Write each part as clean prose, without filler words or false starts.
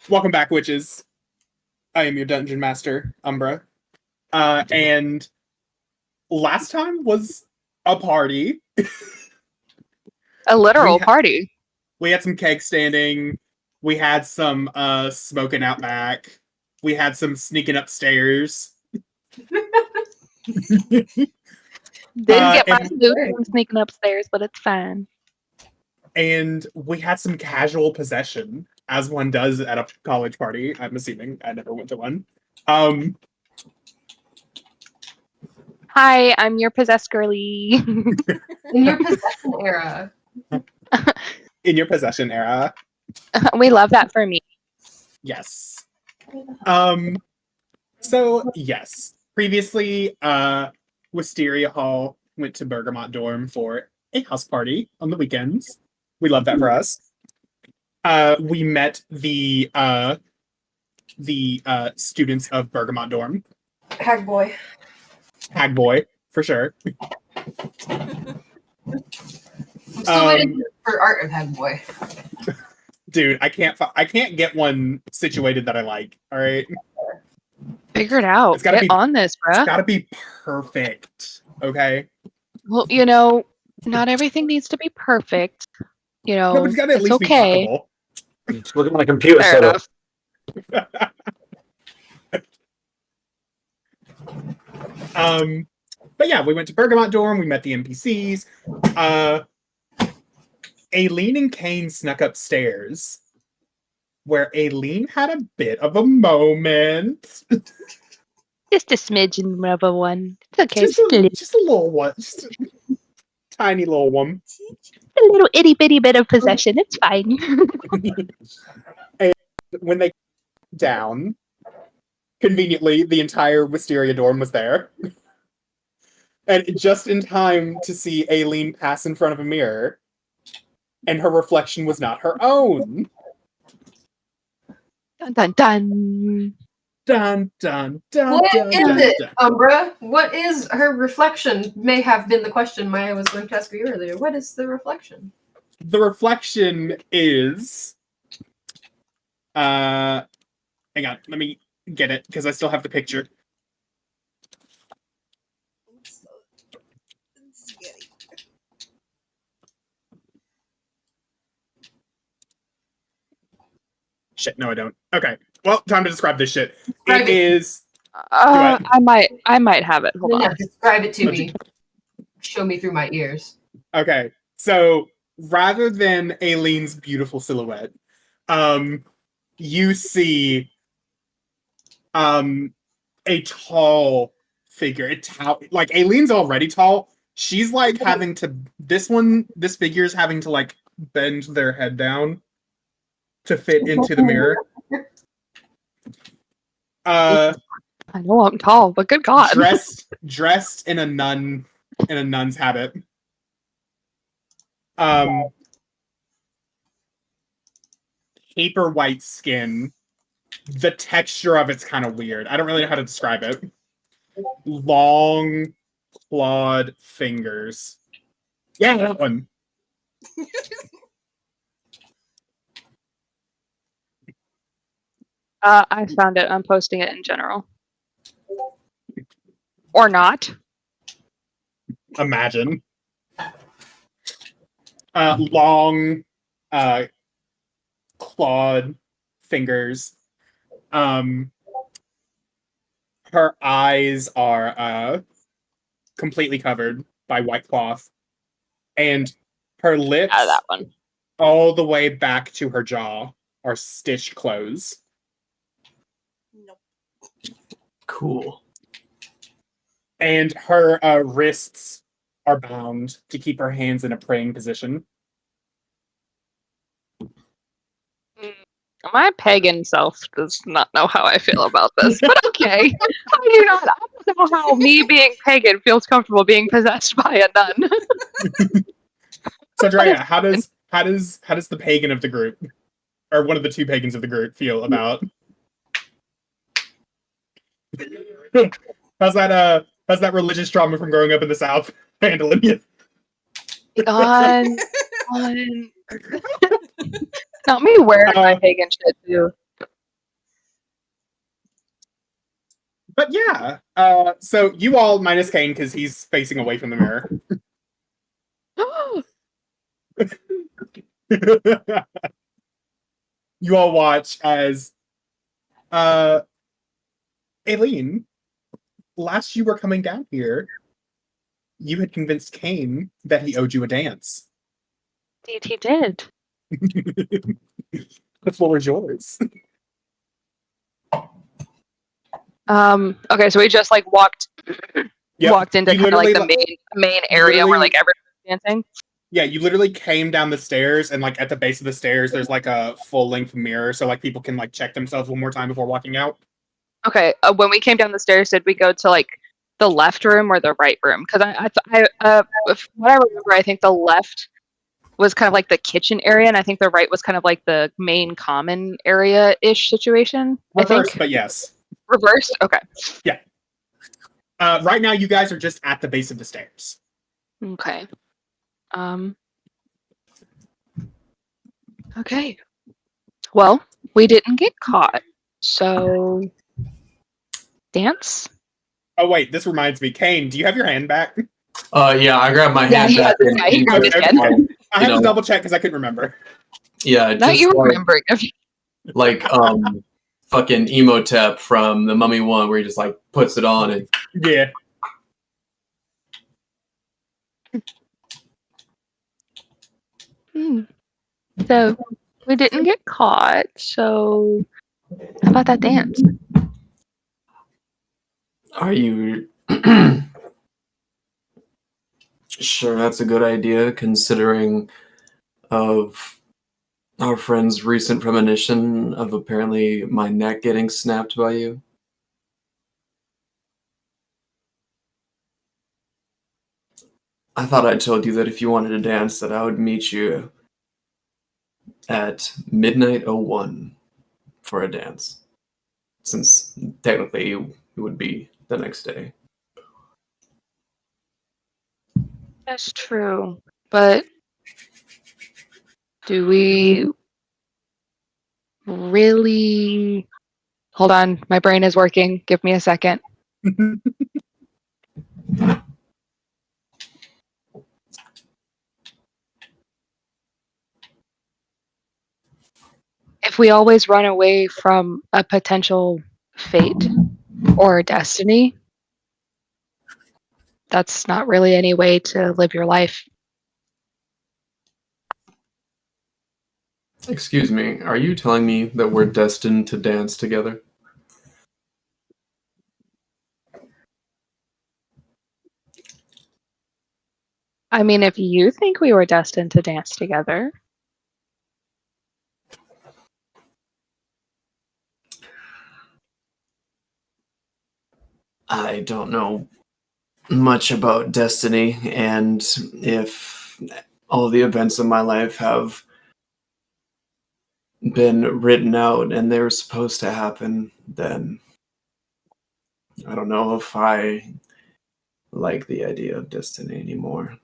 Welcome back, witches. I am your dungeon master, Umbra. And last time was a party. A literal We party. We had some cake standing. We had some smoking out back. We had some sneaking upstairs. Didn't get my and, loot from sneaking upstairs, but it's fine. and we had some casual possession, as one does at a college party. I'm assuming. I never went to one. Hi, I'm your possessed girly. In your possession era. In your possession era. We love that for me. Yes. So yes. Previously, Wisteria Hall went to Bergamot Dorm for a house party on the weekends. We love that for us. We met the students of Bergamot Dorm. Hag boy. Hag boy, for sure. I'm still waiting for art of Hag boy. Dude, I can't get one situated that I like. All right, Figure it out. It's gotta Get be- on this, it's bruh. gotta be perfect. Okay, Well, not everything needs to be perfect. no, but it's gotta at it's least okay. be fuckable. Just look at my computer Fair setup. enough. But yeah, we went to Bergamot Dorm. We met the NPCs. Aileen and Kane snuck upstairs, where Aileen had a bit of a moment. Just a smidgen of a one. It's okay. Just a little one. Just a tiny little one. A little itty bitty bit of possession. It's fine. And when they down, conveniently, the entire Wisteria dorm was there. And just in time to see Aileen pass in front of a mirror. And her reflection was not her own. Dun dun dun. Dun, dun, dun, What dun, is dun, it, dun. Umbra? What is her reflection? May have been the question Maya was going to ask you earlier. What is the reflection? The reflection is... hang on, let me get it, because I still have the picture. Shit, no I don't. Okay, well, time to describe this shit. Describe It it. is... I might have it. Hold Yeah, on. describe it to Okay. me. Show me through my ears. Okay, so rather than Aileen's beautiful silhouette, you see a tall figure. Like Aileen's already tall. She's like having to this figure is having to like bend their head down to fit into the mirror. I know I'm tall, but good God. dressed in a nun's habit. Paper white skin. The texture of it's kind of weird. I don't really know how to describe it. Long clawed fingers. Yeah, that one. I found it. I'm posting it in general. Or not. Imagine. Long clawed fingers. Her eyes are completely covered by white cloth. And her lips That one. all the way back to her jaw are stitched closed. Cool. And her wrists are bound to keep her hands in a praying position. My pagan self does not know how I feel about this, but okay. I don't know how me being pagan feels comfortable being possessed by a nun. So Drea, how does the pagan of the group, or one of the two pagans of the group, feel about? How's that religious trauma from growing up in the South handling you? On. Not me wearing my pagan shit too. But yeah, so you all minus Kane because he's facing away from the mirror. You all watch as Aileen, last you were coming down here, you had convinced Kane that he owed you a dance. Indeed, he did. The floor is yours. Okay, so we just like walked into You kind of like the literally, main area where like everyone's dancing. yeah, you literally came down the stairs, and like at the base of the stairs, there's like a full length mirror, so like people can like check themselves one more time before walking out. Okay, when we came down the stairs, did we go to like the left room or the right room? Because what I remember, I think the left was kind of like the kitchen area, and I think the right was kind of like the main common area-ish situation. Reverse, I think. but yes. Reversed? Okay. Yeah. Right now, you guys are just at the base of the stairs. Okay. Okay. Well, we didn't get caught, so dance? Oh wait, this reminds me. Kane, do you have your hand back? Yeah, I grabbed my Yeah, hand he back. has his- he grabbed his hand. I have to double check because I couldn't remember. Yeah, Not just you like, remembering. like fucking Emotep from the Mummy One, where he just like puts it on and Yeah. So we didn't get caught. So how about that dance? are you sure that's a good idea, considering of our friend's recent premonition of apparently my neck getting snapped by you? I thought I told you that if you wanted to dance, that I would meet you at midnight 01 for a dance, since technically it would be the next day. That's true. But do we really... Hold on, my brain is working. Give me a second. If we always run away from a potential fate or destiny, that's not really any way to live your life. Excuse me, are you telling me that we're destined to dance together? I mean, if you think we were destined to dance together. I don't know much about destiny, and if all the events of my life have been written out and they were supposed to happen, then I don't know if I like the idea of destiny anymore.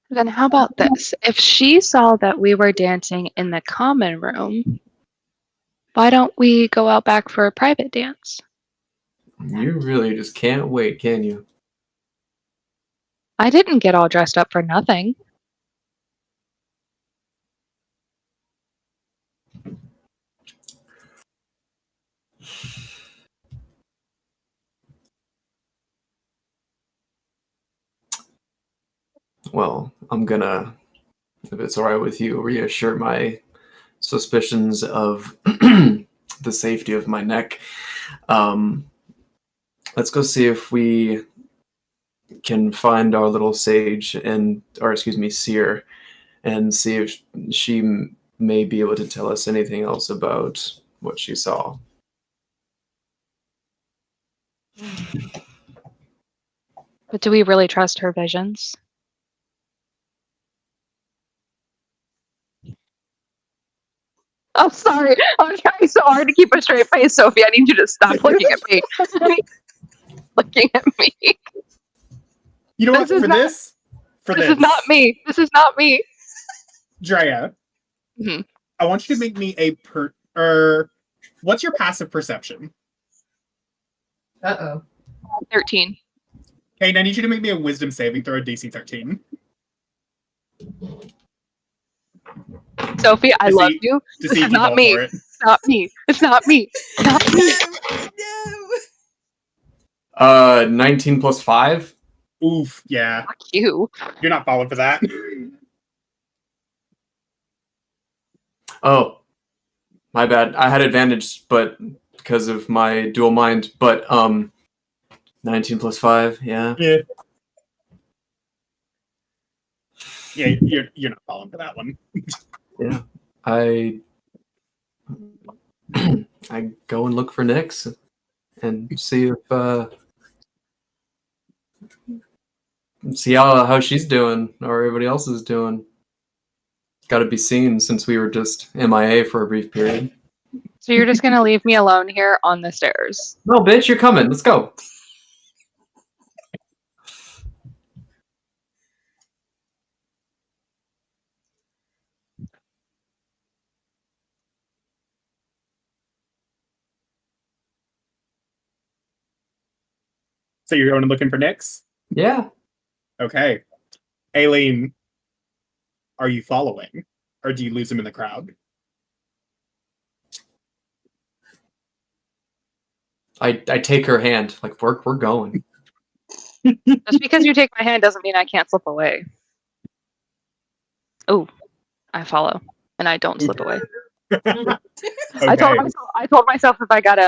Then how about this? If she saw that we were dancing in the common room, why don't we go out back for a private dance? You really just can't wait, can you? I didn't get all dressed up for nothing. Well, I'm gonna, if it's alright with you, reassure my suspicions of the safety of my neck. Let's go see if we can find our little sage seer, and see if she may be able to tell us anything else about what she saw. But do we really trust her visions? I'm sorry. I'm trying so hard to keep a straight face, Sophie. I need you to stop looking at me. Looking at me. You know what? This is For not- this, This is not me. This is not me. Drea, Mhm. I want you to make me what's your passive perception? 13. Okay, I need you to make me a wisdom saving throw, DC 13. Sophie, I To love see- you. To This see is if you not fall me. for it. It's not me. It's not me. Not me. No. 19 plus 5? Oof, yeah. Fuck you. You're not falling for that. Oh, my bad. I had advantage, but because of my dual mind. But 19 plus 5, yeah. Yeah. Yeah, you're not falling for that one. Yeah. I I go and look for Nyx and see if see how she's doing or everybody else is doing. Got to be seen since we were just MIA for a brief period. So you're just gonna leave me alone here on the stairs? No, bitch, you're coming. Let's go. So you're going and looking for Nyx? Yeah. Okay. Aileen, are you following? Or do you lose him in the crowd? I take her hand. Like, we're going. Just because you take my hand doesn't mean I can't slip away. Oh, I follow, and I don't slip away. Okay. I told myself if I got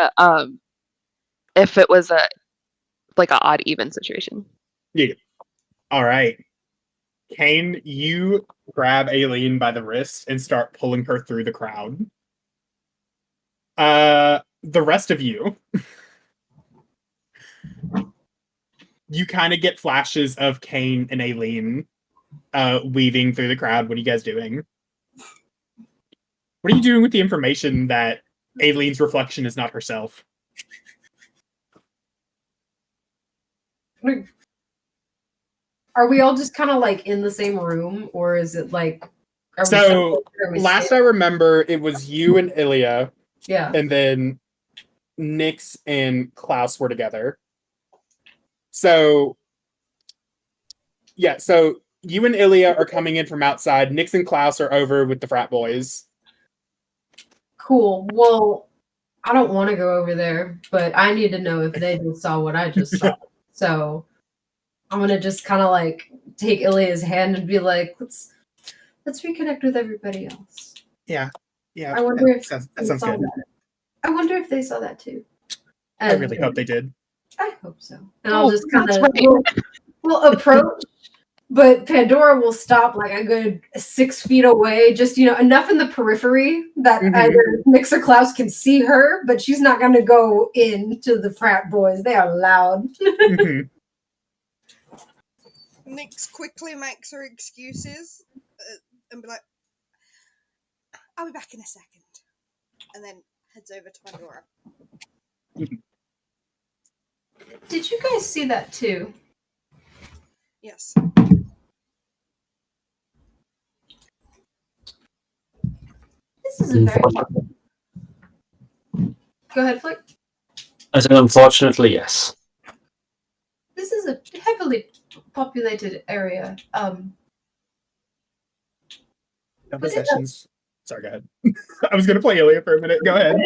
if it was a odd even situation. All right. Kane, you grab Aileen by the wrist and start pulling her through the crowd. The rest of you, you kind of get flashes of Kane and Aileen weaving through the crowd. What are you guys doing? What are you doing with the information that Aileen's reflection is not herself? Are we all just kind of like in the same room, or is it like? Are we So, separated? Are we last I standing? remember, it was you and Ilya, Yeah. and then Nyx and Klaus were together. So, yeah, so you and Ilya are coming in from outside. Nyx and Klaus are over with the frat boys. Cool. Well, I don't want to go over there, but I need to know if they just saw what I just saw. So I'm gonna just kind of like take Ilya's hand and be like, let's reconnect with everybody else. Yeah, I wonder if that they sounds saw good. that. I wonder if they saw that too. I really hope they did. I hope so. And I'll just kind that's of right. we'll approach, but Pandora will stop like a good 6 feet away, just enough in the periphery that Mhm. either Nix or Klaus can see her, but she's not going to go into the frat boys. They are loud. Mhm. Nyx quickly makes her excuses and be like, I'll be back in a second. And then heads over to Pandora. Did you guys see that too? Yes. This is a very. Go ahead, Flick. I said, unfortunately, yes. This is a heavily populated area. No But possessions. Sorry, go ahead. I was gonna play Ilya for a minute. Go ahead.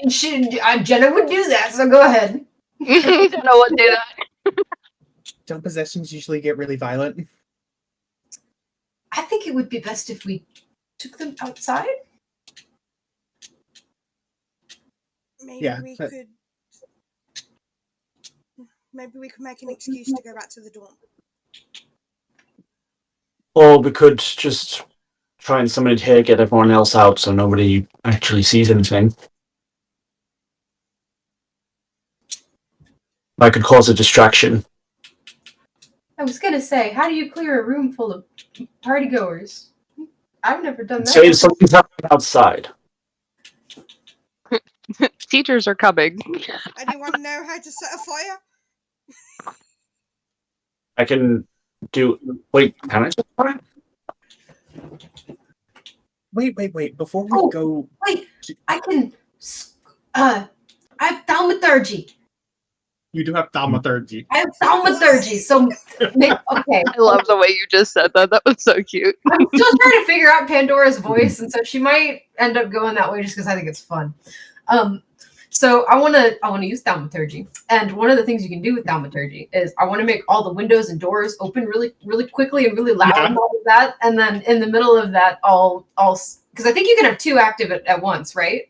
Jenna would do that, so go ahead. Don't know what to do that. Don't possessions usually get really violent? I think it would be best if we took them outside. Maybe Yeah, we but- could. Maybe we could make an excuse to go back to the dorm. Or we could just try and summon it here, get everyone else out so nobody actually sees anything. I could cause a distraction. I was gonna say, how do you clear a room full of partygoers? I've never done that. Say something's happening outside. Teachers are coming. Anyone know how to set a fire? I can do. Wait, can I just fire? Wait. Before we Oh. go, Wait, I can. I have thaumaturgy. you do have thaumaturgy. I have thaumaturgy. So, okay. I love the way you just said that. That was so cute. I'm still trying to figure out Pandora's voice, and so she might end up going that way just because I think it's fun. So I want to use thaumaturgy, and one of the things you can do with thaumaturgy is I want to make all the windows and doors open really, really quickly and really loud and all of that, and then in the middle of that, I'll because I think you can have two active at once, right?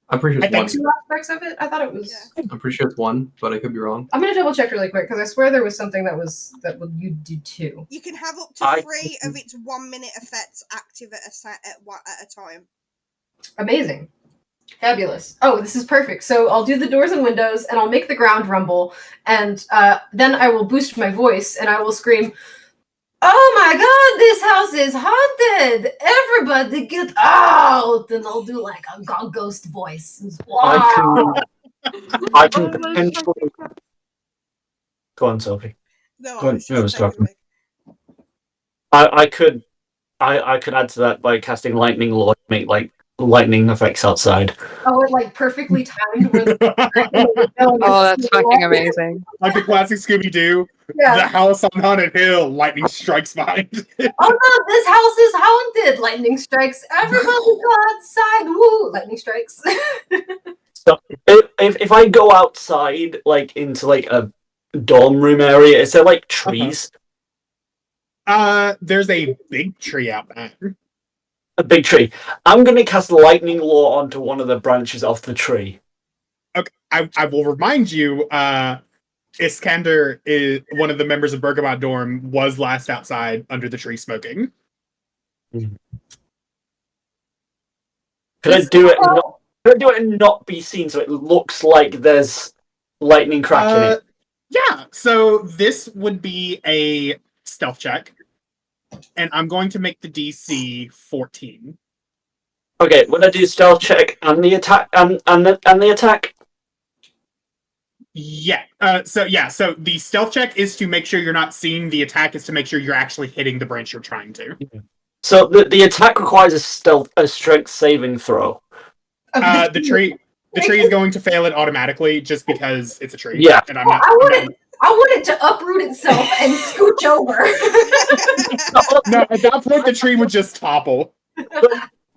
I'm pretty sure I it's think one. Two aspects of it. I thought it was. Yeah. I'm pretty sure it's one, but I could be wrong. I'm gonna double check really quick because I swear there was something that you do two. You can have up to I- 3 of its 1 minute effects active at a time. Amazing. Fabulous. Oh, this is perfect. So I'll do the doors and windows and I'll make the ground rumble and then I will boost my voice and I will scream, "Oh my god, this house is haunted! Everybody get out!" And I'll do like a ghost voice. I can Oh, that's potentially. Go on, Sophie. No, Go on, it's you was just talking. technically. I could add to that by casting lightning lore, make like lightning effects outside. Oh, it like perfectly timed where the Oh, that's fucking amazing. Like the classic Scooby-Doo, Yeah. the house on Haunted Hill, lightning strikes behind it. Oh no, this house is haunted! Lightning strikes. Everybody go outside! Woo! Lightning strikes. So if I go outside, like into like a dorm room area, is there like trees? There's a big tree out back. A big tree. I'm gonna cast lightning lore onto one of the branches off the tree. Okay, I will remind you, Iskander is one of the members of Bergamot Dorm, was last outside under the tree smoking. Could I do it? Could I do it and not be seen so it looks like there's lightning cracking it? Yeah, so this would be a stealth check. And I'm going to make the DC 14. Okay, when I do stealth check and the attack and the attack. Yeah. So the stealth check is to make sure you're not seeing. The attack is to make sure you're actually hitting the branch you're trying to. So the attack requires a strength saving throw. The tree is going to fail it automatically just because it's a tree. Yeah. And I'm not. I want it to uproot itself and scooch over. No, at that point the tree would just topple.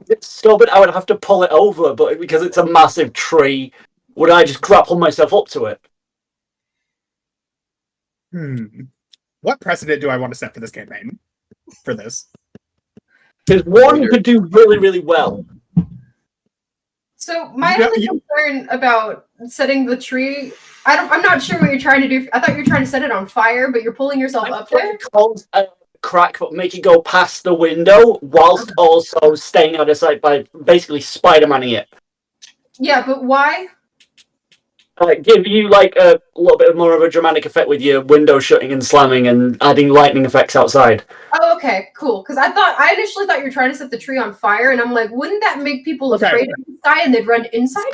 It's stubborn. I would have to pull it over, but because it's a massive tree, would I just grapple myself up to it? What precedent do I want to set for this campaign? For this? Because one could do really, really well. So my only concern about setting the tree, I'm not sure what you're trying to do. I thought you were trying to set it on fire, but you're pulling yourself up there. Cause a crack, but make it go past the window, whilst also staying out of sight by basically Spider-Manning it. Yeah, but why? Give you like a little bit more of a dramatic effect with your window shutting and slamming and adding lightning effects outside. Oh, okay, cool. Because I initially thought you were trying to set the tree on fire, and I'm like, wouldn't that make people afraid of the sky and they'd run inside?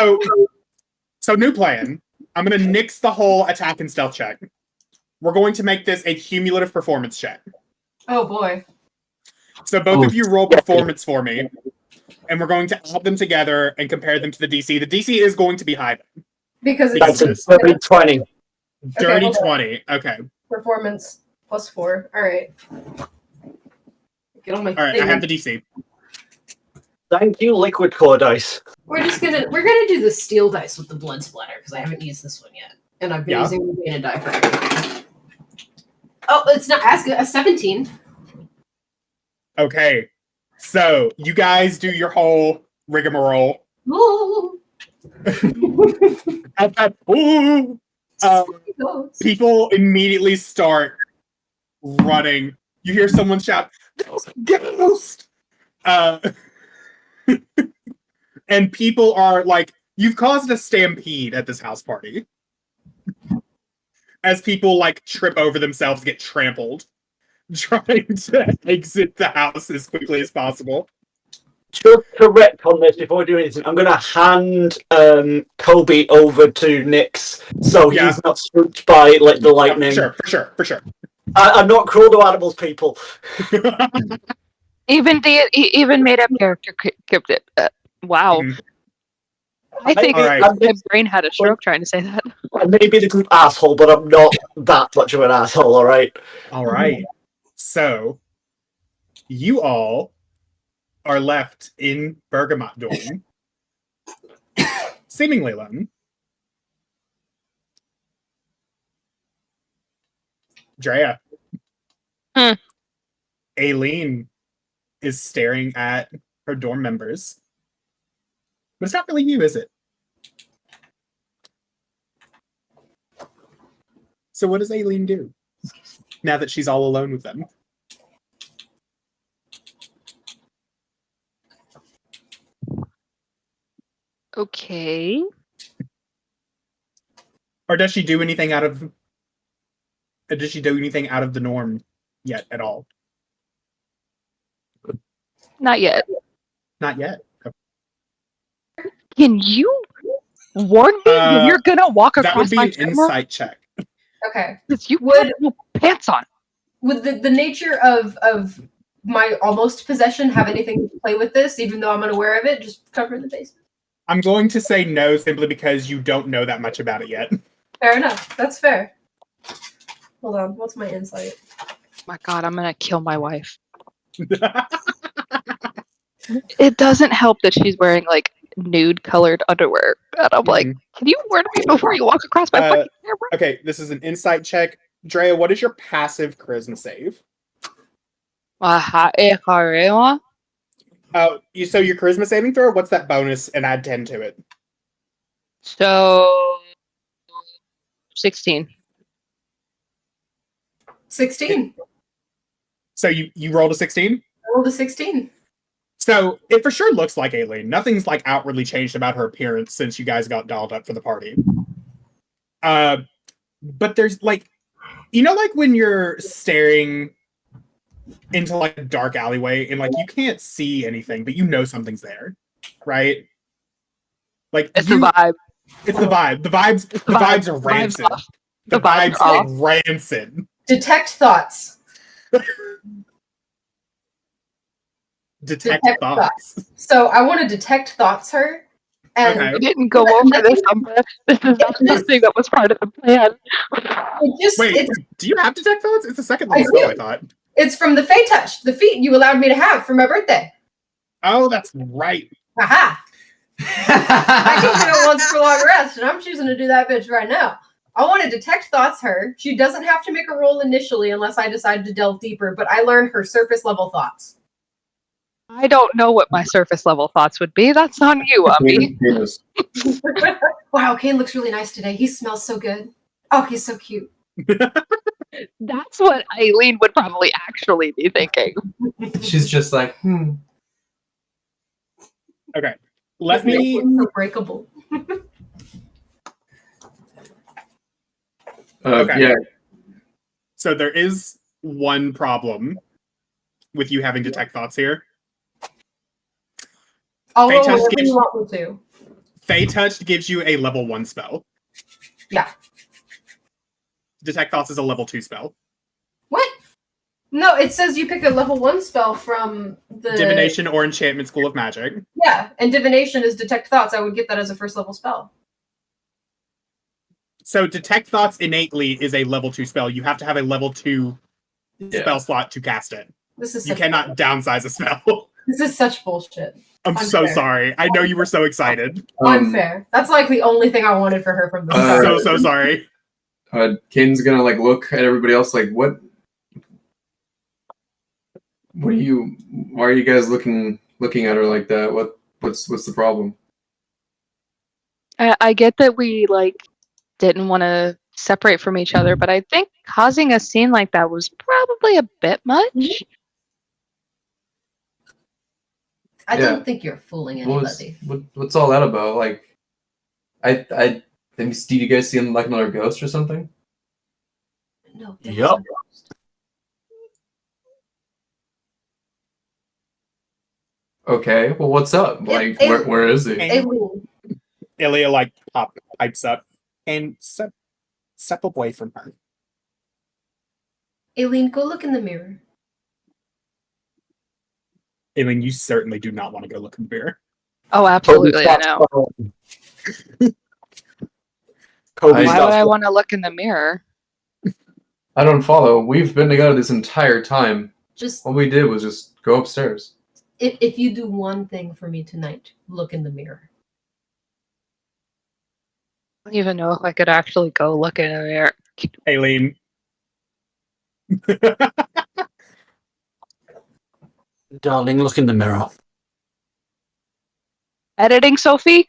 So new plan. I'm going to nix the whole attack and stealth check. We're going to make this a cumulative performance check. Oh boy. So both of you roll performance for me, and we're going to add them together and compare them to the DC. The DC is going to be high. Because That's it's a dirty 20. Dirty Okay, 20. Okay. performance +4. All right. Get on my All right, thing. I have the DC. Thank you, liquid core dice. We're gonna do the steel dice with the blood splatter because I haven't used this one yet, and I've been using the beta die for everything. Oh, it's not as good. A 17. Okay. So you guys do your whole rigmarole. Ooh. At that, people immediately start running. You hear someone shout, "Ghost!" And people are like, you've caused a stampede at this house party. As people like trip over themselves, get trampled, trying to exit the house as quickly as possible. Just correct on this before we do anything. I'm going to hand Kobe over to Nix so he's not spooked by like the lightning. For sure. I'm not cruel to animals, people. Even made up character kept it. Wow. Mhm. I think All right. my brain had a stroke trying to say that. I may be the group asshole, but I'm not that much of an asshole, alright? All right. So you all are left in Bergamot dorm, seemingly alone. Drea. Hmm. Aileen is staring at her dorm members. But it's not really you, is it? So what does Aileen do now that she's all alone with them? Okay. Or does she do anything out of the norm yet at all? Not yet. Not yet. Can you warn me when you're gonna walk That across would be my an camera? insight check. Okay. Because you Would- put no pants on. Would the nature of my almost possession have anything to play with this, even though I'm unaware of it? Just cover the base. I'm going to say no simply because you don't know that much about it yet. Fair enough. That's fair. Hold on. What's my insight? My God, I'm gonna kill my wife. It doesn't help that she's wearing like nude colored underwear, and I'm like, can you warn me before you walk across my fucking camera? Okay, this is an insight check. Drea, what is your passive charisma save? So your charisma saving throw, what's that bonus? And add 10 to it. So 16. 16. So you rolled a 16? I rolled a 16. So it for sure looks like Aileen. Nothing's like outwardly changed about her appearance since you guys got dolled up for the party. But there's like, you know, like when you're staring into like a dark alleyway and like you can't see anything, but you know something's there, right? Like It's the vibe. It's the vibe. The vibes are rancid. The vibes are rancid. Detect thoughts. Detect thoughts. So I want to detect thoughts her. And Okay. We didn't go over this, Umbra. This is not something that was part of the plan. Wait, do you have detect thoughts? It's the second level spell, I thought. It's from the Fey Touch, the feat you allowed me to have for my birthday. Oh, that's right. Aha! I can do it once for long rest, and I'm choosing to do that bitch right now. I want to detect thoughts her. She doesn't have to make a roll initially unless I decide to delve deeper, but I learned her surface level thoughts. I don't know what my surface level thoughts would be. That's on you, Umby. Wow, Kane looks really nice today. He smells so good. Oh, he's so cute. That's what Aileen would probably actually be thinking. She's just like, Okay. Let me. Unbreakable. Okay. Yeah. So there is one problem with you having detect thoughts here. I'll Fey roll Touch whatever gives- you want me to. Fey Touch gives you a level 1 spell. Yeah. Detect thoughts is a level 2 spell. What? No, it says you pick a level 1 spell from the Divination or Enchantment School of Magic. Yeah, and divination is detect thoughts. I would get that as a first level spell. So detect thoughts innately is a level 2 spell. You have to have a level 2 spell slot to cast it. This is You cannot downsize a spell. This is such bullshit. I'm so Unfair. sorry. I know you were so excited. Unfair. That's like the only thing I wanted for her from the I'm start. so sorry. Kane's gonna like look at everybody else like, what are you? Why are you guys looking at her like that? What's the problem? I get that we like didn't want to separate from each other, but I think causing a scene like that was probably a bit much. I Yeah. don't think you're fooling anybody. What's all that about? Like, did you guys see him like another ghost or something? No. Yup. Okay, well, what's up? Like, where is he? Aileen. Ilya like pipes up and step away from her. Aileen, go look in the mirror. Aileen, you certainly do not want to go look in the mirror. Oh, absolutely, I know. Kobe, Why would I want to look in the mirror? I don't follow. We've been together this entire time. Just All we did was just go upstairs. if you do one thing for me tonight, look in the mirror. I don't even know if I could actually go look in the mirror. Aileen. Darling, look in the mirror. Editing, Sophie?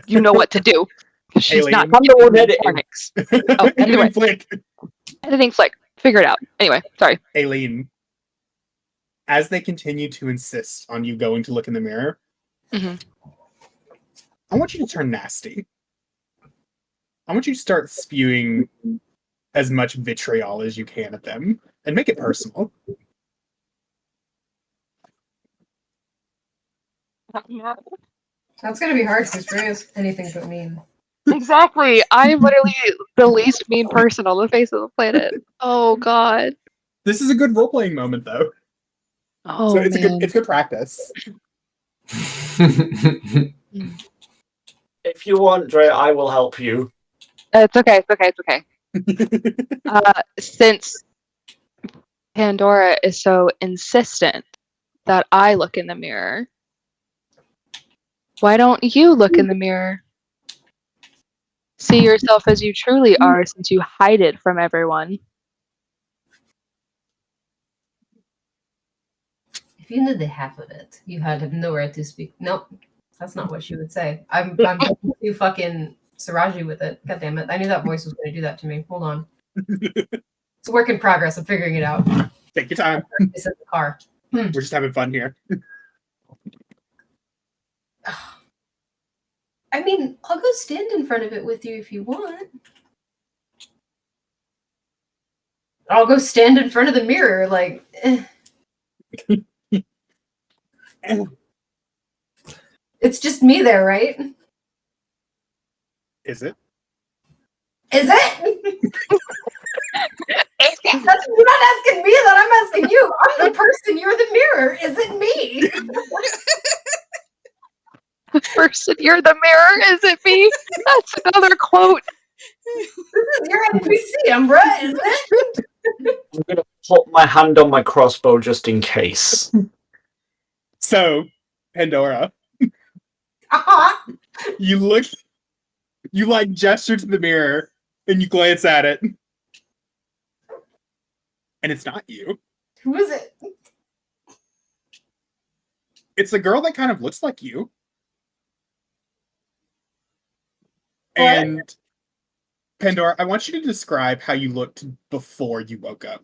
You know what to do. She's Aileen. not I'm the one editing. warnings. Oh, anyway. Flick. Editing flick. Figure it out. Anyway, sorry. Aileen. As they continue to insist on you going to look in the mirror, Mhm. I want you to turn nasty. I want you to start spewing as much vitriol as you can at them and make it personal. That's gonna be hard because Ray is anything but mean. Exactly. I'm literally the least mean person on the face of the planet. Oh god. This is a good role playing moment, though. Oh So it's man. good practice. If you want, Dre, I will help you. It's okay. It's okay. Since Pandora is so insistent that I look in the mirror, why don't you look in the mirror? See yourself as you truly are, since you hide it from everyone. If you knew the half of it, you had no right to speak. Nope, that's not what she would say. I'm too fucking Siraji with it. God damn it! I knew that voice was going to do that to me. Hold on. It's a work in progress. I'm figuring it out. Take your time. It's in the car. We're just having fun here. I mean, I'll go stand in front of it with you if you want. I'll go stand in front of the mirror, like. It's just me there, right? Is it? Is it? You're not asking me that. I'm asking you. I'm the person. You're the mirror. Is it me? The person, you're the mirror, is it me? That's another quote. This is your NPC, Umbra, isn't it? I'm going to put my hand on my crossbow just in case. So, Pandora, Uh-huh. you like gesture to the mirror and you glance at it. And it's not you. Who is it? It's a girl that kind of looks like you. What? And Pandora, I want you to describe how you looked before you woke up.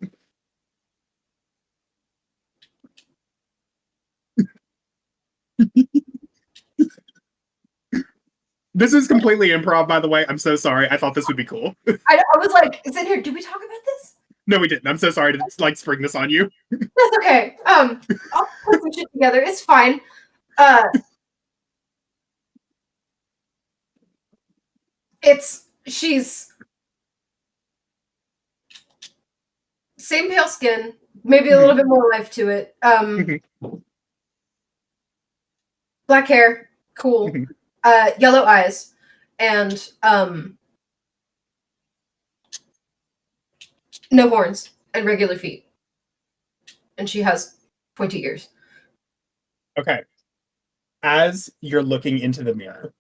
This is completely improv, by the way. I'm so sorry. I thought this would be cool. I was like, is it here? Did we talk about this? No, we didn't. I'm so sorry to spring this on you. That's okay. I'll put some shit together. It's fine. She's same pale skin, maybe a little bit more life to it. Black hair, cool. Yellow eyes, and no horns and regular feet. And she has pointy ears. Okay. As you're looking into the mirror,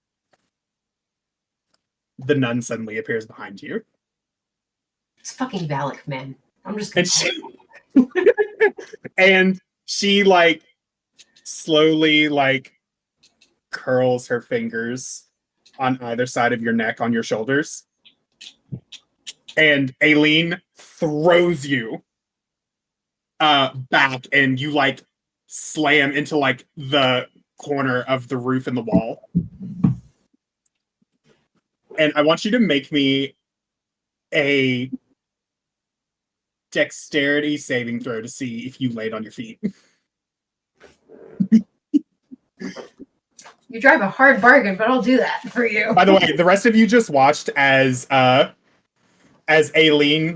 the nun suddenly appears behind you. It's fucking Valak, man. I'm just gonna And she like slowly like curls her fingers on either side of your neck on your shoulders. And Aileen throws you back and you like slam into like the corner of the roof and the wall. And I want you to make me a dexterity saving throw to see if you laid on your feet. You drive a hard bargain, but I'll do that for you. By the way, the rest of you just watched as Aileen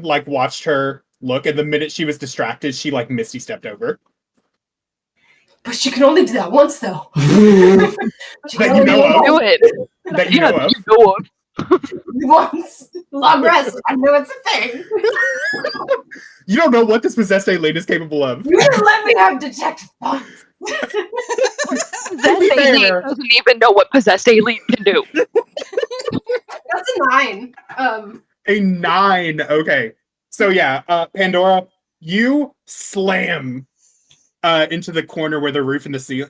like watched her look, and the minute she was distracted, she like misty stepped over. But she can only do that once, though. She That can you only know do of. Do it. That you Yeah, know of. you know of. once. Long rest. I know it's a thing. You don't know what this possessed Aileen is capable of. You didn't let me have detect thoughts. Possessed be Aileen fair. doesn't even know what possessed Aileen can do. That's a 9. A 9. Okay. So yeah, Pandora, you slam into the corner where the roof and the ceiling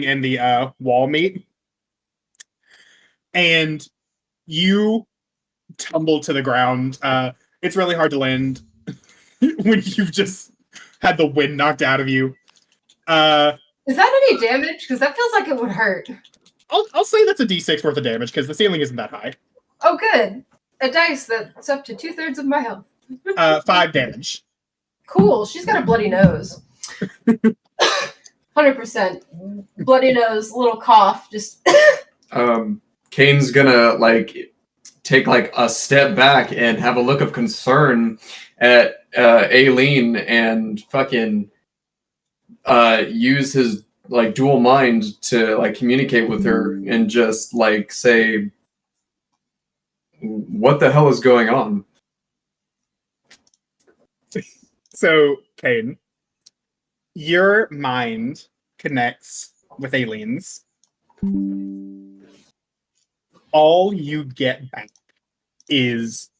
and the wall meet, and you tumble to the ground. It's really hard to land when you've just had the wind knocked out of you. Is that any damage? Because that feels like it would hurt. I'll say that's a D6 worth of damage because the ceiling isn't that high. Oh, good. A dice that's up to 2/3 of my health. 5 damage. Cool. She's got a bloody nose. 100%. Bloody nose, little cough. Just. Kane's gonna like take like a step back and have a look of concern at Aileen and fucking use his like dual mind to like communicate with her and just like say, what the hell is going on? So, Kane, your mind connects with Aileen's. All you get back is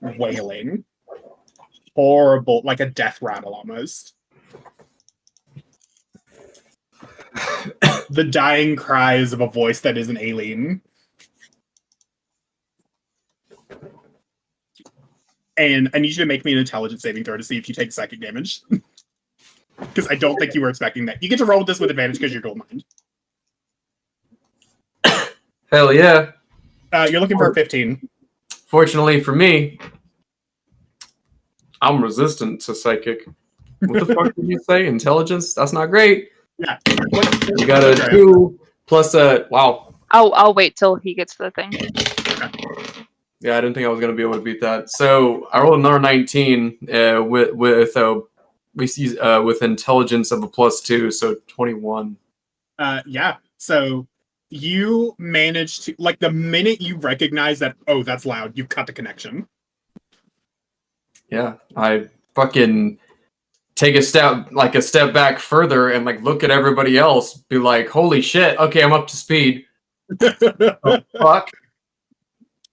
wailing. Horrible, like a death rattle almost. The dying cries of a voice that isn't Aileen. And I need you to make me an intelligence saving throw to see if you take psychic damage. Because I don't think you were expecting that. You get to roll with this with advantage because you're gold mind. Hell yeah. You're looking for a 15. Fortunately for me, I'm resistant to psychic. What the fuck did you say? Intelligence? That's not great. Yeah. You got a 2 plus a... Wow. I'll wait till he gets to the thing. Yeah, I didn't think I was going to be able to beat that. So I rolled another 19 with intelligence of a +2, so 21. Yeah. So you managed to, like, the minute you recognize that, oh, that's loud, you cut the connection. Yeah, I fucking take a step back further and like look at everybody else, be like, holy shit, okay, I'm up to speed. Oh, fuck.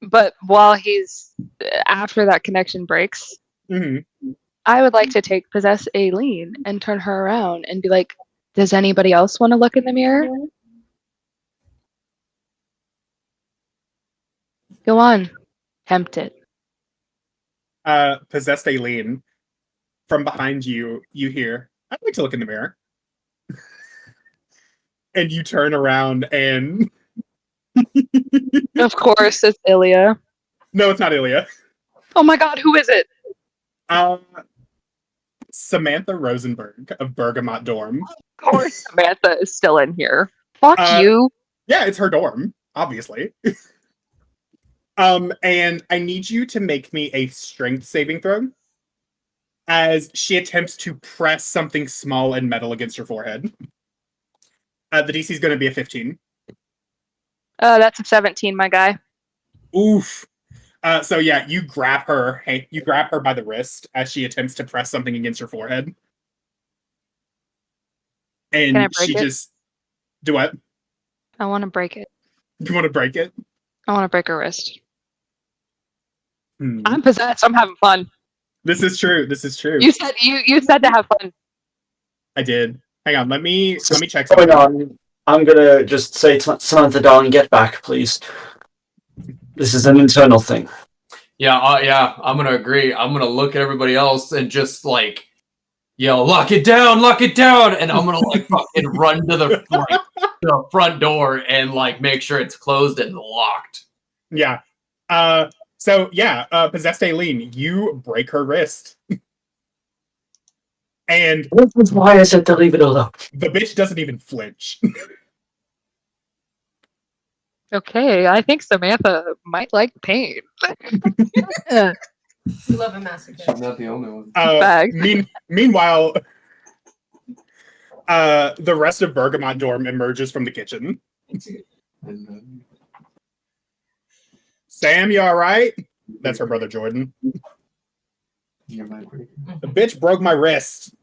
But while he's after that connection breaks, Mm-hmm. I would like to take possess Aileen and turn her around and be like, does anybody else want to look in the mirror? Go on. Tempt it. Possessed Aileen, from behind you, you hear, I'd like to look in the mirror. And you turn around and... Of course, it's Ilya. No, it's not Ilya. Oh my god, who is it? Samantha Rosenberg of Bergamot Dorm. Of course, Samantha is still in here. Fuck you. Yeah, it's her dorm, obviously. And I need you to make me a strength saving throw as she attempts to press something small and metal against her forehead. The DC is going to be a 15. That's a 17, my guy. Oof. So yeah, you grab her. Hey, you grab her by the wrist as she attempts to press something against her forehead, Can I and break she it? just do what? I want to break it. You want to break it? I want to break her wrist. Hmm. I'm possessed. I'm having fun. This is true. This is true. You said you said to have fun. I did. Hang on. Let me check Going something. on, I'm gonna just say to Samantha, darling, get back, please. This is an internal thing. Yeah, I'm gonna agree. I'm gonna look at everybody else and just like yell, lock it down, and I'm gonna like fucking run to the front door and like make sure it's closed and locked. Yeah. So yeah, possessed Aileen, you break her wrist. And This is why I said to leave it alone. the bitch doesn't even flinch. Okay, I think Samantha might like pain. We love a masochist. She's not the only one. Bag. Meanwhile, The rest of Bergamot Dorm emerges from the kitchen. And, Sam, you alright? That's her brother Jordan. you're my breaker. The bitch broke my wrist.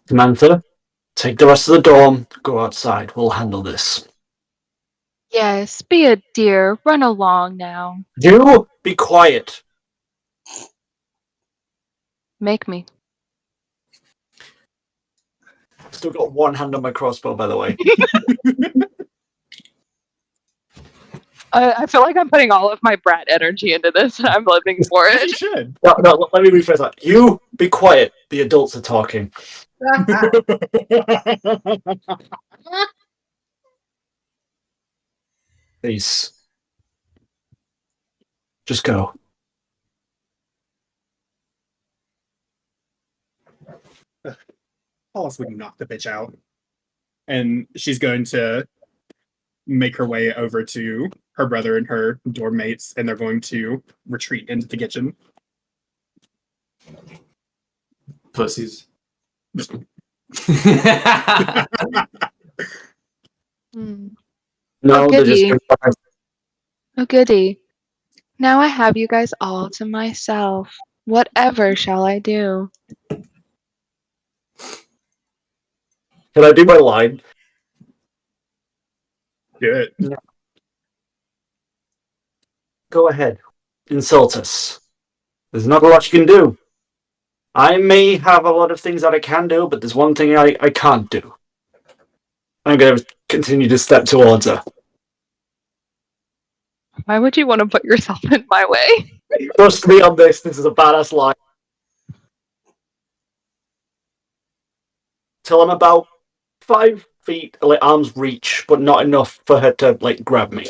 Samantha, take the rest of the dorm. Go outside. We'll handle this. Yes, be a dear. Run along now. You be quiet. Make me. Still got one hand on my crossbow, by the way. I feel like I'm putting all of my brat energy into this, and I'm living for You it. should. No, let me rephrase that. You be quiet. The adults are talking. Please. Just go. Hollis would knock the bitch out. And she's going to make her way over to her brother and her dorm mates, and they're going to retreat into the kitchen. Pussies. Hmm. No, Oh, they're just goody. Oh, goody. Now I have you guys all to myself. Whatever shall I do? Can I do my line? Good. Go ahead. Insult us. There's not a lot you can do. I may have a lot of things that I can do, but there's one thing I can't do. I'm going to continue to step towards her. Why would you want to put yourself in my way? Trust me on this. This is a badass line. Till I'm about 5 feet, like arm's reach, but not enough for her to like grab me.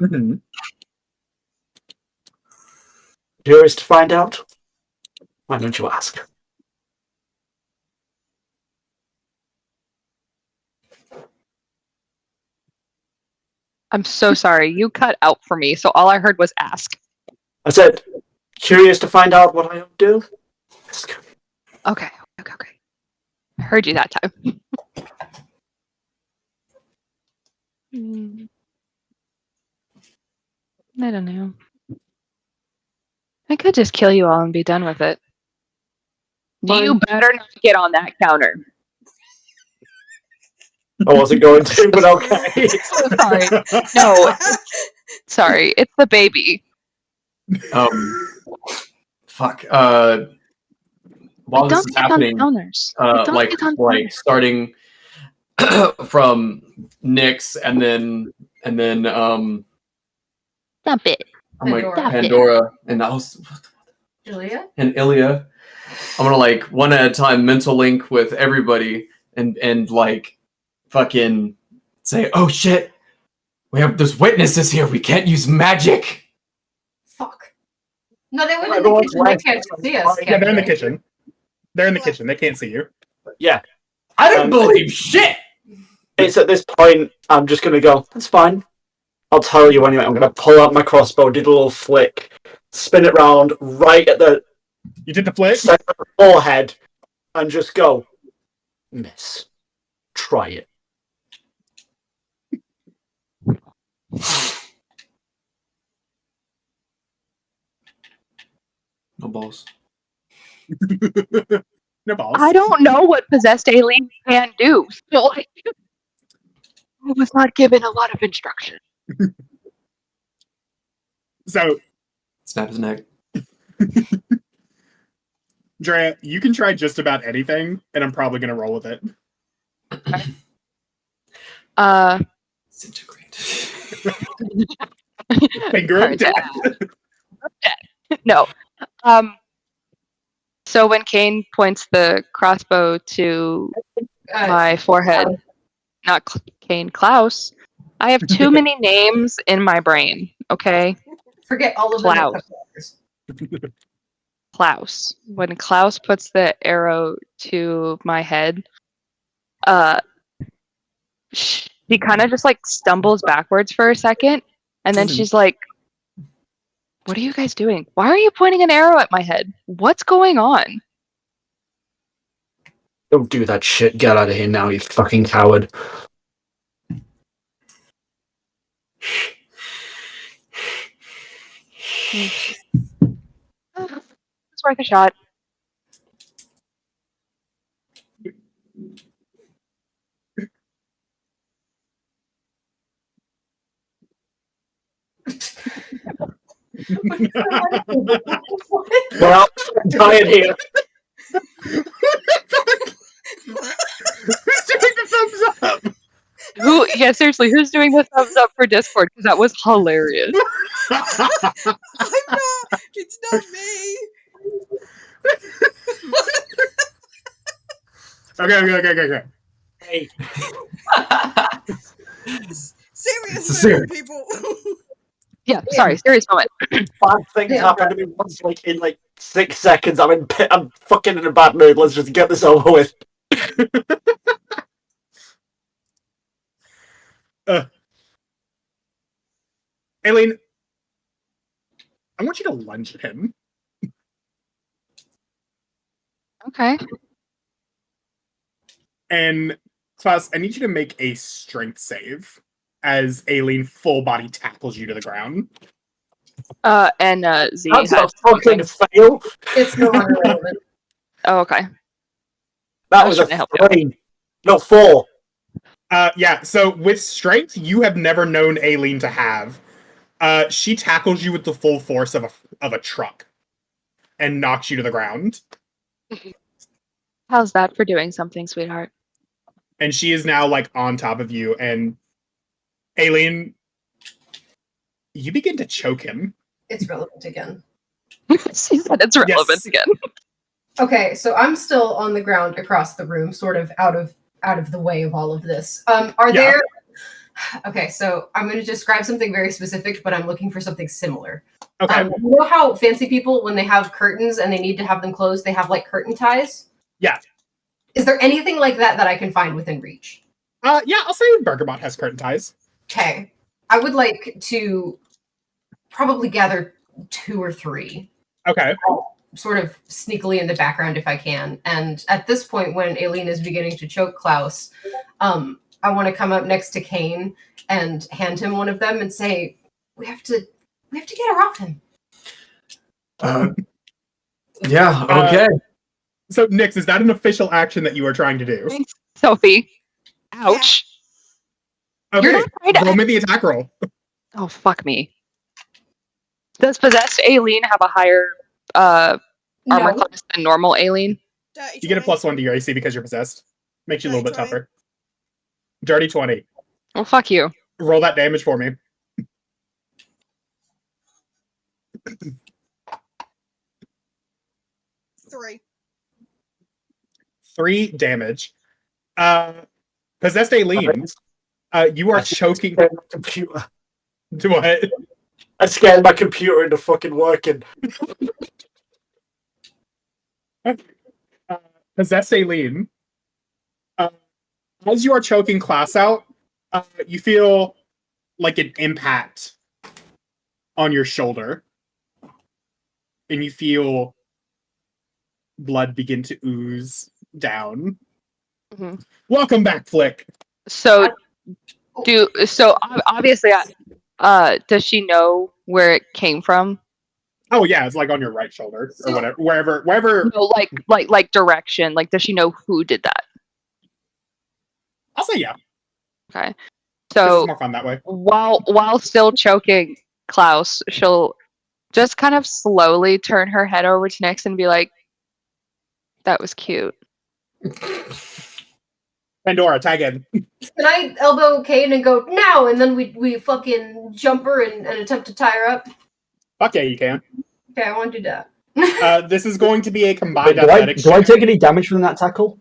Mhm. Curious to find out? Why don't you ask? I'm so sorry. You cut out for me, so all I heard was ask. I said, curious to find out what I do? Ask. Okay. I heard you that time. Hmm. I don't know. I could just kill you all and be done with it. You Fine. better not get on that counter. I wasn't going to, but okay. So sorry. No, sorry. It's the baby. Fuck. While this Don't is get on happening, counters. Don't like get on like counters. starting from Nyx and then Stop it. I'm like Pandora. Pandora and I was Julia? and Ilya. I'm gonna like one at a time mental link with everybody and like fucking say, oh shit, there's witnesses here. We can't use magic. Fuck. No, they went in the Everyone's kitchen. They left. can't see us. Yeah, they're in the can they? kitchen. They're in the kitchen. They can't see you. Yeah. I don't believe shit. It's at this point, I'm just going to go, that's fine. I'll tell you anyway. I'm going to pull out my crossbow, do the little flick, spin it round right at the You did the flip? center of the forehead, and just go, miss. Try it. No balls. No balls. I don't know what possessed alien can do. So I was not given a lot of instruction. So, Snap his neck. Drea, you can try just about anything, and I'm probably going to roll with it. Disintegrate. Finger of Alright, death. no. So when Kane points the crossbow to my forehead, not Kane, Klaus, I have too many names in my brain. Okay, Forget all of them. Klaus. Klaus. When Klaus puts the arrow to my head, she kind of just like stumbles backwards for a second, and then she's like, What are you guys doing? Why are you pointing an arrow at my head? What's going on? Don't do that shit. Get out of here now, you fucking coward. It's worth a shot. Well, I'm tired here. Who's doing the thumbs up? Who? Yeah, seriously, who's doing the thumbs up for Discord? Because that was hilarious. I'm not. It's not me. Okay. Hey. Serious Serious. moment, people. Yeah, sorry, serious moment. Bad things Yeah. happen to me once, in 6 seconds. I'm fucking in a bad mood. Let's just get this over with. Aileen, I want you to lunge at him. Okay. And Klaus, I need you to make a strength save as Aileen full body tackles you to the ground. And Z That's had a fucking something. fail. It's no longer relevant. Oh, okay. That I was was a trying to help you. 3. No, 4. Yeah, so with strength, you have never known Aileen to have. She tackles you with the full force of a truck and knocks you to the ground. How's that for doing something, sweetheart? And she is now on top of you, and Aileen, you begin to choke him. It's relevant again. She said it's relevant Yes. again. Okay, so I'm still on the ground across the room, sort of out of the way of all of this. Are Yeah. there? Okay, so I'm going to describe something very specific, but I'm looking for something similar. Okay. You know how fancy people, when they have curtains and they need to have them closed, they have curtain ties? Yeah. Is there anything like that that I can find within reach? Yeah, I'll say Bergamot has curtain ties. Okay. I would like to probably gather 2 or 3. Okay. Sort of sneakily in the background if I can. And at this point, when Aileen is beginning to choke Klaus, I want to come up next to Kane and hand him one of them and say, "We have to get her off him." Yeah, okay. So, Nix, is that an official action that you are trying to do? Thanks, Sophie. Ouch. Okay, You're not trying to- roll me the attack roll. Oh, fuck me. Does possessed Aileen have a higher armor No. class than normal Aileen? Dirty You get a 20. +1 to your AC because you're possessed. Makes you a little bit Dirty 20. tougher. Dirty 20. Well, fuck you. Roll that damage for me. Three. 3 damage. Possessed Aileen, you are choking. My computer. Do what? I scared my computer into fucking working. Possessed Aileen, as you are choking Klaus out, you feel like an impact on your shoulder, and you feel blood begin to ooze down. Mhm. Welcome back, Flick. So, obviously, does she know where it came from? Oh yeah, it's on your right shoulder or whatever, wherever. No, like direction. Like, does she know who did that? I'll say yeah. Okay. 'Cause So it's more fun that way. while still choking Klaus, she'll just kind of slowly turn her head over to Nix and be like, "That was cute." Pandora, tag in. Can I elbow Kane and go now, and then we fucking jump her and attempt to tie her up? Fuck yeah, you can. Okay, I want to do that. This is going to be a combined Do I athletics. check. take any damage from that tackle?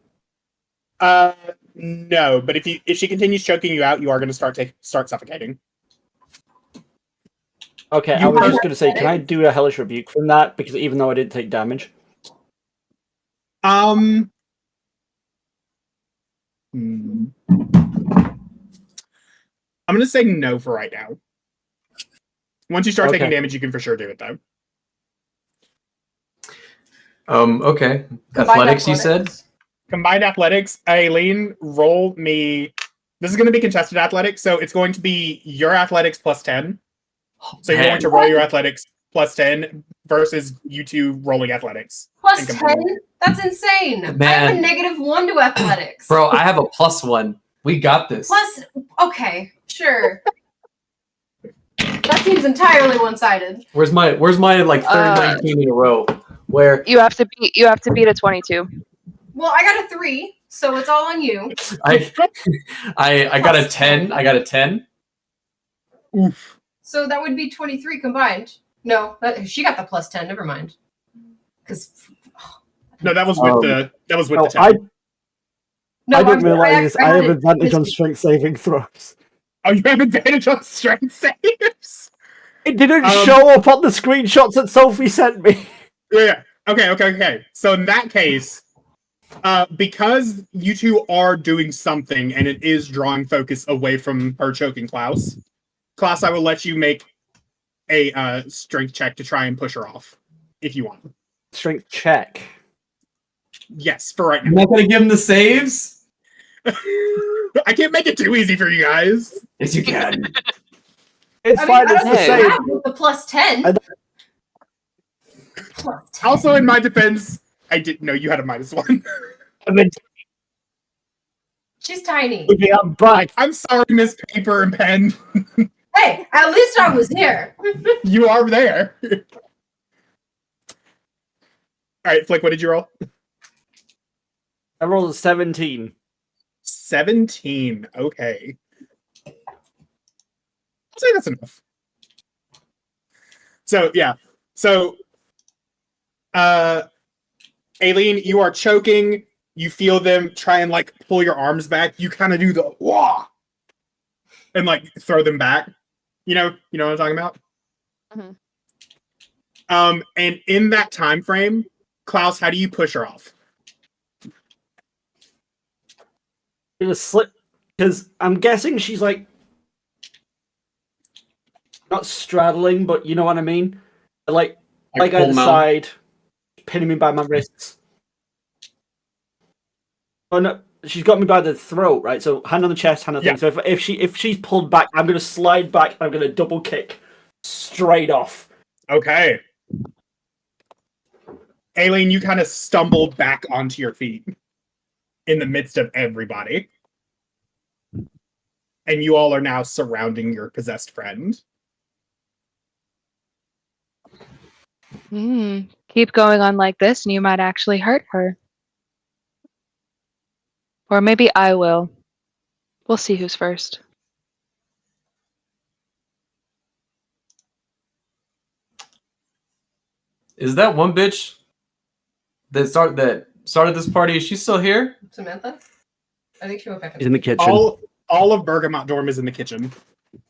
No, but if she continues choking you out, you are going to start suffocating. Okay, You I was heard- just going to say, can I do a Hellish Rebuke from that? Because even though I didn't take damage. I'm going to say no for right now. Once you start taking Okay. damage, you can for sure do it though. Okay. Combined Athletics, you said? Combined athletics, Aileen, roll me. This is going to be contested athletics, so it's going to be your athletics plus 10. So you're going to roll your athletics plus 10 versus you two rolling athletics. Plus and 10? combining. That's insane. I have a Man. -1 to athletics. Bro, I have a +1. We got this. Plus, okay, sure. That seems entirely one-sided. Where's my like third 19 in a row? Where You have to beat a 22. Well, I got a 3, so it's all on you. I got a 10. I got a 10. Oof. So that would be 23 combined. No, she got the plus 10. Never mind. Because No, that was with the 10. I didn't realize this. I have had advantage on strength saving throws. Oh, you have advantage on strength saves? It didn't show up on the screenshots that Sophie sent me. Yeah. Okay. So in that case, because you two are doing something and it is drawing focus away from her choking Klaus, I will let you make a strength check to try and push her off, if you want. Strength check. Yes, for right now. I'm not gonna give him the saves. I can't make it too easy for you guys. Yes, you can. It's I fine. mean, It's I the don't same. have with the plus 10. Plus 10. Also, in my defense, I didn't know you had a -1. I mean, She's tiny. I'm back. I'm sorry, Miss Paper and Pen. Hey, at least I was here. You are there. All right, Flick, what did you roll? I rolled a 17. 17. Okay. I'll say that's enough. So, yeah. So, Aileen, you are choking. You feel them try and, like, pull your arms back. You kind of do the wah! And, like, throw them back. You know what I'm talking about? Mm-hmm. And in that time frame, Klaus, how do you push her off? Gonna slip because I'm guessing she's like not straddling, but you know what I mean. Like Like either pull mount. side, pinning me by my wrists. Oh no, she's got me by the throat, right? So hand on the chest, hand on the thing. So if she's pulled back, I'm gonna slide back. I'm gonna double kick straight off. Okay. Aileen, you kind of stumble back onto your feet in the midst of everybody. And you all are now surrounding your possessed friend. Keep going on like this, and you might actually hurt her. Or maybe I will. We'll see who's first. Is that one bitch that started this party? Is she still here? Samantha? I think she went back She's in the kitchen. All of Bergamot Dorm is in the kitchen.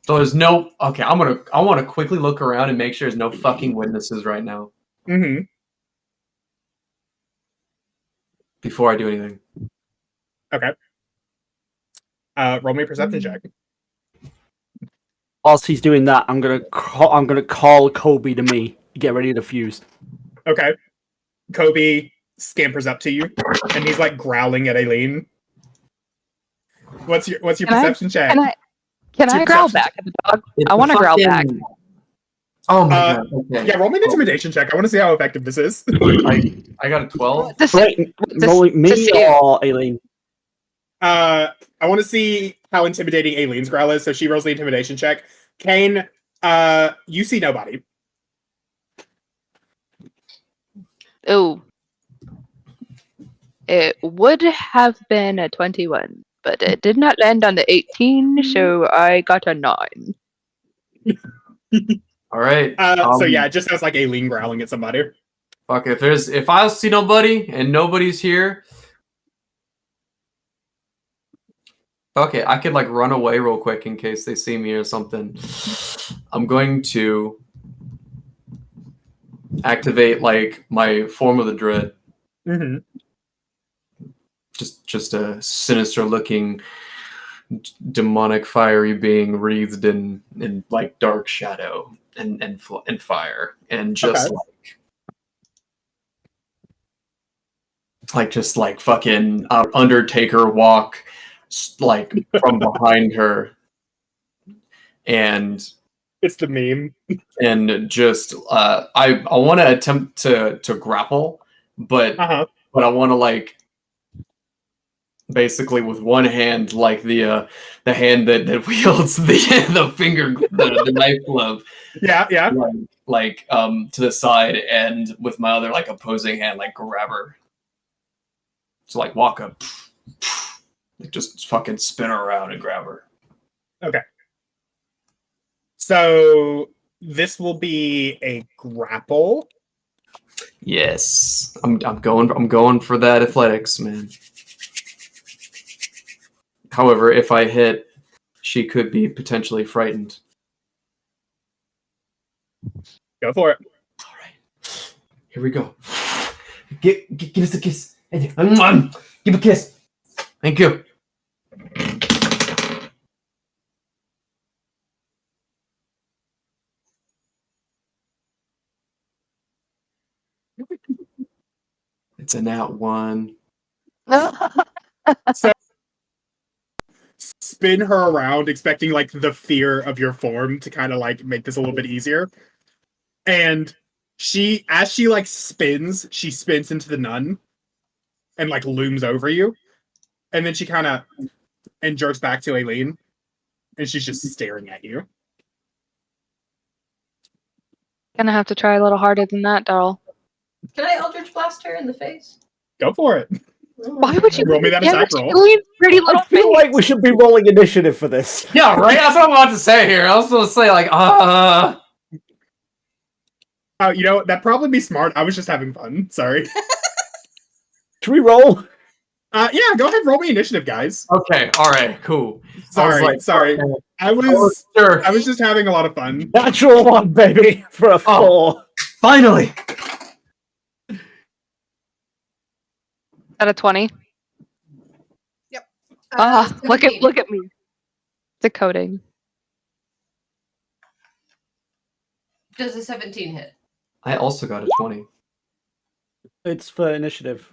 So there's no. Okay, I want to quickly look around and make sure there's no fucking witnesses right now Mm-hmm. before I do anything. Okay. Roll me a perception check. Whilst he's doing that, I'm gonna call Kobe to me. Get ready to fuse. Okay. Kobe scampers up to you, and he's like growling at Aileen. What's your perception check? Can What's I your growl perception back at the dog? I want to growl back. Oh my god. Okay. Yeah, roll me an intimidation check. I want to see how effective this is. I got a 12. Rolling me or Aileen? I want to see how intimidating Aileen's growl is, so she rolls the intimidation check. Kane, you see nobody. Oh. It would have been a 21, but it did not land on the 18, so I got a 9. All right. So yeah, it just sounds like Aileen growling at somebody. Fuck, if I see nobody and nobody's here. Okay, I could like run away real quick in case they see me or something. I'm going to activate like my form of the dread. Mm-hmm. Just a sinister looking demonic fiery being wreathed in like dark shadow. and fire, and just Okay. just like fucking Undertaker walk like from behind her, and It's the meme. just I want to attempt to grapple, but Uh-huh. I want to like basically with one hand, like the hand that wields the finger, the knife glove, Yeah. like to the side, and with my other like opposing hand, like grab her. So like walk up, like just fucking spin her around and grab her. Okay. So this will be a grapple. Yes, I'm going for that athletics, man. However, if I hit, she could be potentially frightened. Go for it. All right, here we go. Give us a kiss. Give a kiss. Thank you. It's a nat 1. So spin her around, expecting like the fear of your form to kind of like make this a little bit easier. And as she like spins, she spins into the nun and like looms over you. And then she kind of and jerks back to Aileen, and she's just staring at you. Gonna have to try a little harder than that, Daryl. Can I Eldritch Blast her in the face? Go for it. Why would you Roll me that attack roll. Aileen's pretty little I feel face. like we should be rolling initiative for this. Yeah, right. That's what I'm about to say here. I was going to say like, You know, that'd probably be smart. I was just having fun. Sorry. Should we roll? Yeah, go ahead, roll me initiative, guys. Okay, all right, cool. Sorry. I was Sure. I was just having a lot of fun. Natural 1, baby, for a 4. Finally. At a 20. Uh, Look 17. at me. Decoding. Does a 17 hit? I also got a 20. It's for initiative.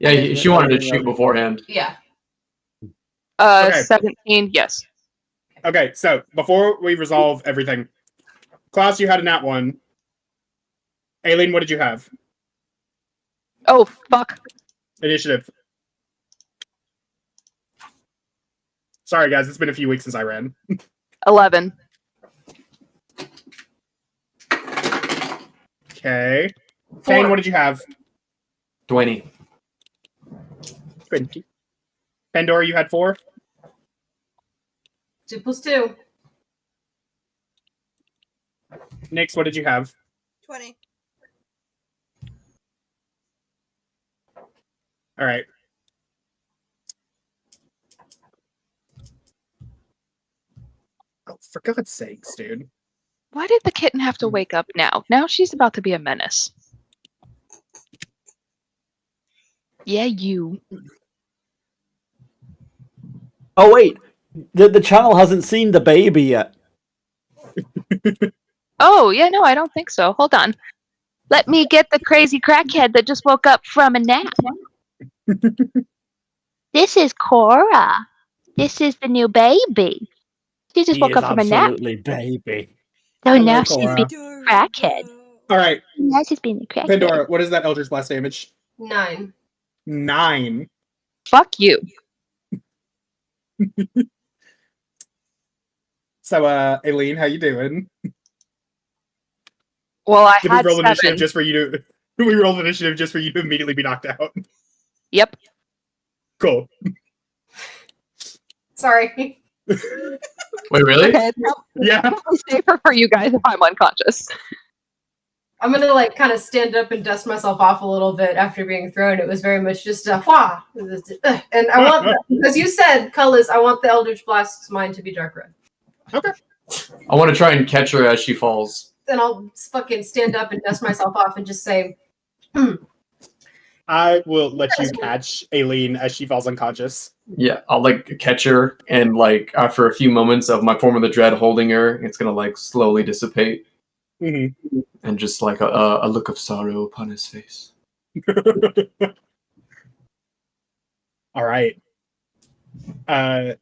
Yeah, she wanted to shoot beforehand. Yeah. Okay. 17, yes. Okay, so before we resolve everything, Klaus, you had a nat 1. Aileen, what did you have? Oh, fuck. Initiative. Sorry, guys, it's been a few weeks since I ran. 11. Okay. 4. Kane, what did you have? 20. 20. Pandora, you had 4. 2 plus 2. Nyx, what did you have? 20. All right. Oh, for God's sakes, dude. Why did the kitten have to wake up now? Now she's about to be a menace. Yeah, you. Oh, wait. The channel hasn't seen the baby yet. Oh, yeah, no, I don't think so. Hold on. Let me get the crazy crackhead that just woke up from a nap. This is Cora. This is the new baby. She just He woke is up from a nap. absolutely baby. So Hello, now Cora. she's being a crackhead. All right, Now she's being a crackhead. Pandora, what is that Eldritch Blast damage? 9. 9. Fuck you. So, Aileen, how you doing? Well, I Did we had roll 7. initiative just for you to? We rolled initiative just for you to immediately be knocked out. Yep. Cool. Sorry. Wait, really? Okay, it's Yeah. probably safer for you guys if I'm unconscious. I'm gonna like kind of stand up and dust myself off a little bit after being thrown. It was very much just a wah, and I want because you said, Cullis, I want the Eldritch Blast's mind to be dark red. Okay. I want to try and catch her as she falls. Then I'll fucking stand up and dust myself off and just say, I will let you catch Aileen as she falls unconscious. Yeah, I'll like catch her, and like after a few moments of my form of the dread holding her, it's gonna like slowly dissipate, and just like a look of sorrow upon his face. All right.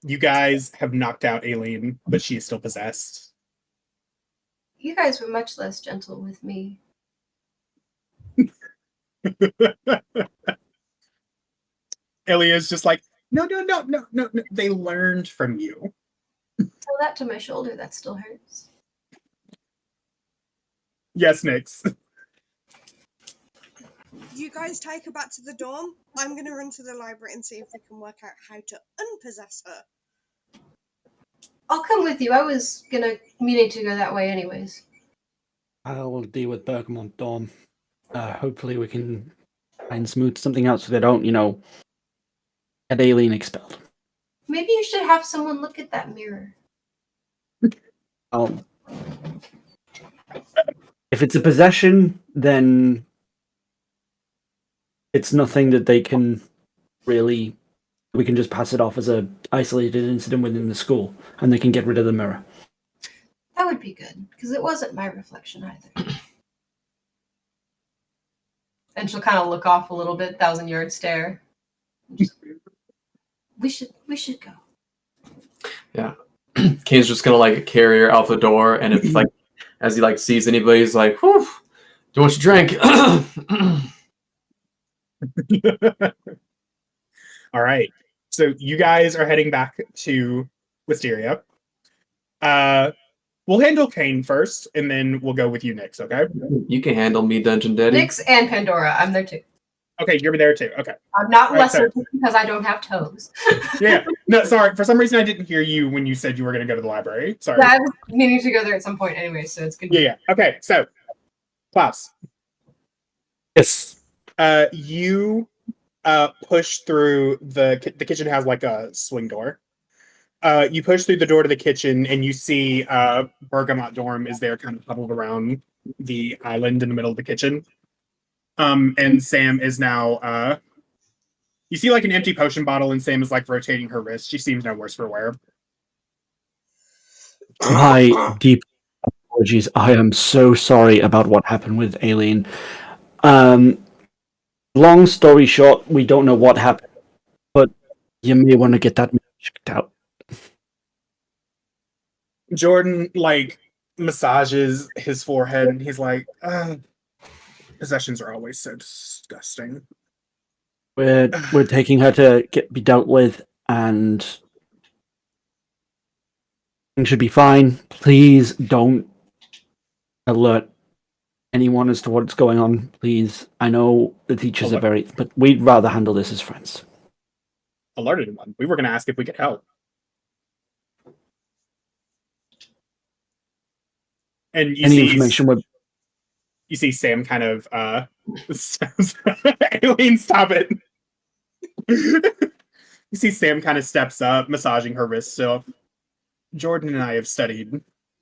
You guys have knocked out Aileen, but she is still possessed. You guys were much less gentle with me. Ilya's just like, no. They learned from you. Tell that to my shoulder, that still hurts. Yes, Nix. You guys take her back to the dorm. I'm going to run to the library and see if we can work out how to unpossess her. I'll come with you. I was meaning to go that way anyways. I'll deal with Bergamot Dorm. Hopefully we can try and smooth something out so they don't, get Aileen expelled. Maybe you should have someone look at that mirror. If it's a possession, then it's nothing that they can really... We can just pass it off as a isolated incident within the school, and they can get rid of the mirror. That would be good, because it wasn't my reflection either. And she'll kind of look off a little bit, 1,000-yard stare. We should go. Yeah. Kane's just gonna like carry her out the door, and if like as he like sees anybody, he's like, "Whew, do you want your drink?" All right. So you guys are heading back to Wisteria. We'll handle Kane first, and then we'll go with you, Nix, okay? You can handle me, Dungeon Daddy. Nyx and Pandora, I'm there too. Okay, you're there too. Okay. I'm not All right, lesser because I don't have toes. Yeah. No, sorry. For some reason, I didn't hear you when you said you were going to go to the library. Sorry. Yeah, I was meaning to go there at some point anyway, so it's good. Yeah. Okay. So, Klaus. Yes. You push through the kitchen has like a swing door. You push through the door to the kitchen, and you see Bergamot Dorm is there, kind of huddled around the island in the middle of the kitchen. And Sam is now. You see like an empty potion bottle, and Sam is like rotating her wrist. She seems no worse for wear. My deep apologies. I am so sorry about what happened with Aileen. Long story short, we don't know what happened, but you may want to get that checked out. Jordan like massages his forehead, and he's like, "Possessions are always so disgusting." We're taking her to be dealt with, and things should be fine. Please don't alert anyone as to what's going on. Please, I know the teachers are very, but we'd rather handle this as friends. Alerted anyone? We were going to ask if we could help. And you Any see information would. You see Sam kind of Aileen, stop it. You see Sam kind of steps up, massaging her wrist. So Jordan and I have studied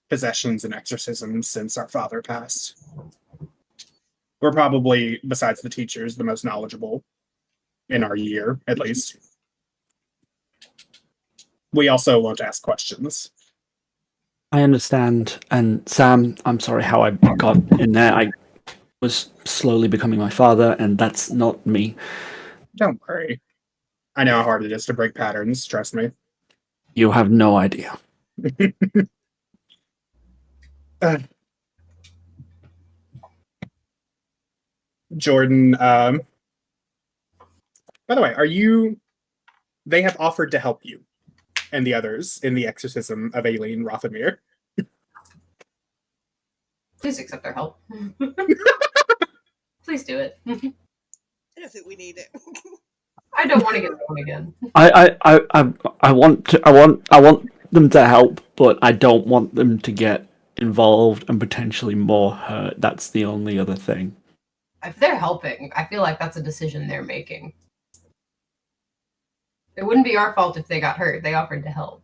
possessions and exorcisms since our father passed. We're probably, besides the teachers, the most knowledgeable in our year, at least. We also won't ask questions. I understand, and Sam, I'm sorry how I got in there. I was slowly becoming my father, and that's not me. Don't worry. I know how hard it is to break patterns, trust me. You have no idea. Jordan, by the way, they have offered to help you and the others in the exorcism of Aileen Rothamir. Please accept their help. Please do it. I don't think we need it. I don't want to get thrown again. I want them to help, but I don't want them to get involved and potentially more hurt. That's the only other thing. If they're helping, I feel like that's a decision they're making. It wouldn't be our fault if they got hurt. They offered to help.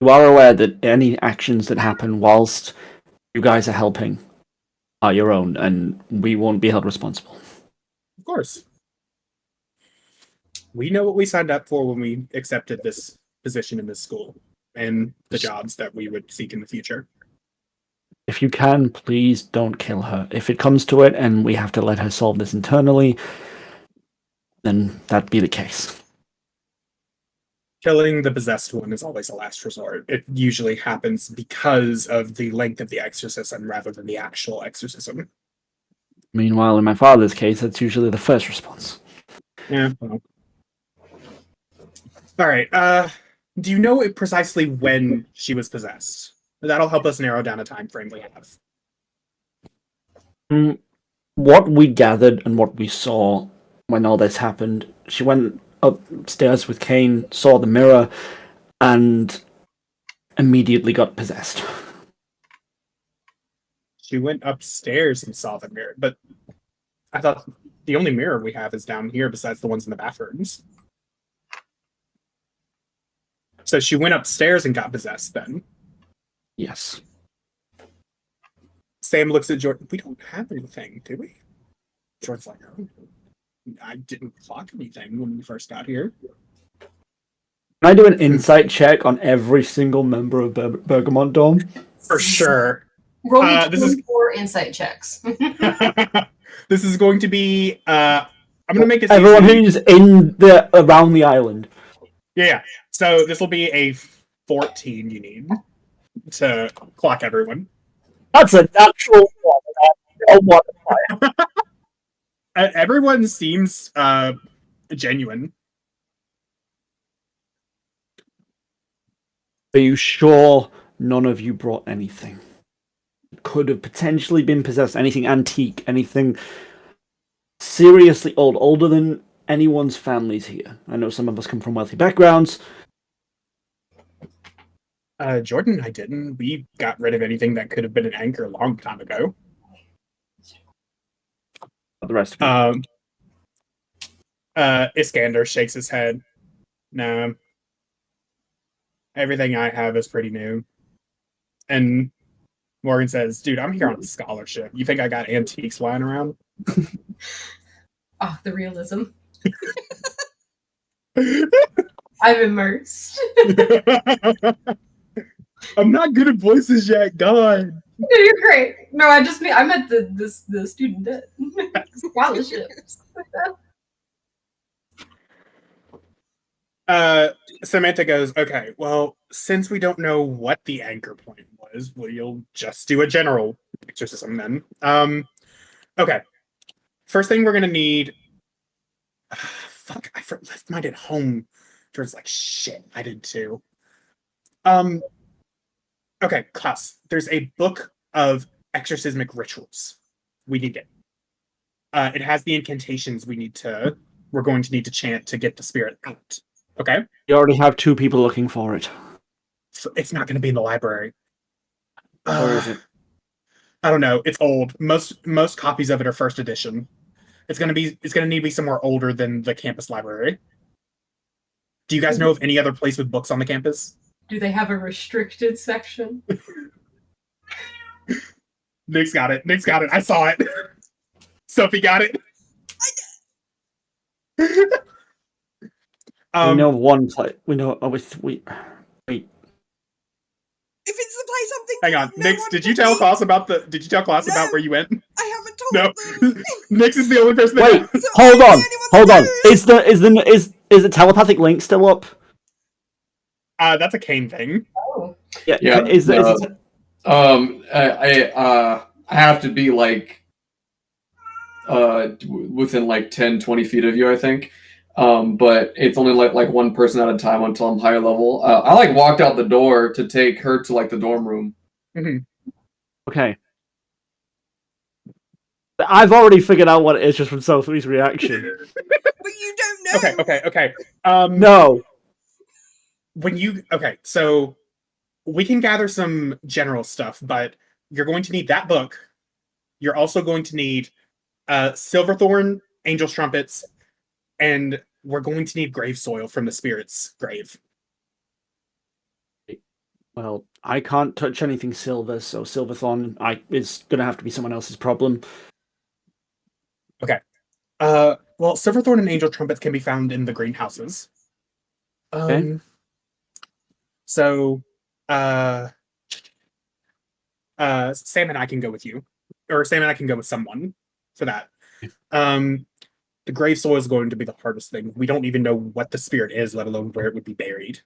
You are aware that any actions that happen whilst you guys are helping are your own, and we won't be held responsible. Of course. We know what we signed up for when we accepted this position in this school and the jobs that we would seek in the future. If you can, please don't kill her. If it comes to it and we have to let her solve this internally, then that'd be the case. Killing the possessed one is always a last resort. It usually happens because of the length of the exorcism rather than the actual exorcism. Meanwhile, in my father's case, that's usually the first response. Yeah. Well. All right. Do you know precisely when she was possessed? That'll help us narrow down a time frame we have. What we gathered and what we saw when all this happened, she went upstairs with Kane, saw the mirror, and immediately got possessed. She went upstairs and saw the mirror, but I thought the only mirror we have is down here besides the ones in the bathrooms. So she went upstairs and got possessed then. Yes. Sam looks at Jordan. We don't have anything, do we? Jordan's like, oh, I didn't clock anything when we first got here. Can I do an insight check on every single member of Bergamot Dome? For sure. Roll me This is 24 insight checks. this is going to be. I'm going to make it everyone easy. who's in around the island. Yeah. So this will be a 14. You need to clock everyone. That's a natural one. Everyone seems genuine. Are you sure none of you brought anything? Could have potentially been possessed. Anything antique, anything seriously old, older than anyone's families here. I know some of us come from wealthy backgrounds. Jordan, I didn't. We got rid of anything that could have been an anchor a long time ago. The rest of you. Iskander shakes his head. No. Everything I have is pretty new. And Morgan says, dude, I'm here on a scholarship. You think I got antiques lying around? Oh, the realism. I'm immersed. I'm not good at voices yet, God. No, you're great. No, I meant the student debt. Scholarships. Samantha goes, okay, well, since we don't know what the anchor point was, we'll just do a general exorcism then. Okay. First thing we're gonna need. Fuck, I left mine at home. George's like, shit, I did too. Okay, class. There's a book of exorcismic rituals. We need it. It has the incantations we're going to need to chant to get the spirit out. Okay? You already have 2 people looking for it. So it's not going to be in the library. Where is it? I don't know. It's old. Most copies of it are first edition. It's gonna need to be somewhere older than the campus library. Do you guys know of any other place with books on the campus? Do they have a restricted section? Nick's got it. I saw it. Sophie got it. We know one place. We know. Wait. If it's the place I'm thinking, Hang on, of, no Nix. one Did you can tell be. class about No. where you went? I haven't told No. them. Nix is the only person that Wait. knows. So Hold I'm the on. only one Hold that on. knows. Is the telepathic link still up? That's a Kane thing. Oh. Yeah. Yeah, Is it? I have to be like within like 10, 20 feet of you, I think. But it's only like one person at a time until I'm higher level. I like walked out the door to take her to like the dorm room. Mm-hmm. Okay. I've already figured out what it is just from Sophie's reaction. But you don't know. Okay. No. So we can gather some general stuff, but you're going to need that book. You're also going to need Silverthorn, Angel's Trumpets, and we're going to need grave soil from the spirit's grave. Well, I can't touch anything silver, so Silverthorn is going to have to be someone else's problem. Well, Silverthorn and Angel Trumpets can be found in the greenhouses. Okay. So, Sam and I can go with you, or Sam and I can go with someone for that. The grave soil is going to be the hardest thing. We don't even know what the spirit is, let alone where it would be buried.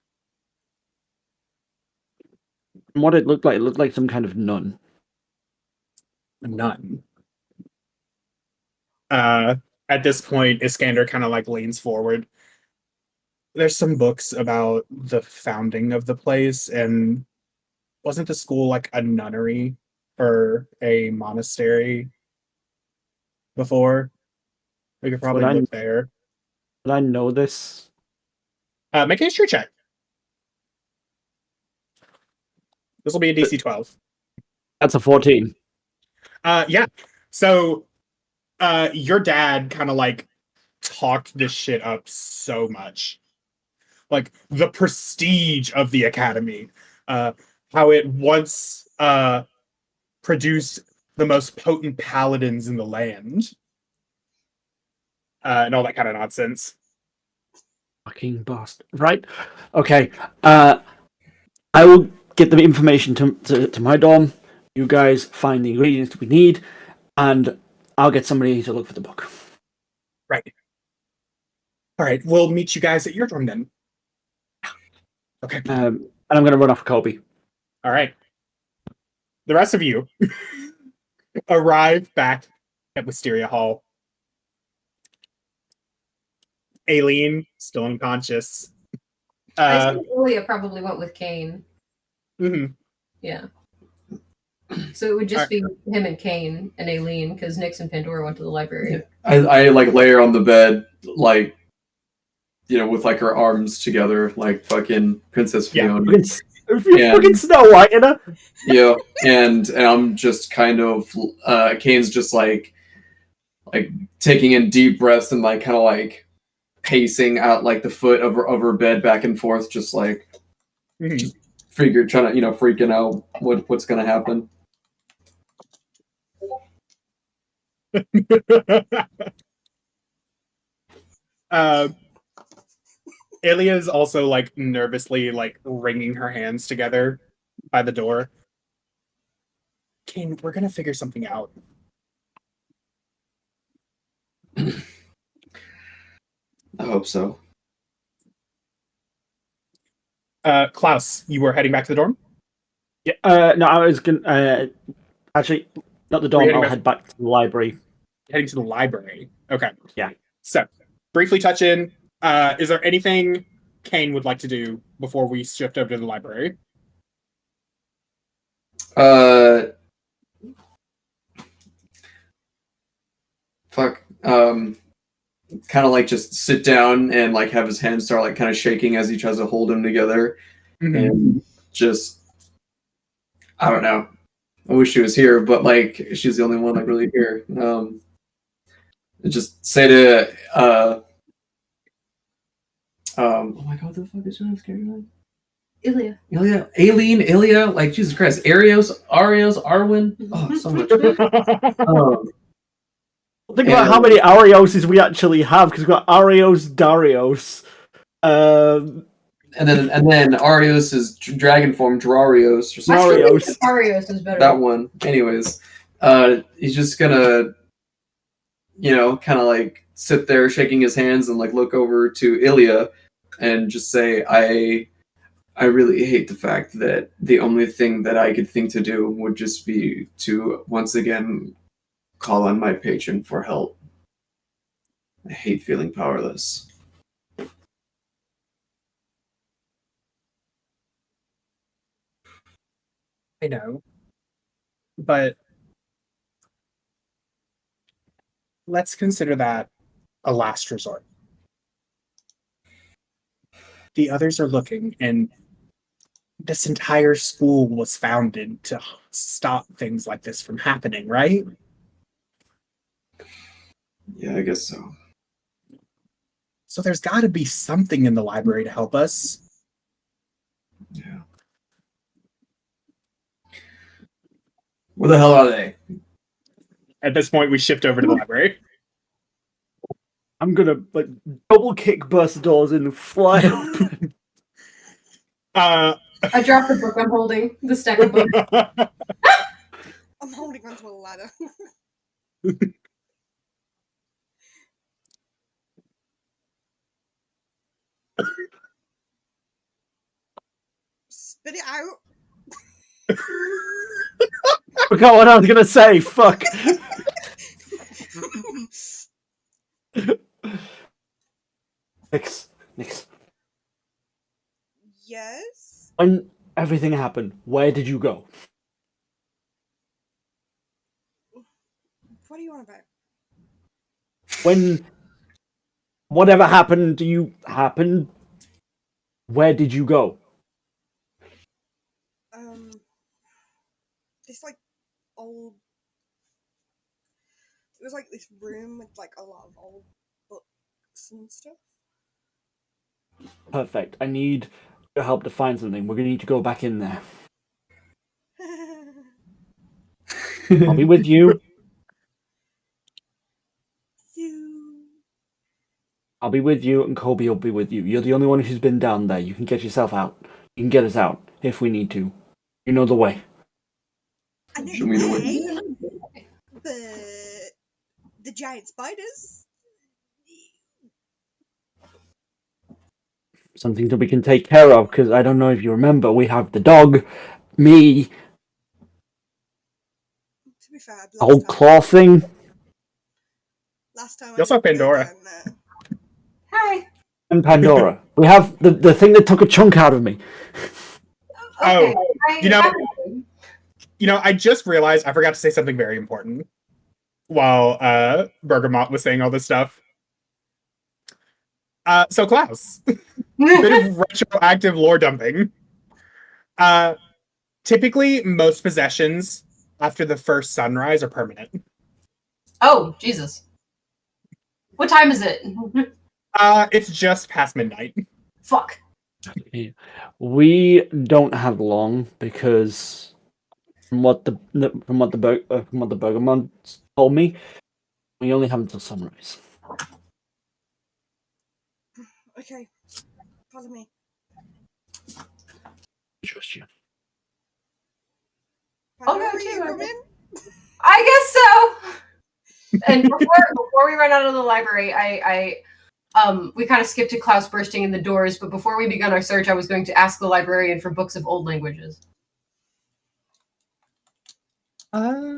And what it looked like some kind of nun. None. At this point, Iskander kind of like leans forward. There's some books about the founding of the place, and wasn't the school like a nunnery or a monastery before? We could probably look there. Would I know this? Make a history check. This will be a DC 12. That's a 14. Yeah. So, your dad kind of like talked this shit up so much. Like the prestige of the academy, how it once produced the most potent paladins in the land, and all that kind of nonsense. Fucking bastard. Right. Okay. I will get the information to my dorm. You guys find the ingredients we need, and I'll get somebody to look for the book. Right. All right. We'll meet you guys at your dorm then. Okay. And I'm going to run off with Kobe. All right. The rest of you arrive back at Wisteria Hall. Aileen, still unconscious. I think Ilya probably went with Kane. Mm-hmm. Yeah. So it would just be him and Kane and Aileen, because Nyx and Pandora went to the library. Yeah. I like lay her on the bed, like, you know, with like her arms together, like fucking Princess Fiona. You're fucking Snow White, you know? Yeah, and I'm just kind of Kane's just like taking in deep breaths and like kind of like pacing out like the foot of her bed back and forth, just like just trying to, you know, freaking out what's gonna happen. Ilya is also like nervously like wringing her hands together by the door. Kane, we're gonna figure something out. I hope so. Klaus, you were heading back to the dorm? Yeah. No, I was gonna. Actually, not the dorm. I'll head back to the library. Heading to the library. Okay. Yeah. So, briefly touch in. Is there anything Kane would like to do before we shift over to the library? Kind of like just sit down and like have his hands start like kind of shaking as he tries to hold them together, and just I don't know. I wish she was here, but like she's the only one like really here. Just say to oh my god, what the fuck is your scary name? Ilya, Ilya, like Jesus Christ, Arios, Arwen. Oh, so much. Think about how many Arioses we actually have, because we've got Arios, Darios, and then Arios is dragon form, Drarios. Arios. Arios is better. That one. Anyways, he's just gonna, you know, kind of like sit there shaking his hands and like look over to Ilya and just say, I really hate the fact that the only thing that I could think to do would just be to once again call on my patron for help. I hate feeling powerless. I know. But let's consider that a last resort. The others are looking, and this entire school was founded to stop things like this from happening, right? Yeah, I guess so. So there's got to be something in the library to help us. Yeah. Where the hell are they? At this point, we shift over to the library. I'm gonna like double kick burst the doors and fly up. I dropped the book I'm holding, the stack of books. I'm holding onto a ladder. Spit it out. Forgot what I was gonna say. Fuck. Nix. Yes. When everything happened, where did you go? What are you on about? When whatever happened to you happened, where did you go? This like old. It was like this room with like a lot of old books and stuff. Perfect. I need your help to find something. We're gonna need to go back in there. I'll be with you. I'll be with you, and Colby will be with you. You're the only one who's been down there. You can get yourself out. You can get us out if we need to. You know the way. I know Show me the way. way, but the giant spiders. Something that we can take care of, because I don't know if you remember, we have the dog, me, To be fair, the whole claw thing. Last time You also have Pandora. Hi. And Pandora. We have the thing that took a chunk out of me. Okay. You know, I just realized I forgot to say something very important while Bergamot was saying all this stuff. So Klaus, bit of retroactive lore dumping. Typically, most possessions after the first sunrise are permanent. Oh, Jesus. What time is it? It's just past midnight. Fuck. We don't have long because from what the Bergamot told me, we only have until sunrise. Okay, follow me. I trust you. Pandora, Okay, you too, I come guess. in? I guess so. And before we run out of the library, we kind of skipped to Klaus bursting in the doors, but before we begun our search, I was going to ask the librarian for books of old languages. Yeah,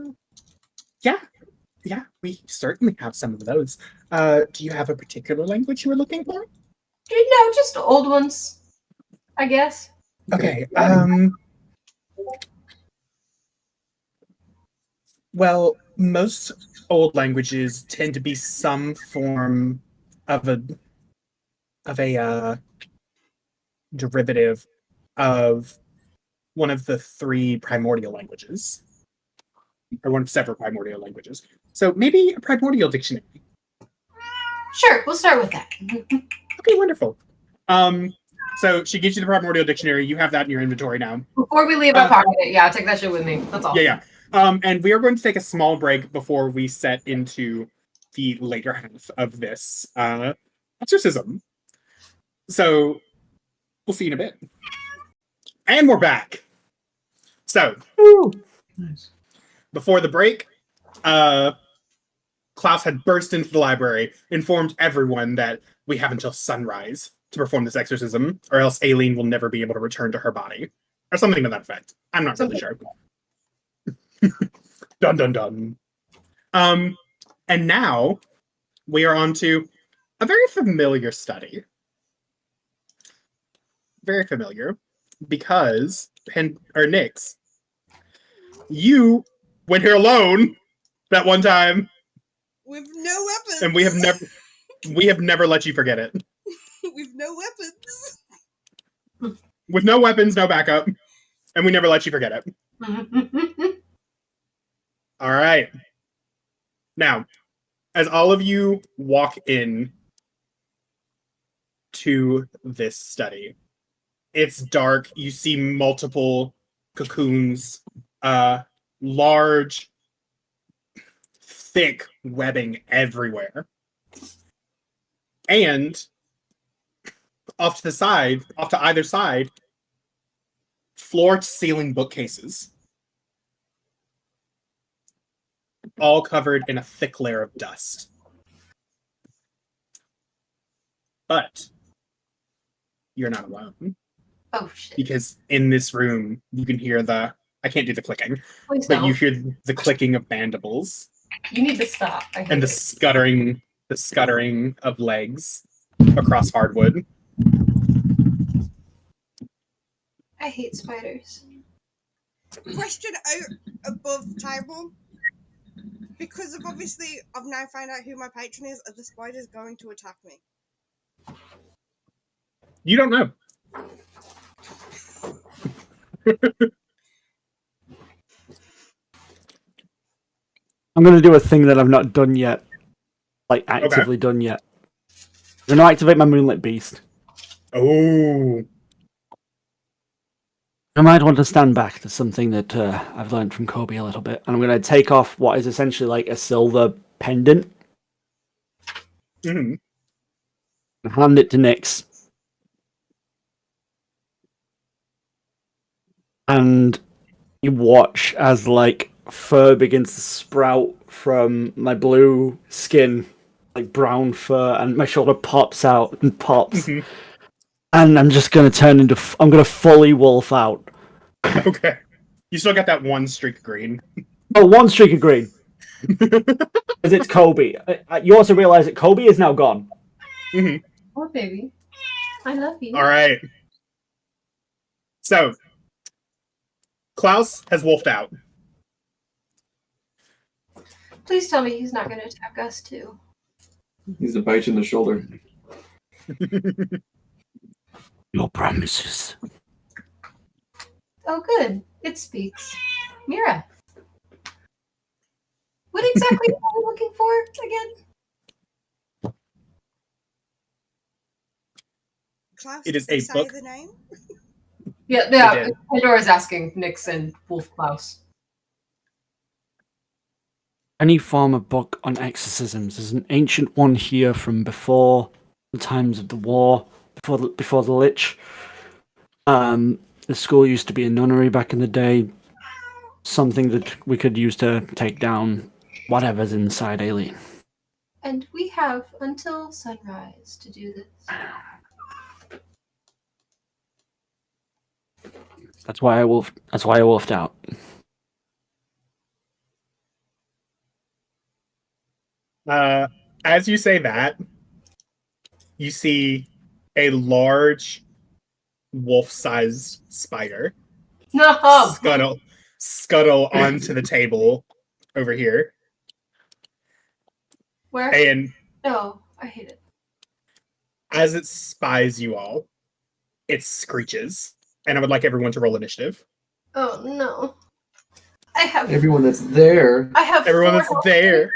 we certainly have some of those. Do you have a particular language you were looking for? No, just old ones, I guess. Okay, well, most old languages tend to be some form of a derivative of one of the three primordial languages, or one of several primordial languages. So maybe a primordial dictionary. Sure, we'll start with that. Okay, wonderful. So she gives you the primordial dictionary. You have that in your inventory now. Before we leave, I pocket it. Yeah, I'll take that shit with me. That's all. Yeah. And we are going to take a small break before we set into the later half of this exorcism. So we'll see you in a bit. And we're back. So, Nice. before the break, Klaus had burst into the library, informed everyone that we have until sunrise to perform this exorcism, or else Aileen will never be able to return to her body. Or something to that effect. I'm not really sure. Dun dun dun. And now we are on to a very familiar study. Very familiar. Because Nyx, you went here alone that one time. With no weapons. And we have never let you forget it. With no weapons. With no weapons, no backup. And we never let you forget it. All right. Now, as all of you walk in to this study, it's dark. You see multiple cocoons large, thick webbing everywhere. And off to either side, floor-to-ceiling bookcases, all covered in a thick layer of dust. But you're not alone, Oh shit! because in this room you can hear I can't do the clicking, Please but you don't. hear the clicking of mandibles You need to stop. I hate and the it. scuttering of legs across hardwood. I hate spiders. Question out above table. Because of obviously, I've now found out who my patron is. Are the spiders going to attack me? You don't know. I'm going to do a thing that I've not done yet. Like, actively done yet. I'm going to activate my Moonlit Beast. Oh. I might want to stand back. There's something that I've learned from Kobe a little bit. And I'm going to take off what is essentially like a silver pendant Mm-hmm. and hand it to Nyx. And you watch as like fur begins to sprout from my blue skin, like brown fur, and my shoulder pops out and pops. Mm-hmm. And I'm just going to turn into... I'm going to fully wolf out. Okay. You still got that one streak of green. Oh, one streak of green. Because it's Kobe. You also realize that Kobe is now gone. Mm-hmm. Oh, baby. I love you. All right. So, Klaus has wolfed out. Please tell me he's not going to attack us too. He's to bite you in the shoulder. Your promises. Oh, good. It speaks. Mira. What exactly are you looking for again? Klaus, It is did they a say book. the name? Yeah. did. Pandora's asking Nyx and Wolf Klaus. Any form of book on exorcisms. There's an ancient one here from before the times of the war, before the Lich. The school used to be a nunnery back in the day. Something that we could use to take down whatever's inside Alien. And we have until sunrise to do this. That's why I wolfed out. As you say that, you see a large wolf-sized spider No! scuttle onto the table over here, Where? and No, I hate it. as it spies you all, it screeches. And I would like everyone to roll initiative. Oh no. I have Everyone that's there. Everyone 4 that's health there.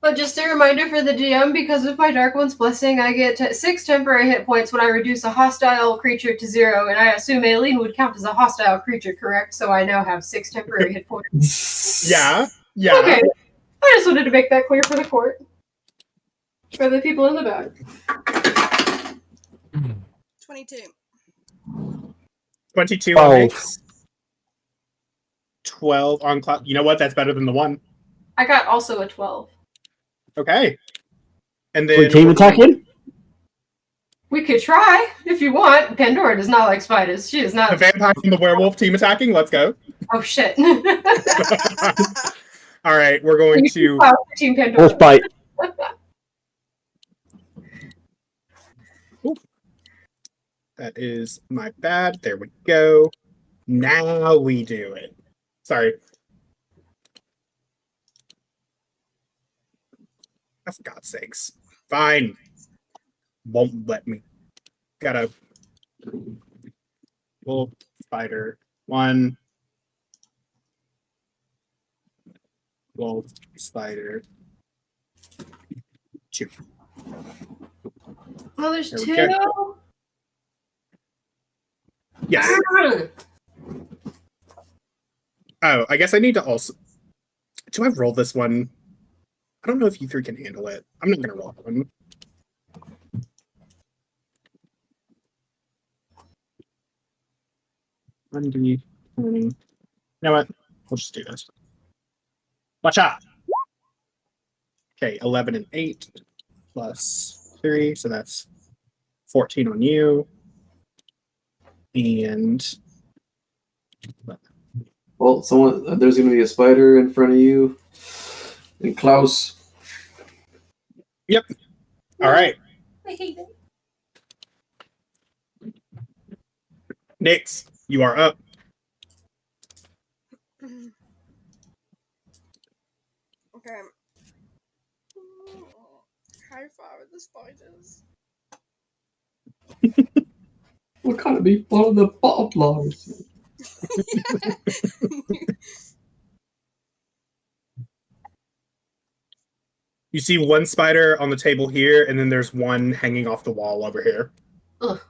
But just a reminder for the DM, because of my Dark One's Blessing, I get 6 temporary hit points when I reduce a hostile creature to 0, and I assume Aileen would count as a hostile creature, correct? So I now have 6 temporary hit points. Yeah. Okay. I just wanted to make that clear for the court. For the people in the back. 22. 22 12. on Nyx. 12 on Cloud. You know what? That's better than the 1. I got also a 12. Okay. And then We team attacking? We could try, if you want. Pandora does not like spiders. She is the not. vampire and the werewolf team attacking. Let's go. Oh, shit. All right, we're going to. Team Pandora. Wolf bite. That is my bad. There we go. Now we do it. Sorry. For God's sakes. Fine. Won't let me. Gotta. Wolf, spider, 1. Wolf, spider, 2. Oh, there's There we 2? Yes. Oh, I guess I need to also. Do I roll this one? I don't know if you three can handle it. I'm not gonna roll one. You know what? We'll just do this. Watch out! Okay, 11 and 8 plus 3, so that's 14 on you. And Well, there's going to be a spider in front of you. And Klaus. yep. All right. I hate it. Nix, you are up. Okay. How far are the spiders? What kind of be one of the butterflies? You see one spider on the table here, and then there's one hanging off the wall over here. Ugh.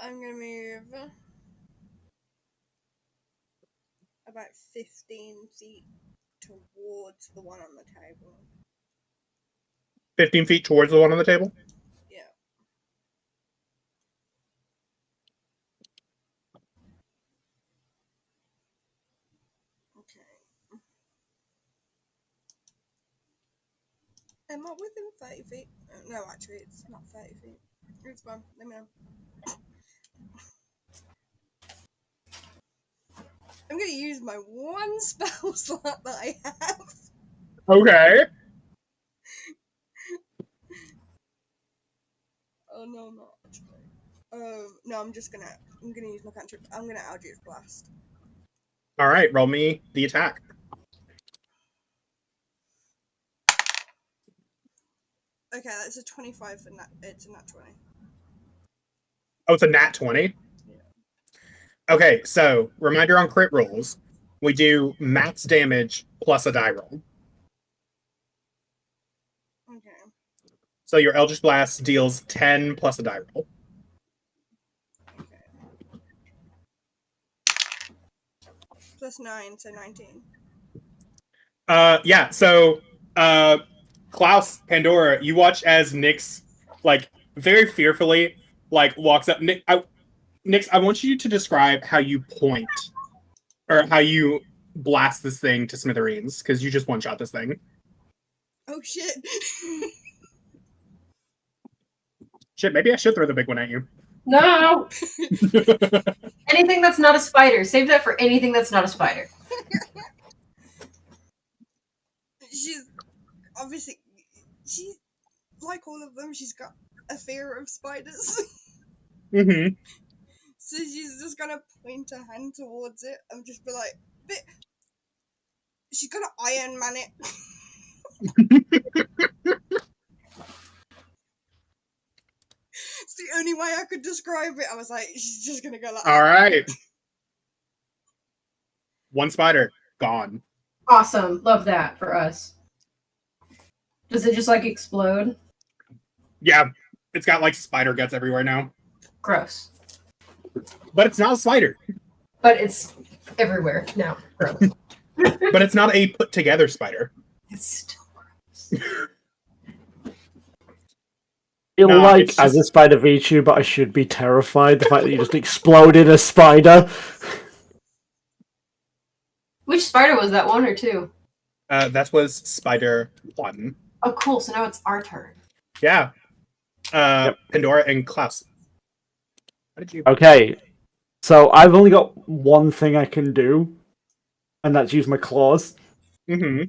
I'm gonna move about 15 feet towards the one on the table. 15 feet towards the one on the table? Yeah. Okay. Am I within 30 feet? No, actually, it's not 30 feet. It's fine. Let me know. I'm gonna use my one spell slot that I have. Okay. Oh no, I'm not actually. No, I'm gonna use my cantrip. I'm gonna Eldritch Blast. All right, roll me the attack. Okay, that's a 25 for it's a nat 20. Oh, it's a nat 20? Okay, so reminder on crit rolls. We do max damage plus a die roll. Okay. So your Eldritch Blast deals 10 plus a die roll. Plus 9, so 19. Yeah, so Klaus, Pandora, you watch as Nyx, like, very fearfully, like, walks up. Nyx, I want you to describe how you point, or how you blast this thing to smithereens, because you just one-shot this thing. Oh shit. Shit, maybe I should throw the big one at you. No! Anything that's not a spider. Save that for anything that's not a spider. She's obviously, she's like all of them, she's got a fear of spiders. Mm-hmm. So she's just gonna point her hand towards it and just be like, she's gonna Iron Man it. It's the only way I could describe it. I was like, she's just gonna go like, All right. One spider, gone. Awesome. Love that for us. Does it just like explode? Yeah, it's got like spider guts everywhere now. Gross. But it's not a spider. But it's everywhere now. Gross. But it's not a put together spider. It's still gross. Feel No, like it's as just- a spider VTuber, but I should be terrified. The fact that you just exploded a spider. Which spider was that, one or two? That was spider 1. Oh, cool. So now it's our turn. Yeah. Yep. Pandora and Klaus. How did you? Okay, so I've only got one thing I can do, and that's use my claws. Mm-hmm.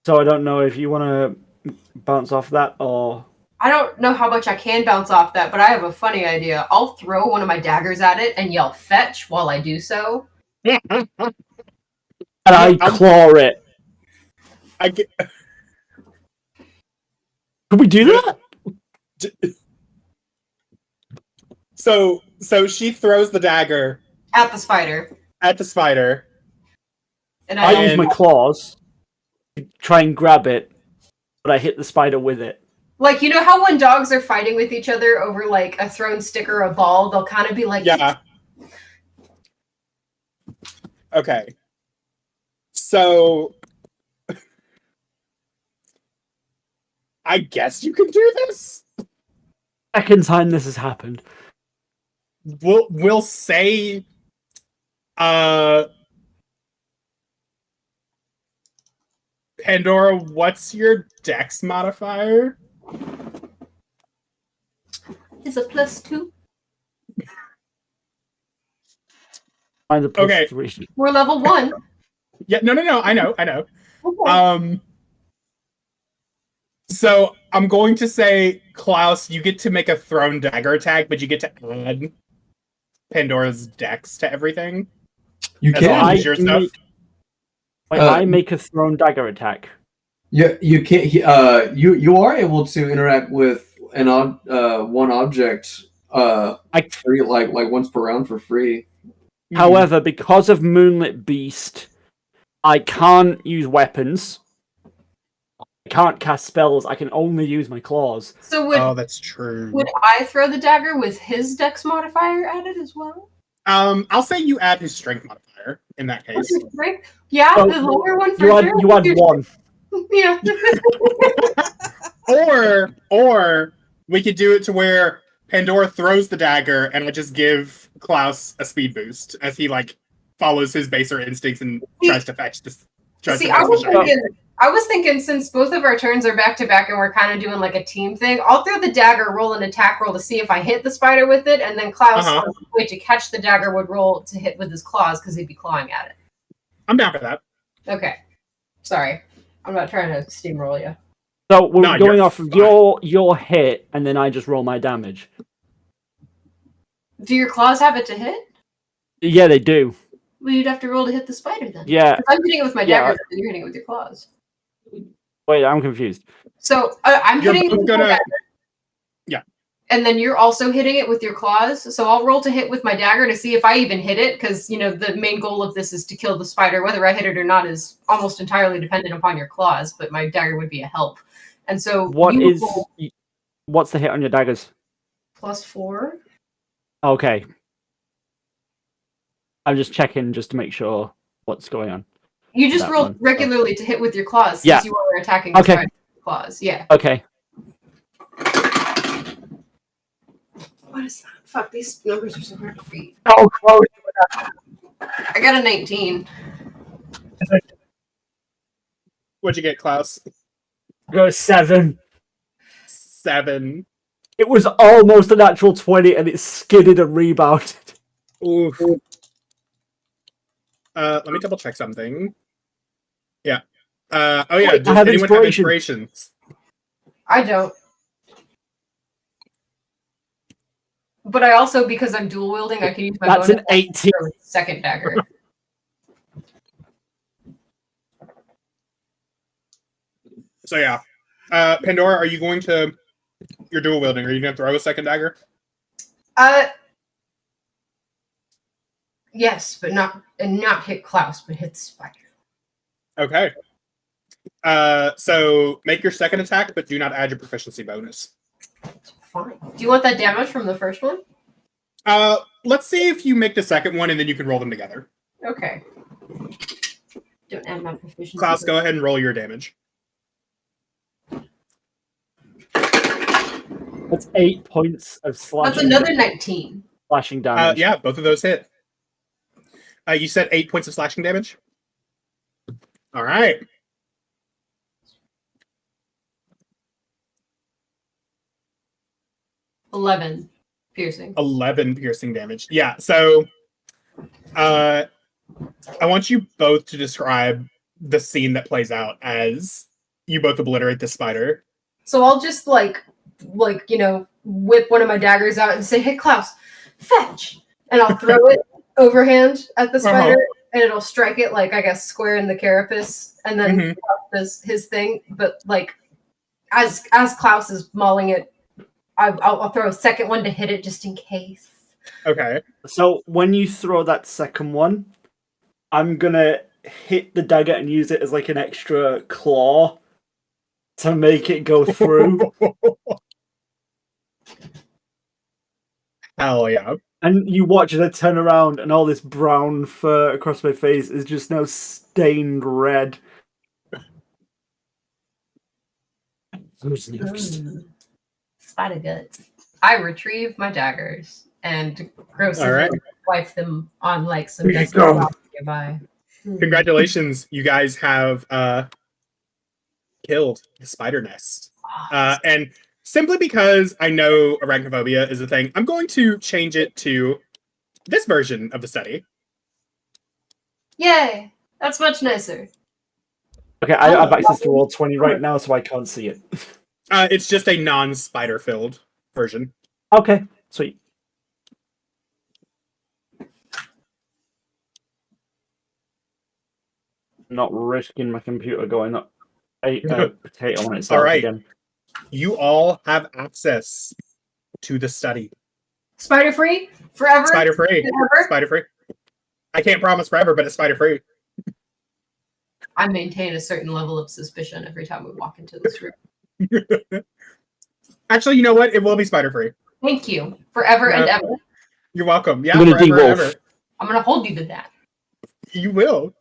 So I don't know if you want to bounce off that or. I don't know how much I can bounce off that, but I have a funny idea. I'll throw one of my daggers at it and yell fetch while I do so. And I claw it. I get. Can we do that? So she throws the dagger At the spider. at the spider. And I I use my claws to try and grab it, but I hit the spider with it. like, you know how when dogs are fighting with each other over like a thrown stick or a ball, they'll kind of be like, Yeah. Okay. So I guess you can do this. Second time this has happened. We'll say Pandora, what's your dex modifier? Is a +2. Mine's a Okay. +3. We're level 1. Yeah, no, I know. Okay. So I'm going to say, Klaus, you get to make a thrown dagger attack, but you get to add Pandora's dex to everything. You As long can. as your stuff. I make a thrown dagger attack. You can't. You are able to interact with one object free, like once per round for free. However, because of Moonlit Beast, I can't use weapons. I can't cast spells. I can only use my claws. So that's true. would I throw the dagger with his dex modifier added as well? I'll say you add his strength modifier in that case. What's your strength? Yeah, Oh, the lower one for You add, sure. you add one. Yeah. Or we could do it to where Pandora throws the dagger and I just give Klaus a speed boost as he follows his baser instincts and tries to fetch this. I was thinking since both of our turns are back to back and we're kind of doing like a team thing, I'll throw the dagger, roll an attack roll to see if I hit the spider with it, and then Klaus, on the way to catch the dagger, would roll to hit with his claws because he'd be clawing at it. I'm down for that. Okay. Sorry. I'm not trying to steamroll you. So we're going off of your hit, and then I just roll my damage. Do your claws have it to hit? Yeah, they do. Well, you'd have to roll to hit the spider then. Yeah. If I'm hitting it with my dagger, then you're hitting it with your claws. Wait, I'm confused. So I'm hitting it with my dagger. Yeah. And then you're also hitting it with your claws. So I'll roll to hit with my dagger to see if I even hit it, because the main goal of this is to kill the spider. Whether I hit it or not is almost entirely dependent upon your claws, but my dagger would be a help. And so what's the hit on your daggers? +4. Okay. I'm just checking just to make sure what's going on. You just roll regularly to hit with your claws since you are attacking the spider with your claws. Yeah. Okay. What is that? Fuck, these numbers are so hard to read. Oh, close. I got a 19. What'd you get, Klaus? Go 7. 7. It was almost a natural 20, and it skidded and rebounded. Oof. Let me double check something. Yeah. Does anyone have inspirations? I don't. But I also, because I'm dual wielding, I can use my bonus. That's an 18. Second dagger. So yeah. Pandora, are you going to... You're dual wielding. Are you going to throw a second dagger? Yes, but not hit Klaus, but hit the spider. Okay. So make your second attack, but do not add your proficiency bonus. Fine. Do you want that damage from the first one? Let's see if you make the second one, and then you can roll them together. Okay. Don't add my proficiency. Klaus, go ahead and roll your damage. That's 8 points of slashing. That's another 19. Slashing damage. Yeah, both of those hit. You said 8 points of slashing damage? All right. $11 piercing. 11 piercing damage. Yeah, so I want you both to describe the scene that plays out as you both obliterate the spider. So I'll just whip one of my daggers out and say, "Hey, Klaus, fetch!" And I'll throw it overhand at the spider, and it'll strike it square in the carapace, and then his thing. But as Klaus is mauling it, I'll throw a second one to hit it just in case. Okay. So when you throw that second one, I'm gonna hit the dagger and use it as an extra claw to make it go through. Hell yeah. And you watch as I turn around, and all this brown fur across my face is just now stained red. Who's next? Spider guts. I retrieve my daggers and grossly All right. wipe them on like some Here you dusty go. rock nearby. Congratulations, you guys have killed the spider nest. And simply because I know arachnophobia is a thing, I'm going to change it to this version of the study. Yay! That's much nicer. Okay, I have access to all 20 right now, so I can't see it. It's just a non-spider filled version. Okay, sweet. Not risking my computer going up a potato on itself All right. again. You all have access to the study. Spider free? Forever? Spider free. Forever? Spider free. I can't promise forever, but it's spider free. I maintain a certain level of suspicion every time we walk into this room. Actually, you know what? It will be spider free. Thank you. Forever and ever. You're welcome. Yeah, I'm gonna forever and de-wolf. ever. I'm gonna hold you to that. You will.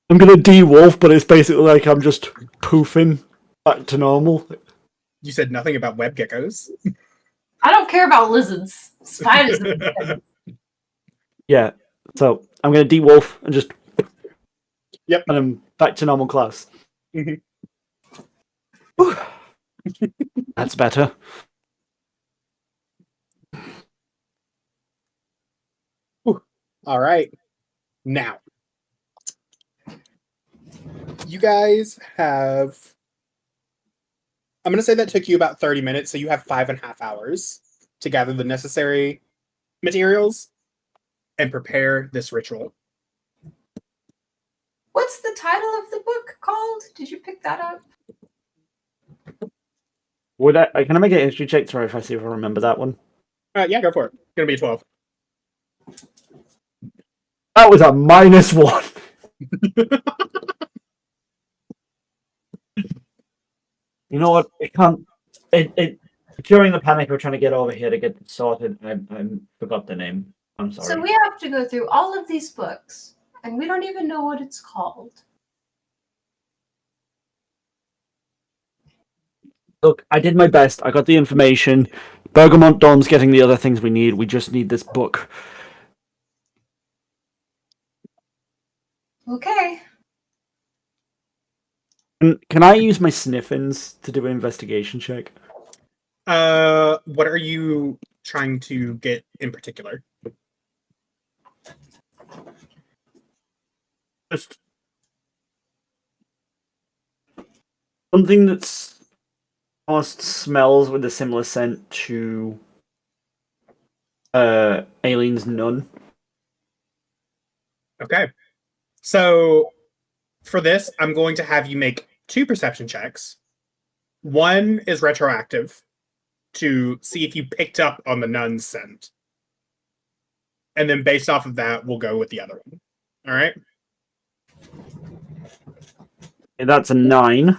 I'm gonna de-wolf, but it's basically like I'm just poofing back to normal. You said nothing about web geckos. I don't care about lizards. Spiders. Yeah, so I'm gonna de-wolf and just... Yep. And I'm back to normal class. Mhm. That's better. All right. Now, you guys have... I'm going to say that took you about 30 minutes, so you have 5.5 hours to gather the necessary materials and prepare this ritual. What's the title of the book called? Did you pick that up? Would I can I make a history check through if I see if I remember that one? Yeah, go for it. It's going to be 12. That was a -1. You know what? It can't. During the panic, we're trying to get over here to get it sorted. I forgot the name. I'm sorry. So we have to go through all of these books, and we don't even know what it's called. Look, I did my best. I got the information. Bergamot Dawn's getting the other things we need. We just need this book. Okay. Can I use my sniffins to do an investigation check? What are you trying to get in particular? Just something that's almost smells with a similar scent to Aileen's nun. Okay. So for this, I'm going to have you make 2 perception checks. One is retroactive to see if you picked up on the nun's scent. And then based off of that, we'll go with the other one. All right? That's a 9.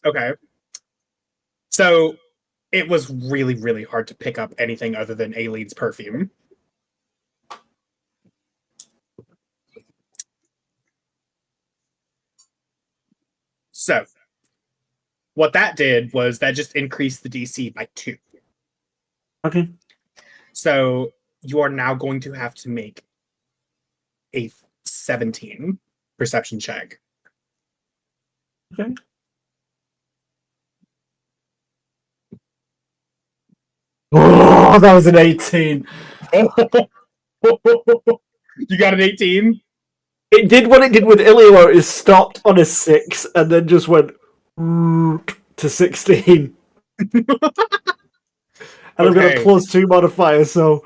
Okay. So it was really, really hard to pick up anything other than Aileen's perfume. So what that did was that just increased the DC by 2. Okay. So you are now going to have to make a 17 perception check. Okay. Oh, that was an 18. You got an 18? It did what it did with Ilya, where it stopped on a 6 and then just went to 16. And I've got a Okay. +2 modifier, so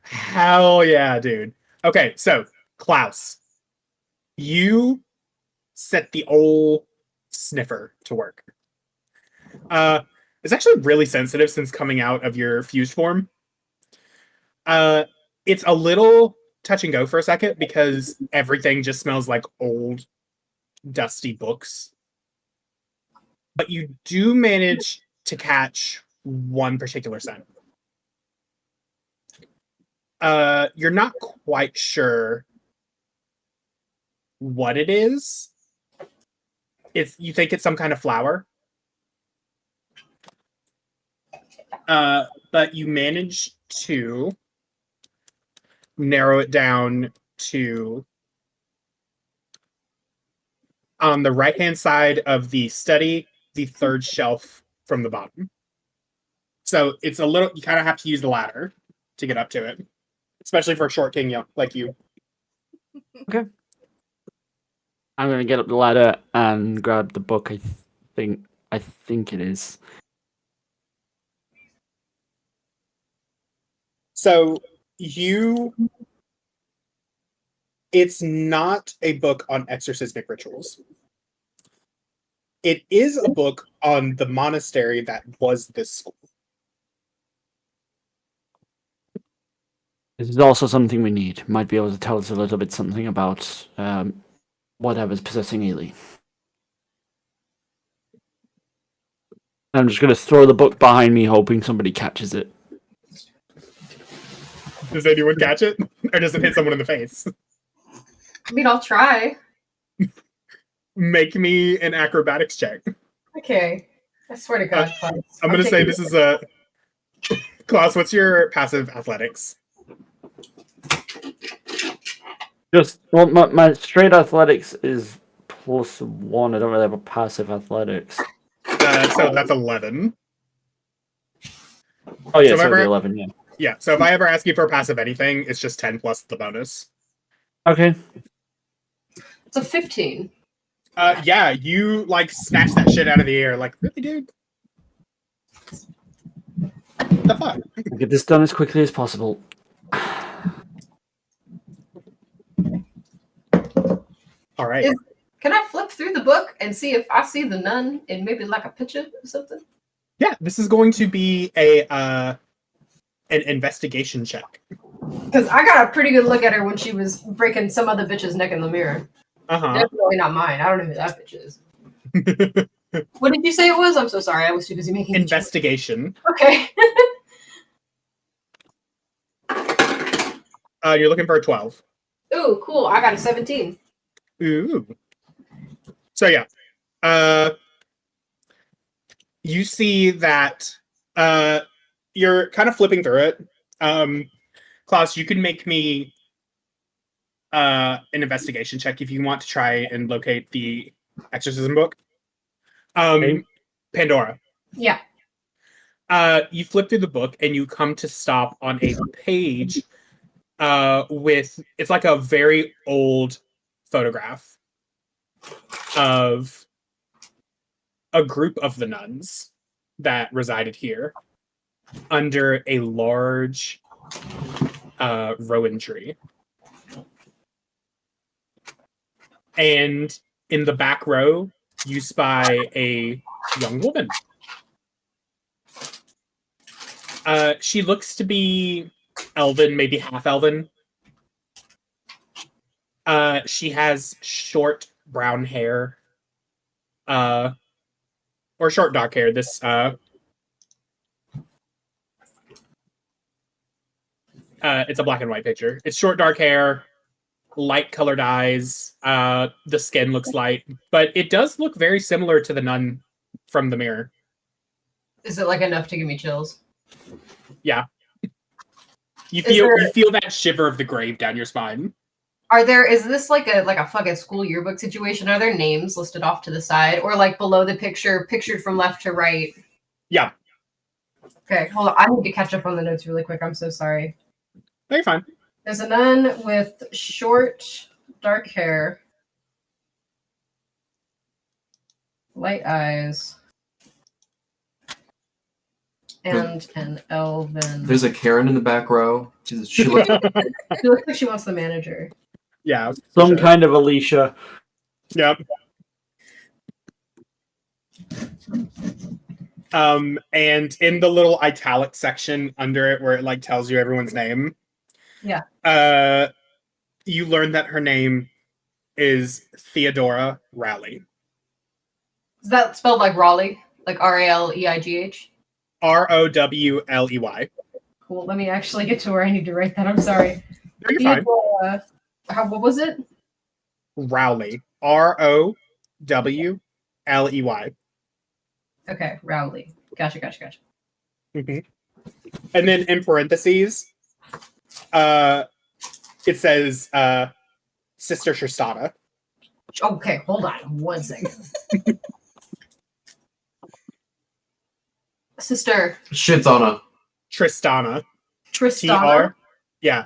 Hell yeah, dude. Okay, so Klaus, you set the old sniffer to work. It's actually really sensitive since coming out of your fused form. It's a little touch and go for a second because everything just smells like old, dusty books. But you do manage to catch one particular scent. You're not quite sure what it is. You think it's some kind of flower. But you manage to narrow it down to on the right-hand side of the study, the third shelf from the bottom. So it's a little, you kind of have to use the ladder to get up to it, especially for a short king like you. Okay. I'm gonna get up the ladder and grab the book. I think it is. So it's not a book on exorcismic rituals. It is a book on the monastery that was this school. This is also something we need. Might be able to tell us a little bit something about whatever's possessing Ely. I'm just gonna throw the book behind me, hoping somebody catches it. Does anyone catch it? Or does it hit someone in the face? I mean, I'll try. Make me an acrobatics check. Okay. I swear to God, Klaus. I'm going to say this is a... Klaus, what's your passive athletics? Well, my straight athletics is +1. I don't really have a passive athletics. So that's 11. Oh yeah, So so the 11, yeah. Yeah, so if I ever ask you for passive anything, it's just 10 plus the bonus. Okay. It's a 15. Yeah, you like snatch that shit out of the air. Like, really, dude? The fuck? I'll get this done as quickly as possible. All right. Can I flip through the book and see if I see the nun in maybe like a picture or something? Yeah, this is going to be an investigation check. Because I got a pretty good look at her when she was breaking some other bitch's neck in the mirror. Uh-huh. Definitely not mine. I don't know who that bitch is. What did you say it was? I'm so sorry. I was too busy making Investigation. Okay. You're looking for a 12. Ooh, cool. I got a 17. Ooh. So yeah. You see that you're kind of flipping through it. Klaus, you can make me an investigation check if you want to try and locate the exorcism book. Okay. Pandora. Yeah. You flip through the book and you come to stop on a page with it's like a very old photograph of a group of the nuns that resided here under a large rowan tree. And in the back row, you spy a young woman. She looks to be elven, maybe half elven. She has short brown hair. Or short dark hair. This it's a black and white picture. It's short dark hair, light colored eyes. The skin looks light, but it does look very similar to the nun from the mirror. Is it like enough to give me chills? Yeah. You feel that shiver of the grave down your spine. Is this like a fucking school yearbook situation? Are there names listed off to the side or like below the picture, pictured from left to right? Yeah. Okay, hold on. I need to catch up on the notes really quick. I'm so sorry. No, you're fine. There's a nun with short, dark hair, light eyes, and an elven. There's a Karen in the back row. She looks She looks like she wants the manager. Yeah. Some kind of Alicia. Yep. And in the little italic section under it where it like tells you everyone's name. Yeah. You learn that her name is Theodora Raleigh. Is that spelled like Raleigh? Like RALEIGH? Rowley. Cool. Let me actually get to where I need to write that. I'm sorry. No, you're fine. What was it? Rowley. Rowley. Okay, Rowley. Gotcha. Mhm. And then in parentheses, it says Sister Tristana. Okay, hold on 1 second. Sister Shitana. Tristana. Tristana.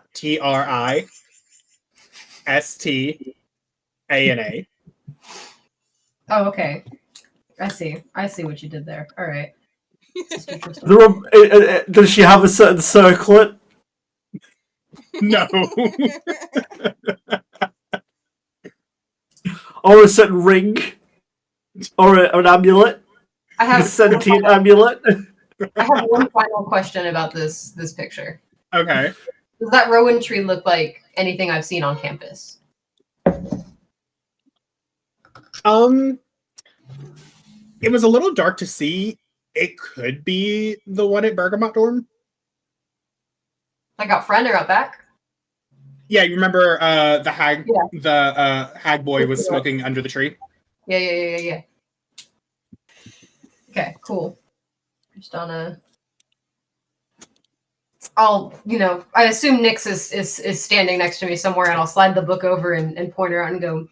Tristana. Oh, okay. I see what you did there. All right. Sister Tristana. Does she have a certain circlet? No. Or a certain ring? Or an amulet? I A have sentient amulet? I have one final question about this picture. Okay. Does that rowan tree look like anything I've seen on campus? It was a little dark to see. It could be the one at Bergamot Dorm. Like out front or out back? Yeah, you remember the hag Yeah. the hag boy was smoking under the tree? Yeah. Okay, cool. Just on a. I assume Nyx is standing next to me somewhere, and I'll slide the book over and point her out and go,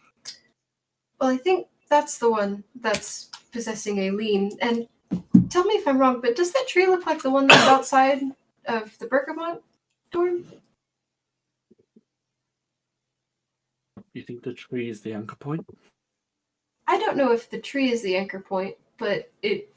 well, I think that's the one that's possessing Aileen. And tell me if I'm wrong, but does that tree look like the one that's outside of the Bergamot dorm? You think the tree is the anchor point? I don't know if the tree is the anchor point, but it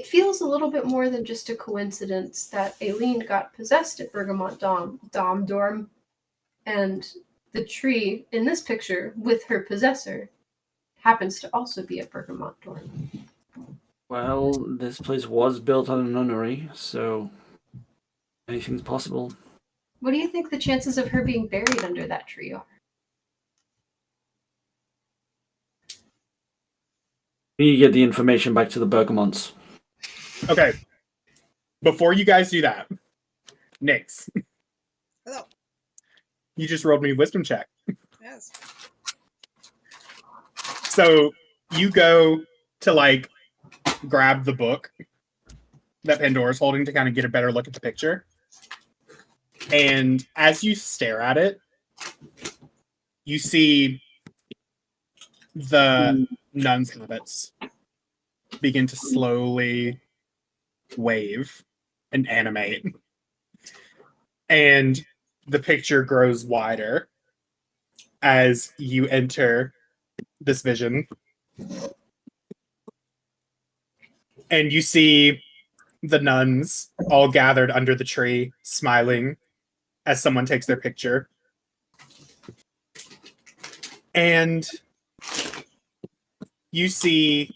feels a little bit more than just a coincidence that Aileen got possessed at Bergamot dorm, and the tree in this picture with her possessor happens to also be at Bergamot dorm. Well, this place was built on a nunnery, so anything's possible. What do you think the chances of her being buried under that tree are? We need to get the information back to the Bergamonts. Okay. Before you guys do that, Nyx. Hello. You just rolled me a wisdom check. Yes. So you go to grab the book that Pandora's holding to kind of get a better look at the picture. And as you stare at it, you see the nun's habits begin to slowly wave and animate. And the picture grows wider as you enter this vision. And you see the nuns all gathered under the tree, smiling as someone takes their picture. And you see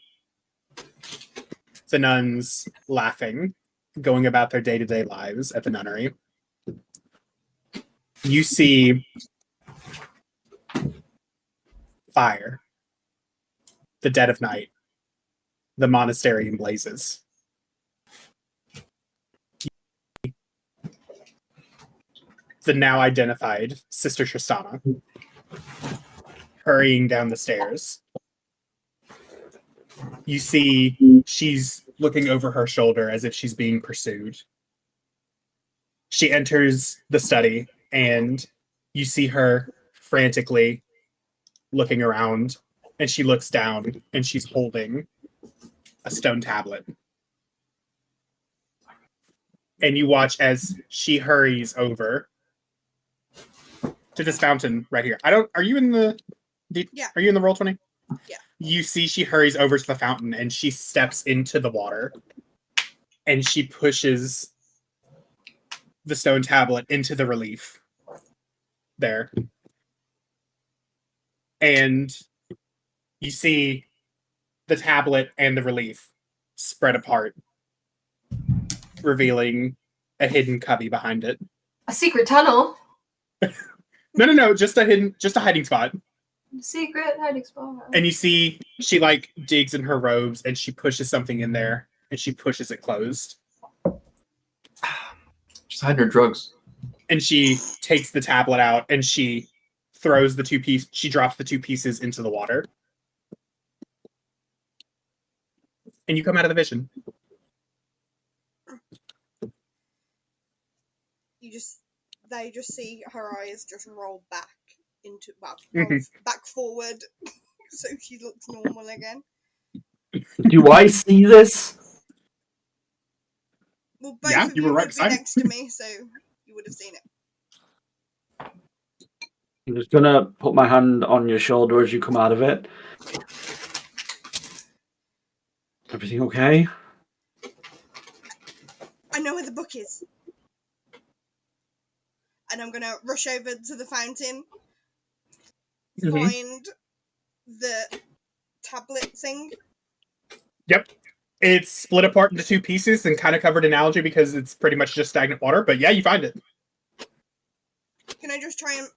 the nuns laughing, going about their day-to-day lives at the nunnery. You see fire, the dead of night, the monastery in blazes. The now identified Sister Tristana hurrying down the stairs. You see she's looking over her shoulder as if she's being pursued. She enters the study and you see her frantically looking around, and she looks down and she's holding a stone tablet. And you watch as she hurries over to this fountain right here. Are you in the Roll20? Yeah. You see she hurries over to the fountain and she steps into the water and she pushes the stone tablet into the relief there. And you see the tablet and the relief spread apart, revealing a hidden cubby behind it. A secret tunnel? No, just a hiding spot. Secret hiding spot. And you see she digs in her robes and she pushes something in there and she pushes it closed. She's hiding her drugs. And she takes the tablet out and she throws the she drops the 2 pieces into the water. And you come out of the vision. They just see her eyes just roll back into, back forward, so she looks normal again. Do I see this? Well, both of you were right would be beside me. next to me, so you would have seen it. I'm just gonna put my hand on your shoulder as you come out of it. Everything okay? I know where the book is. And I'm gonna rush over to the fountain, find the tablet thing. Yep. It's split apart into 2 pieces and kind of covered in algae because it's pretty much just stagnant water. But yeah, you find it. Can I just try and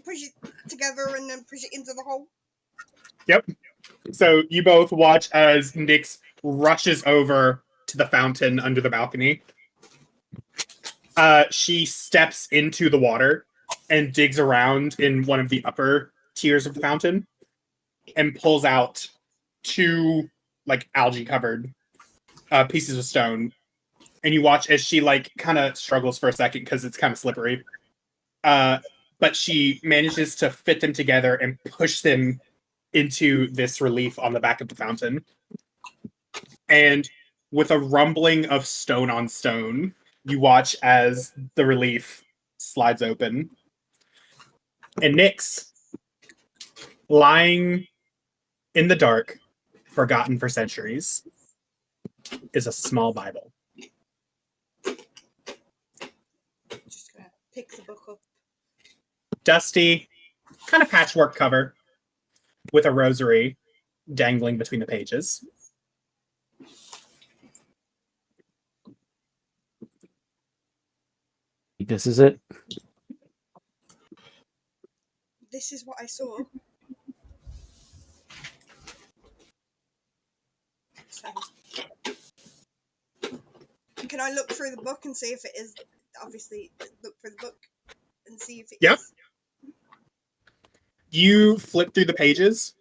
push it together and then push it into the hole? Yep. So you both watch as Nyx rushes over to the fountain under the balcony. She steps into the water and digs around in one of the upper tiers of the fountain and pulls out 2 like algae covered pieces of stone. And you watch as she like kind of struggles for a second because it's kind of slippery. But she manages to fit them together and push them into this relief on the back of the fountain. And with a rumbling of stone on stone, you watch as the relief slides open. And Nyx, lying in the dark, forgotten for centuries, is a small Bible. Just gonna pick the book up. Dusty, kind of patchwork cover with a rosary dangling between the pages. This is it. This is what I saw. So, can I look through the book and see if it is? Obviously, look through the book and see if it Yep. is. You flip through the pages.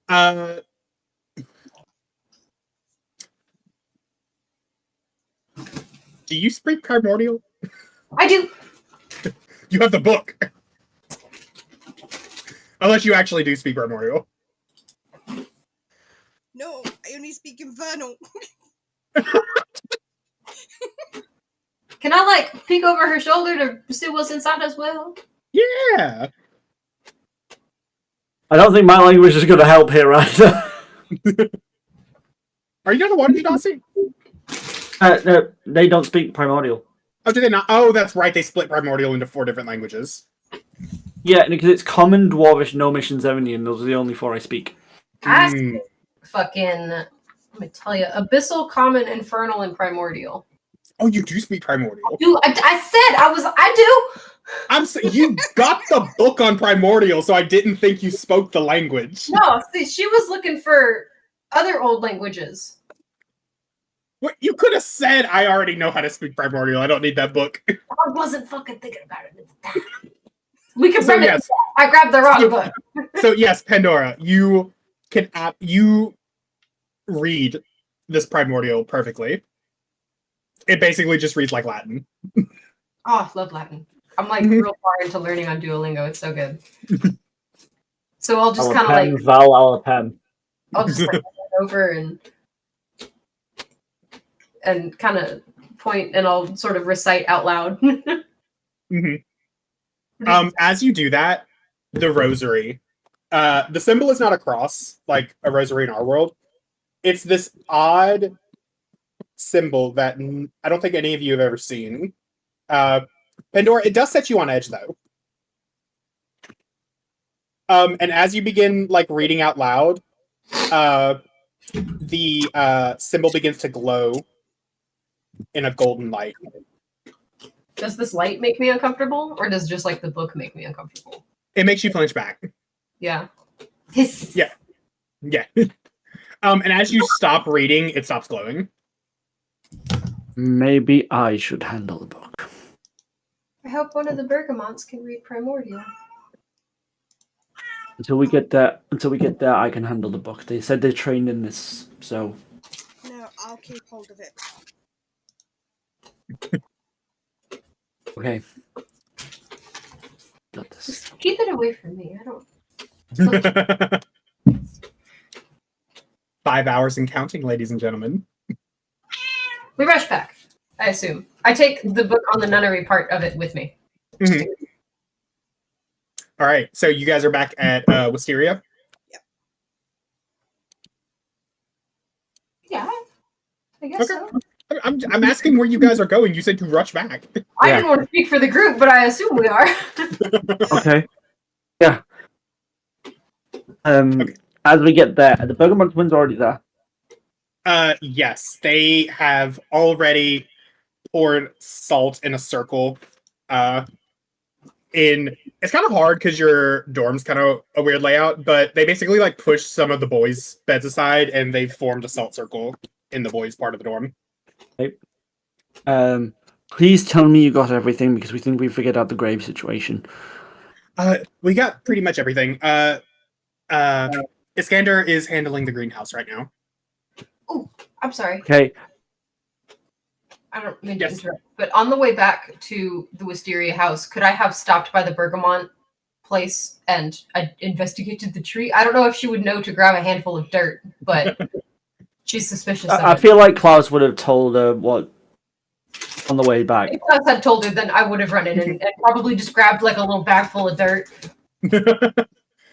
Do you speak primordial? I do. You have the book. Unless you actually do speak primordial. No, I only speak infernal. Can I like peek over her shoulder to see what's inside as well? Yeah. I don't think my language is going to help here either. Are you not a water Dossie? No, they don't speak primordial. Oh, do they not? Oh, that's right. They split primordial into 4 different languages. Yeah, because it's Common, Dwarvish, Gnomish, and Zemnian. Those are the only 4 I speak. I speak fucking, let me tell you, abyssal, common, infernal, and primordial. Oh, you do speak primordial. Dude, I do. You got the book on primordial, so I didn't think you spoke the language. No, see, she was looking for other old languages. What you could have said, I already know how to speak primordial. I don't need that book. I wasn't fucking thinking about it at the time. We can So, run it. yes. I grabbed the wrong book. So yes, Pandora, you can you read this primordial perfectly. It basically just reads like Latin. Oh, I love Latin. I'm like real far into learning on Duolingo. It's so good. So I'll just kind of like Val Alapen. I'll just like go over and kind of point and I'll sort of recite out loud. As you do that, the rosary. The symbol is not a cross like a rosary in our world. It's this odd symbol that I don't think any of you have ever seen. Pandora, it does set you on edge though. And as you begin like reading out loud, the symbol begins to glow in a golden light. Does this light make me uncomfortable, or does just like the book make me uncomfortable? It makes you flinch back. Yeah. Yeah. And as you stop reading, it stops glowing. Maybe I should handle the book. I hope one of the Bergamonts can read Primordia. Until we get there, I can handle the book. They said they're trained in this, so. No, I'll keep hold of it. Okay. Got this. Just keep it away from me. I don't. 5 hours and counting, ladies and gentlemen. We rush back, I assume. I take the book on the nunnery part of it with me. Mhm. All right, so you guys are back at Wisteria. Yeah, I guess Okay. so. I'm asking where you guys are going. You said to rush back. I didn't want to speak for the group, but I assume we are. Okay. Yeah. Okay. As we get there, the Bergamot twins are already there. Yes, they have already poured salt in a circle. It's kind of hard because your dorm's kind of a weird layout, but they basically like pushed some of the boys' beds aside and they formed a salt circle in the boys' part of the dorm. Okay. Please tell me you got everything because we think we figured out the grave situation. We got pretty much everything. Iskander is handling the greenhouse right now. Oh, I'm sorry. Okay. I don't mean Yes. to interrupt, but on the way back to the Wisteria house, could I have stopped by the Bergamot place and investigated the tree? I don't know if she would know to grab a handful of dirt, but she's suspicious of I it. feel like Klaus would have told her what on the way back. If Klaus had told her, then I would have run in and probably just grabbed like a little bag full of dirt.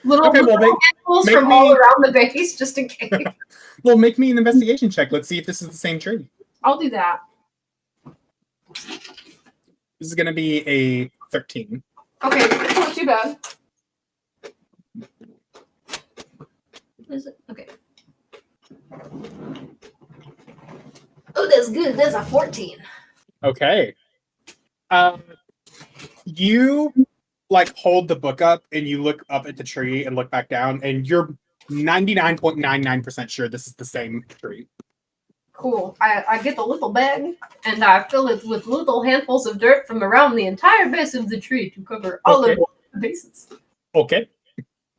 Little, Okay, well, little handfuls make from me- all around the base, just in case. Well, make me an investigation check. Let's see if this is the same tree. I'll do that. This is going to be a 13. Okay, it's not too bad. Is it? Okay. Oh, that's good. That's a 14. Okay. You like hold the book up and you look up at the tree and look back down, and you're 99.99% sure this is the same tree. Cool. I get the little bag and I fill it with little handfuls of dirt from around the entire base of the tree to cover all Okay. of the bases. Okay.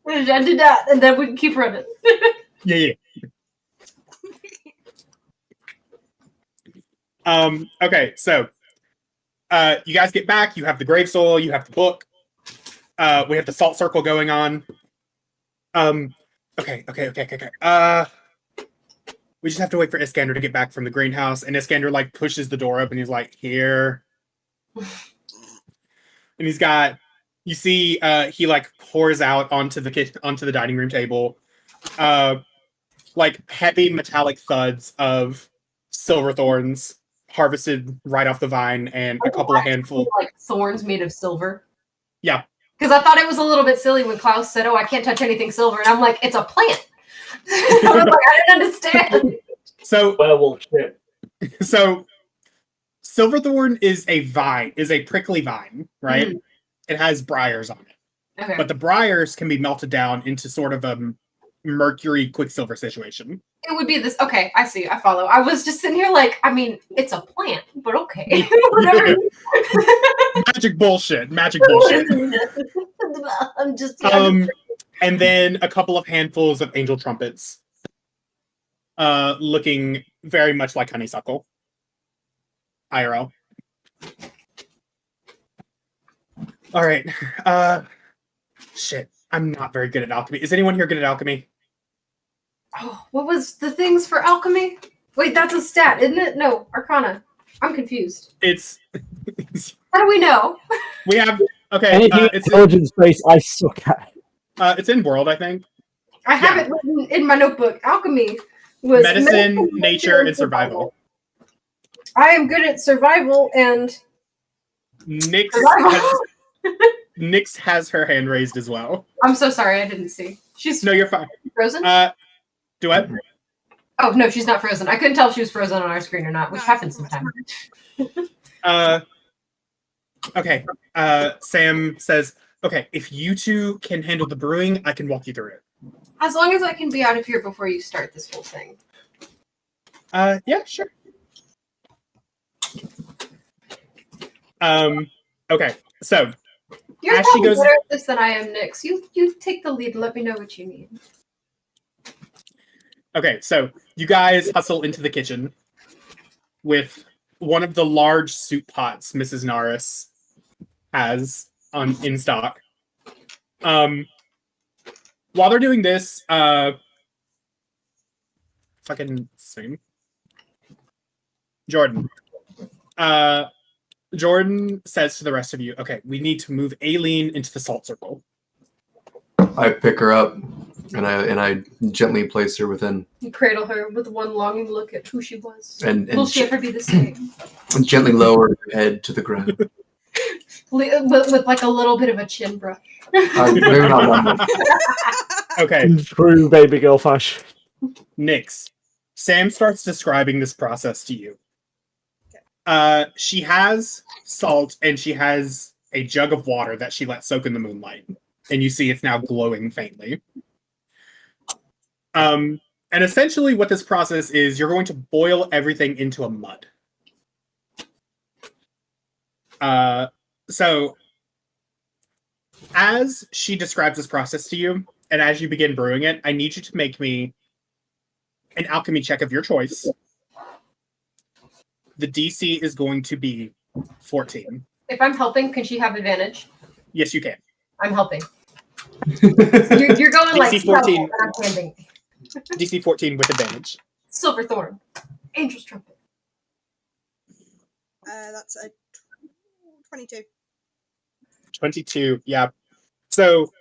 And I do that, and then we can keep running. Yeah. Okay, so you guys get back, you have the grave soil, you have the book. We have the salt circle going on. Okay. We just have to wait for Iskander to get back from the greenhouse, and Iskander like pushes the door open. He's like, "Here," and he's got. You see, he like pours out onto the dining room table, like heavy metallic thuds of silver thorns harvested right off the vine, and a couple of handfuls. Like thorns made of silver. Yeah. Because I thought it was a little bit silly when Klaus said, "Oh, I can't touch anything silver," and I'm like, "It's a plant." I was like, I didn't understand. So Werewolf shit. So, silverthorn is a prickly vine, right? Mhm. It has briars on it, Okay. but the briars can be melted down into sort of a mercury quicksilver situation. It would be this. Okay, I see. I follow. I was just sitting here like, I mean, it's a plant, but okay. Whatever. Magic bullshit. I'm just. And then a couple of handfuls of angel trumpets, looking very much like honeysuckle. IRL. All right. Shit. I'm not very good at alchemy. Is anyone here good at alchemy? Oh, what was the things for alchemy? Wait, that's a stat, isn't it? No, Arcana. I'm confused. It's How do we know? we have okay. Anything intelligence based, I suck at. It's in world, I think. I have it written in my notebook. Alchemy was Medicine, nature, and survival. I am good at survival and Nyx has her hand raised as well. I'm so sorry, I didn't see. She's No, you're fine. frozen? Do I? Oh no, she's not frozen. I couldn't tell if she was frozen on our screen or not, which No, happens she's sometimes. Okay. Sam says, Okay, if you two can handle the brewing, I can walk you through it. As long as I can be out of here before you start this whole thing. Yeah, sure. Okay, so You're As she probably goes- better at this than I am, Nyx. You take the lead. Let me know what you need. Okay, so you guys hustle into the kitchen with one of the large soup pots Mrs. Norris has in stock. While they're doing this, fucking same. Jordan. Jordan says to the rest of you, okay, we need to move Aileen into the salt circle. I pick her up and I gently place her within You cradle her with one longing look at who she was. and Will she ever be the same? gently lower her head to the ground. with like a little bit of a chin brush. Maybe not that much. Okay, In true baby girl fashion. Nyx. Sam starts describing this process to you. She has salt and she has a jug of water that she lets soak in the moonlight. And you see it's now glowing faintly. And essentially what this process is, you're going to boil everything into a mud. So as she describes this process to you, and as you begin brewing it, I need you to make me an alchemy check of your choice. The DC is going to be 14. If I'm helping, can she have advantage? Yes, you can. I'm helping. You're going like DC 14. stealth, and I'm handing. DC 14 with advantage. Silver Thorn. Angel's Trumpet. That's a 22. 22, yeah. So,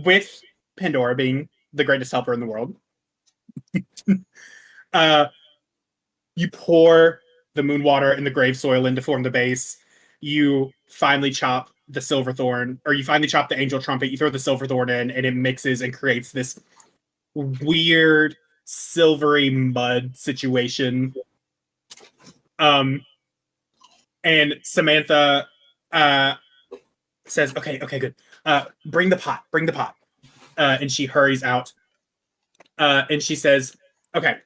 with Pandora being the greatest helper in the world, you pour the moon water and the grave soil in to form the base. You finally chop the silver thorn, or you finally chop the angel trumpet. You throw the silver thorn in, and it mixes and creates this weird silvery mud situation. And Samantha says, okay, good. Bring the pot. And she hurries out. And she says, okay,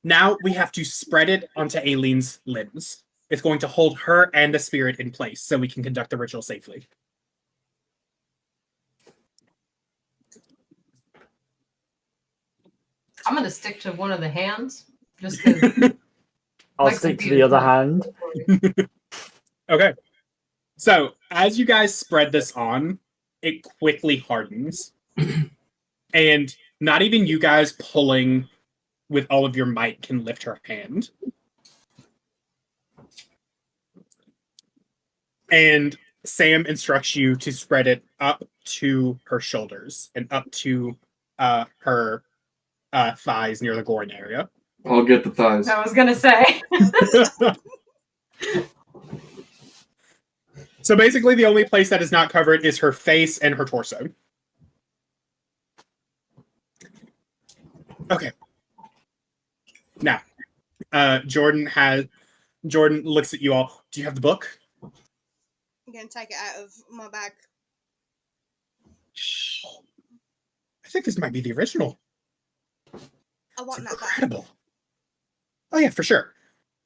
now we have to spread it onto Aileen's limbs. It's going to hold her and the spirit in place so we can conduct the ritual safely. I'm gonna stick to one of the hands. Just because. I'll stick to the other hand. Okay. So, as you guys spread this on, it quickly hardens. And not even you guys pulling with all of your might can lift her hand. And Sam instructs you to spread it up to her shoulders and up to her thighs near the groin area. I'll get the thighs. I was gonna say. So basically, the only place that is not covered is her face and her torso. Okay. Now, Jordan looks at you all. Do you have the book? I'm gonna take it out of my bag. I think this might be the original. I want It's that back. incredible. Oh yeah, for sure.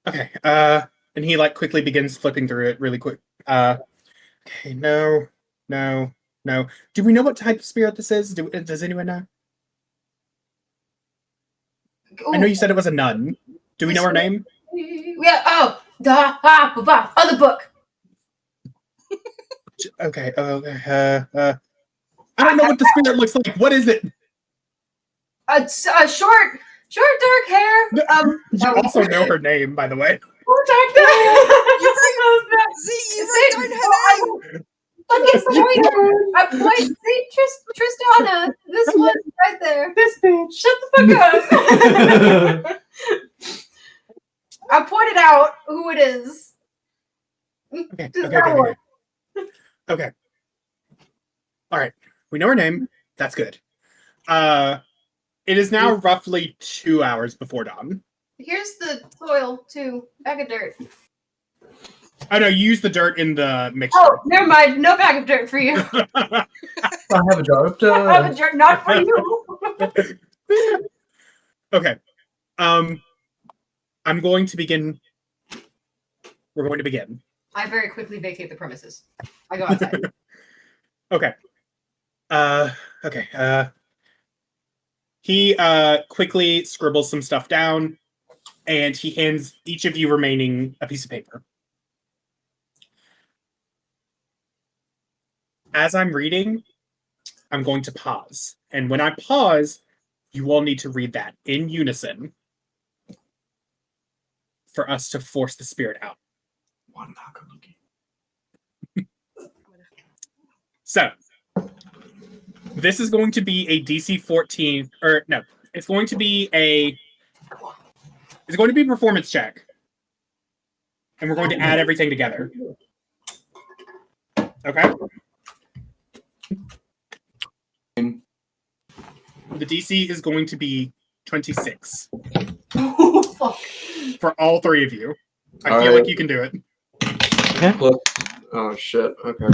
Okay. And he quickly begins flipping through it really quick. Okay, no. Do we know what type of spirit this is? Does anyone know? I know you said it was a nun. Do we know her name? Yeah. Oh, other book. Okay. I don't know what the spirit looks like. What is it? Short, dark hair. You also know her name, by the way. You wrote down her name! Tristana. This one right there. This bitch. Shut the fuck up. I pointed out who it is. Okay. All right. We know her name. That's good. It is now roughly 2 hours before dawn. Here's the soil too. Bag of dirt. Oh no, you use the dirt in the mixture. Oh, never mind. No bag of dirt for you. I have a jar of I have a dirt. dirt, not for you. Okay. I'm going to begin. We're going to begin. I very quickly vacate the premises. I go outside. Okay. Okay. He quickly scribbles some stuff down, and he hands each of you remaining a piece of paper. As I'm reading, I'm going to pause. And when I pause, you all need to read that in unison for us to force the spirit out. One Nakaluki. So, this is going to be a DC 14, or no, it's going to be a performance check. And we're going to add everything together. Okay? The DC is going to be 26 Oh, fuck. for all three of you. I All feel right. like you can do it. Plus, oh shit. Okay.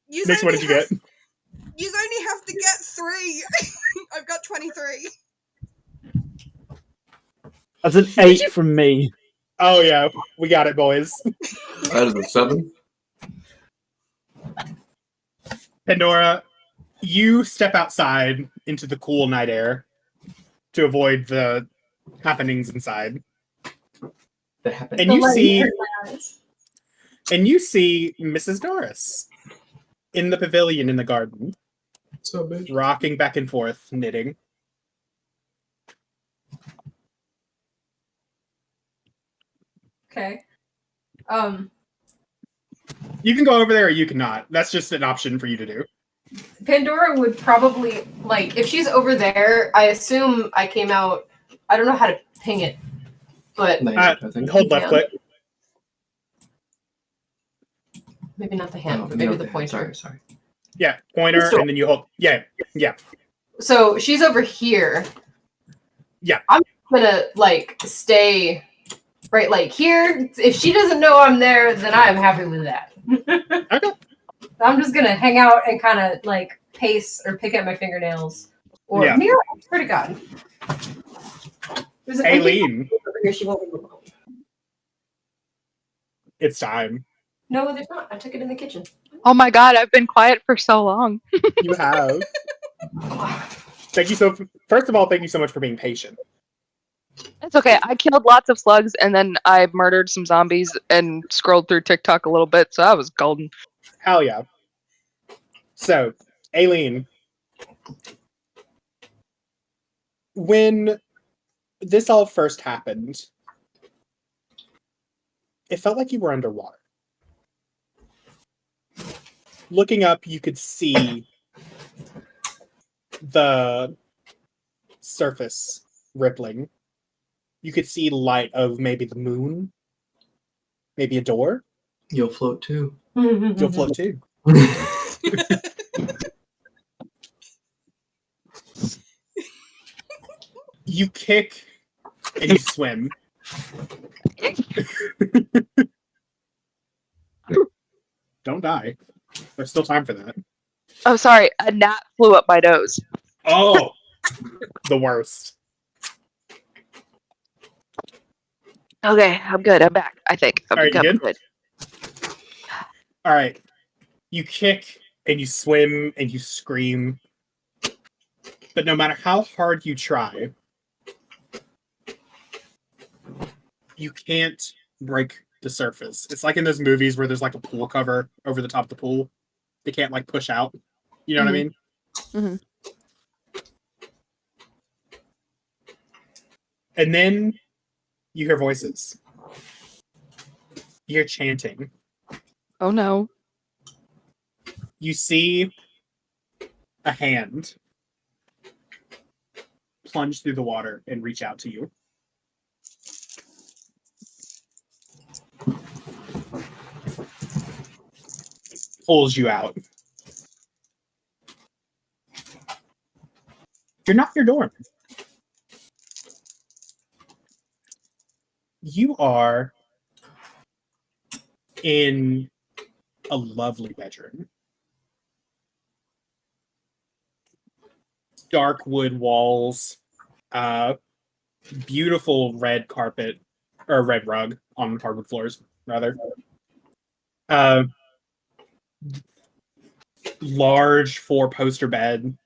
Nix, what did you get? You only have to get 3. I've got 23. That's an 8 from me. Oh yeah, we got it, boys. That is a 7. Pandora, you step outside into the cool night air to avoid the happenings inside. And you see Mrs. Norris in the pavilion in the garden, So bitch. rocking back and forth, knitting. Okay. You can go over there or you cannot. That's just an option for you to do. Pandora would probably, like, if she's over there, I assume I came out. I don't know how to ping it, but I think. Hold left click. maybe not the hand, Oh, maybe no, the pointer. Sorry. Yeah, pointer, Still. and then you hold. Yeah. So she's over here. Yeah. I'm gonna, like, stay right, like, here. If she doesn't know I'm there, then I'm happy with that. Okay. I'm just gonna hang out and kind of, like, pace or pick at my fingernails. Or Yeah. Mira, I swear to God. There's an empty Aileen, over here. She won't leave alone. it's time. No, there's not. I took it in the kitchen. Oh my god, I've been quiet for so long. You have. Thank you so. First of all, thank you so much for being patient. It's okay. I killed lots of slugs and then I murdered some zombies and scrolled through TikTok a little bit, so I was golden. Hell yeah. So, Aileen, when this all first happened, it felt like you were underwater. Looking up, you could see the surface rippling. You could see light of maybe the moon, maybe a door. You'll float too. You'll float too. You kick and you swim. Don't die. There's still time for that. Oh, sorry. A gnat flew up my nose. Oh, the worst. Okay, I'm good. I'm back, I think. I'm All right, you I'm good? All right. You kick and you swim and you scream. But no matter how hard you try, you can't break the surface. It's like in those movies where there's like a pool cover over the top of the pool. They can't like push out. You know what I mean? Mhm. And then you hear voices. You hear chanting. Oh no. You see a hand plunge through the water and reach out to you. Pulls you out. You're not in your dorm. you are in a lovely bedroom. Dark wood walls, beautiful red carpet, or red rug on hardwood floors, rather. Large four-poster bed.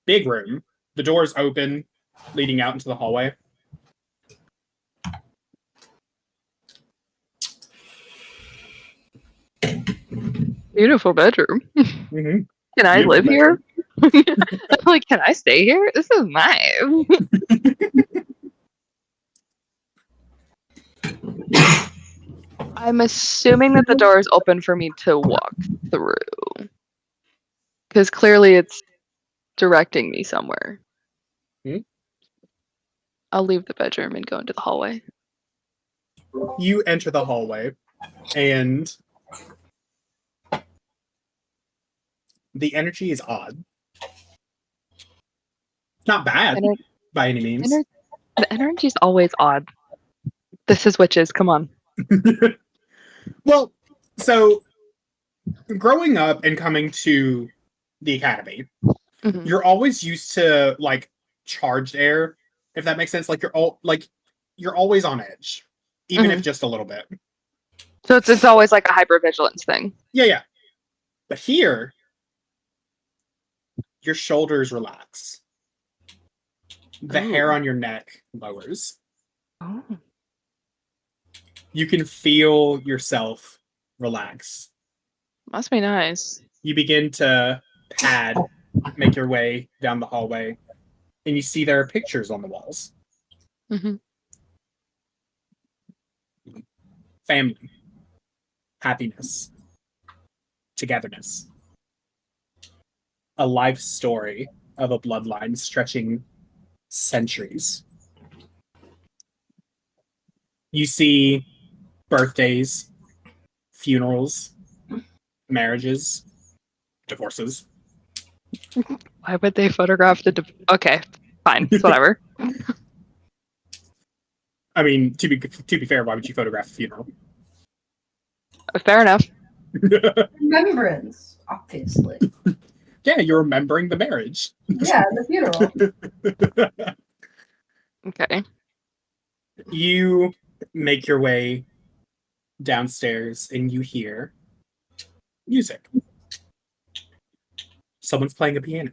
Big room. The door is open, leading out into the hallway. Beautiful bedroom. Mm-hmm. Can I Beautiful live here? bedroom. I'm like, can I stay here? This is nice. I'm assuming that the door is open for me to walk through. Because clearly it's directing me somewhere. Hmm? I'll leave the bedroom and go into the hallway. You enter the hallway, and the energy is odd. Not bad Ener- by any means. The energy is always odd. This is witches. Come on. Well, so growing up and coming to the academy, Mhm. you're always used to like charged air, if that makes sense. Like you're always on edge, even if just a little bit. So it's always like a hypervigilance thing. Yeah. But here, your shoulders relax. The hair Ooh. on your neck lowers. Oh. You can feel yourself relax. Must be nice. You begin to pad, make your way down the hallway, and you see there are pictures on the walls. Hmm. Family, happiness, togetherness. A life story of a bloodline stretching centuries. You see birthdays, funerals, marriages, divorces. Why would they photograph the? Okay, fine, it's whatever. I mean, to be fair, why would you photograph a funeral? Fair enough. Remembrance, obviously. Yeah, you're remembering the marriage. Yeah, the funeral. Okay. You make your way downstairs and you hear music. Someone's playing a piano.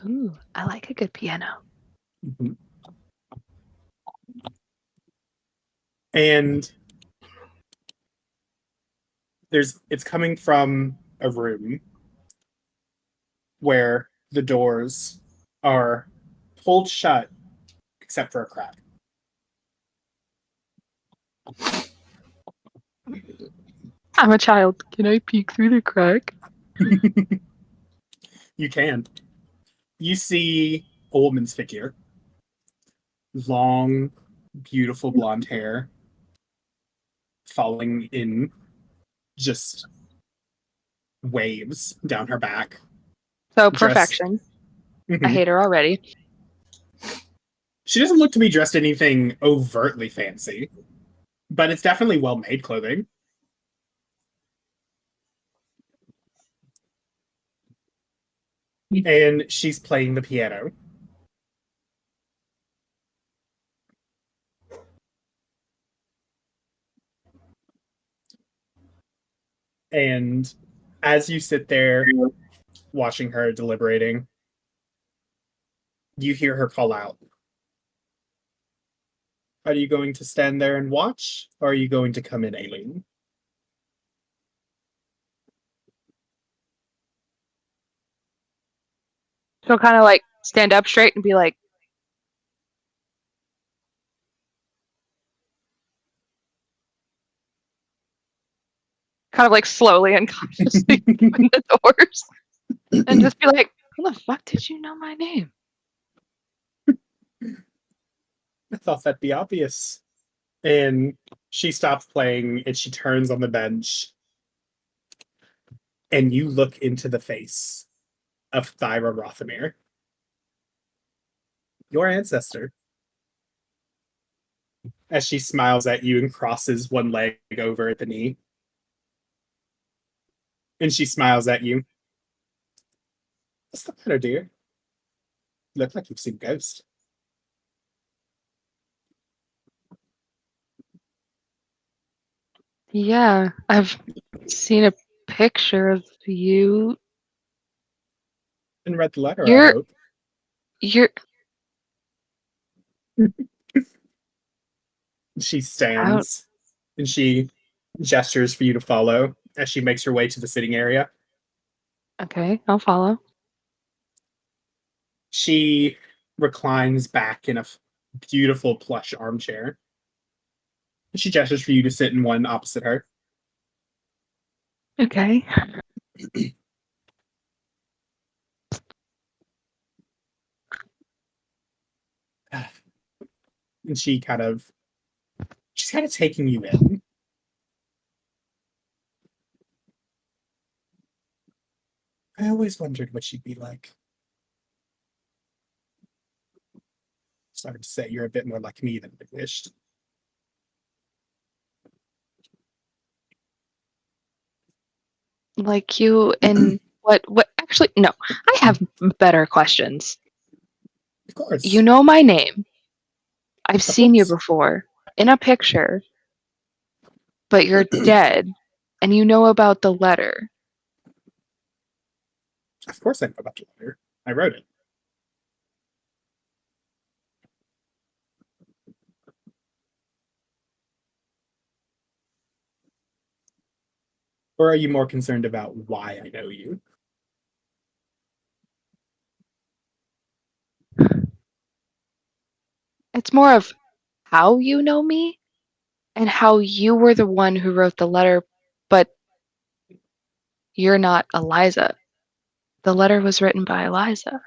Ooh, I like a good piano. Mhm. And it's coming from a room where the doors are pulled shut except for a crack. I'm a child. Can I peek through the crack? You can. You see a woman's figure. Long, beautiful blonde hair falling in just waves down her back. So Dress- perfection. I Mhm. hate her already. She doesn't look to be dressed anything overtly fancy, but it's definitely well-made clothing. And she's playing the piano. And as you sit there watching her deliberating, you hear her call out. Are you going to stand there and watch, or are you going to come in, Aileen? She'll kind of like stand up straight and be like, kind of like slowly and consciously open the doors and just be like, how the fuck did you know my name? I thought that'd be obvious. And she stops playing and she turns on the bench. And you look into the face of Thyra Rothamir, your ancestor. as she smiles at you and crosses one leg over at the knee. And she smiles at you. What's the matter, dear? You look like you've seen a ghost. Yeah, I've seen a picture of you. And read the letter, I You're hope. you're She out. stands and she gestures for you to follow as she makes her way to the sitting area. Okay, I'll follow. She reclines back in a beautiful plush armchair. She gestures for you to sit in one opposite her. Okay. And she's kind of taking you in. I always wondered what she'd be like. Sorry to say, you're a bit more like me than I wished. Like you and what actually no. I have better questions. Of course. You know my name. I've Of seen you course. before in a picture. But you're dead and you know about the letter. Of course I know about the letter. I wrote it. Or are you more concerned about why I know you? It's more of how you know me and how you were the one who wrote the letter, but you're not Eliza. The letter was written by Eliza.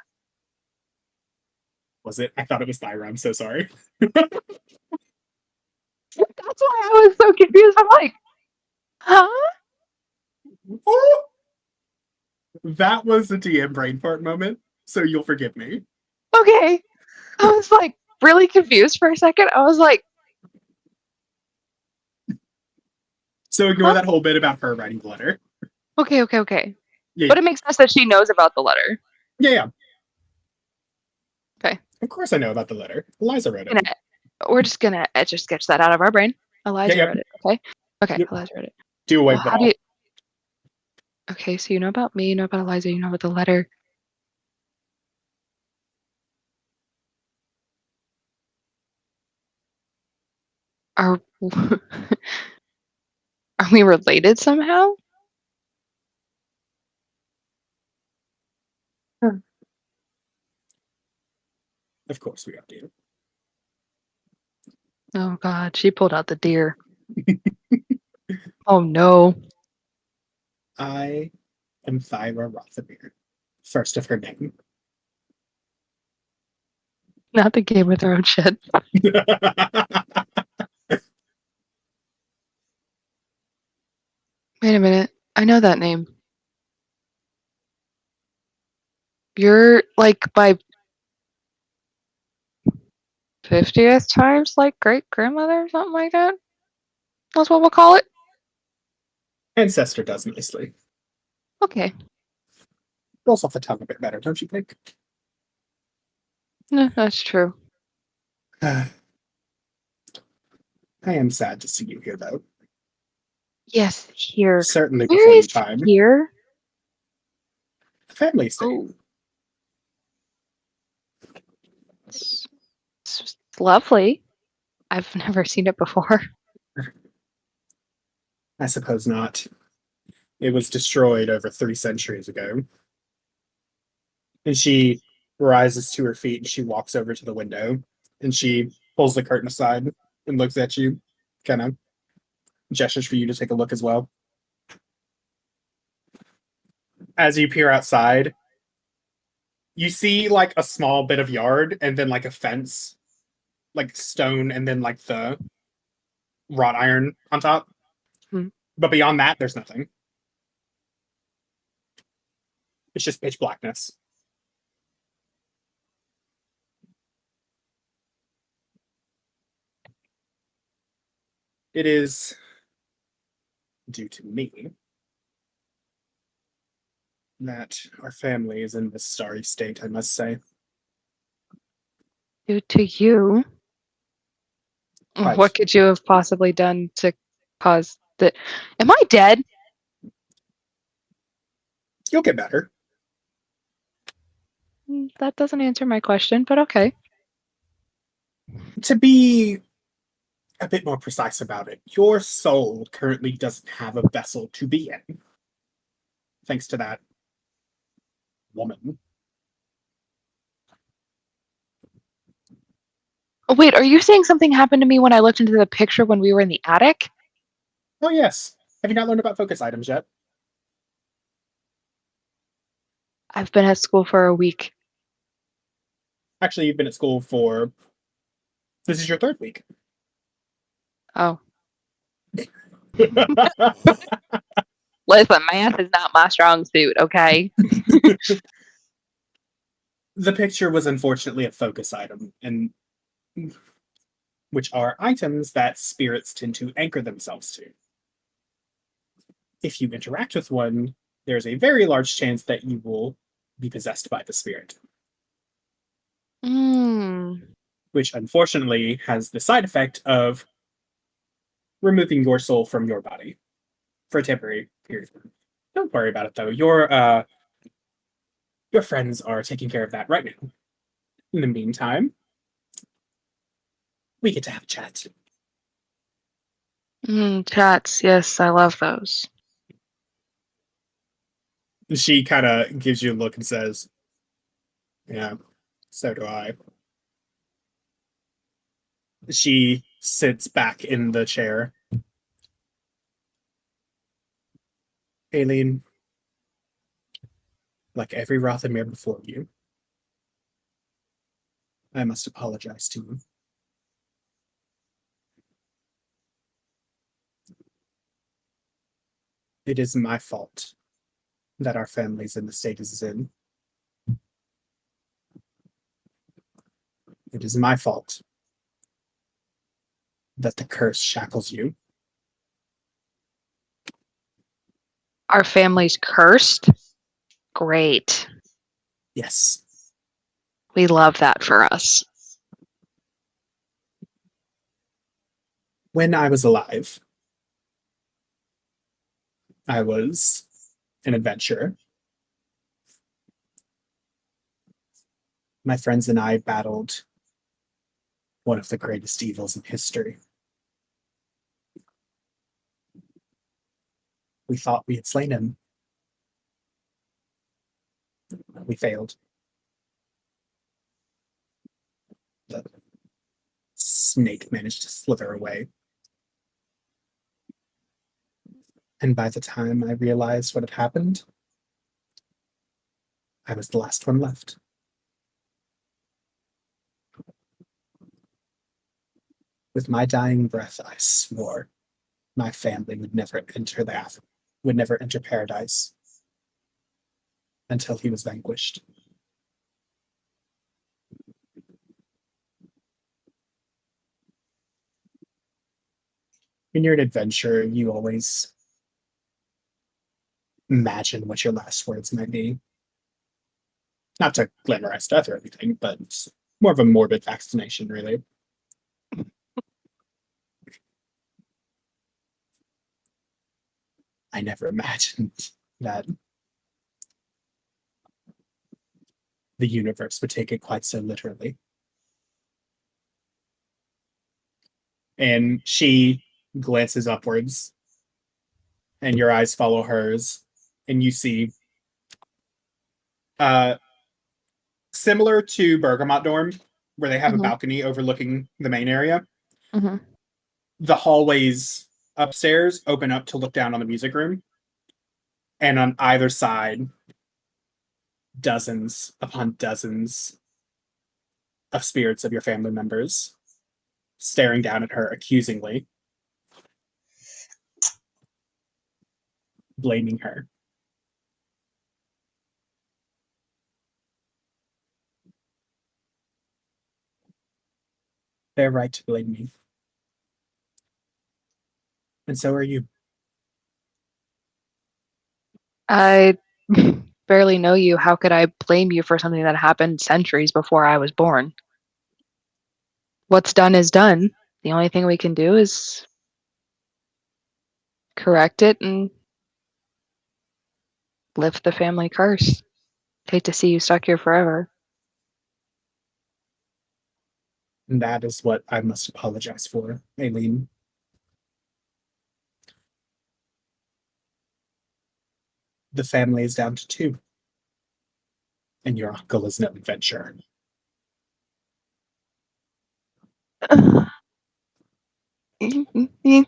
Was it? I thought it was Thyra. I'm so sorry. That's why I was so confused. I'm like, huh? That was a DM brain fart moment, so you'll forgive me. Okay. I was like really confused for a second. I was like, So ignore huh? that whole bit about her writing the letter. Okay. Yeah, But it makes sense that she knows about the letter. yeah. Okay. Of course I know about the letter. Eliza wrote it. We're just gonna etch or sketch that out of our brain. Eliza Yeah. wrote it. Okay. Yep. Eliza wrote it. Do away Well, with it how do all. you? Okay, so you know about me, you know about Eliza, you know about the letter. Are are we related somehow? Of course we are, dear. Oh God, she pulled out the deer. Oh no. I am Thyra Rothamir, first of her name. Not the Game of Thrones shit. Wait a minute. I know that name. You're like my 50th times like great grandmother or something like that. That's what we'll call it. Ancestor does nicely. Okay. Rolls off the tongue a bit better, don't you think? No, that's true. I am sad to see you here, though. Yes, here. Certainly Where before your is time. here? Family estate. Oh. It's lovely. I've never seen it before. I suppose not. It was destroyed over 3 centuries ago. And she rises to her feet and she walks over to the window and she pulls the curtain aside and looks at you, kind of gestures for you to take a look as well. As you peer outside, you see like a small bit of yard and then like a fence, like stone, and then like the wrought iron on top. Hmm. But beyond that, there's nothing. It's just pitch blackness. It is due to me that our family is in this sorry state, I must say. Due to you. Quite. What could you have possibly done to cause the? Am I dead? You'll get better. That doesn't answer my question, but okay. To be a bit more precise about it, your soul currently doesn't have a vessel to be in. Thanks to that woman. Oh, wait, are you saying something happened to me when I looked into the picture when we were in the attic? Oh, yes. Have you not learned about focus items yet? I've been at school for a week. Actually, you've been at school for. This is your 3rd week. Oh, listen, math is not my strong suit, okay? The picture was unfortunately a focus item, and which are items that spirits tend to anchor themselves to. If you interact with one, there's a very large chance that you will be possessed by the spirit, Mm. which unfortunately has the side effect of removing your soul from your body for a temporary period. Don't worry about it though. Your friends are taking care of that right now. In the meantime, we get to have a chat. Chats, yes, I love those. She kind of gives you a look and says, "Yeah, so do I." She sits back in the chair. Aileen, like every Rothamir before you, I must apologize to you. It is my fault that our family's in the state it is in. It is my fault that the curse shackles you. Our family's cursed? Great. Yes, We love that for us. when I was alive, I was an adventurer. My friends and I battled one of the greatest evils in history. We thought we had slain him. We failed. The snake managed to slither away. And by the time I realized what had happened, I was the last one left. With my dying breath, I swore my family would never enter paradise until he was vanquished. When you're an adventurer, you always imagine what your last words might be. Not to glamorize death or anything, but it's more of a morbid fascination, really. I never imagined that the universe would take it quite so literally. And she glances upwards, and your eyes follow hers, and you see, uh, similar to Bergamot Dorm, where they have a Mhm. balcony overlooking the main area, Mhm. the hallways upstairs open up to look down on the music room. And on either side, dozens upon dozens of spirits of your family members staring down at her accusingly, blaming her. They're right to blame me. And so are you. I barely know you. How could I blame you for something that happened centuries before I was born? What's done is done. The only thing we can do is correct it and lift the family curse. Hate to see you stuck here forever. And that is what I must apologize for, Aileen. The family is down to 2. And your uncle is no adventurer.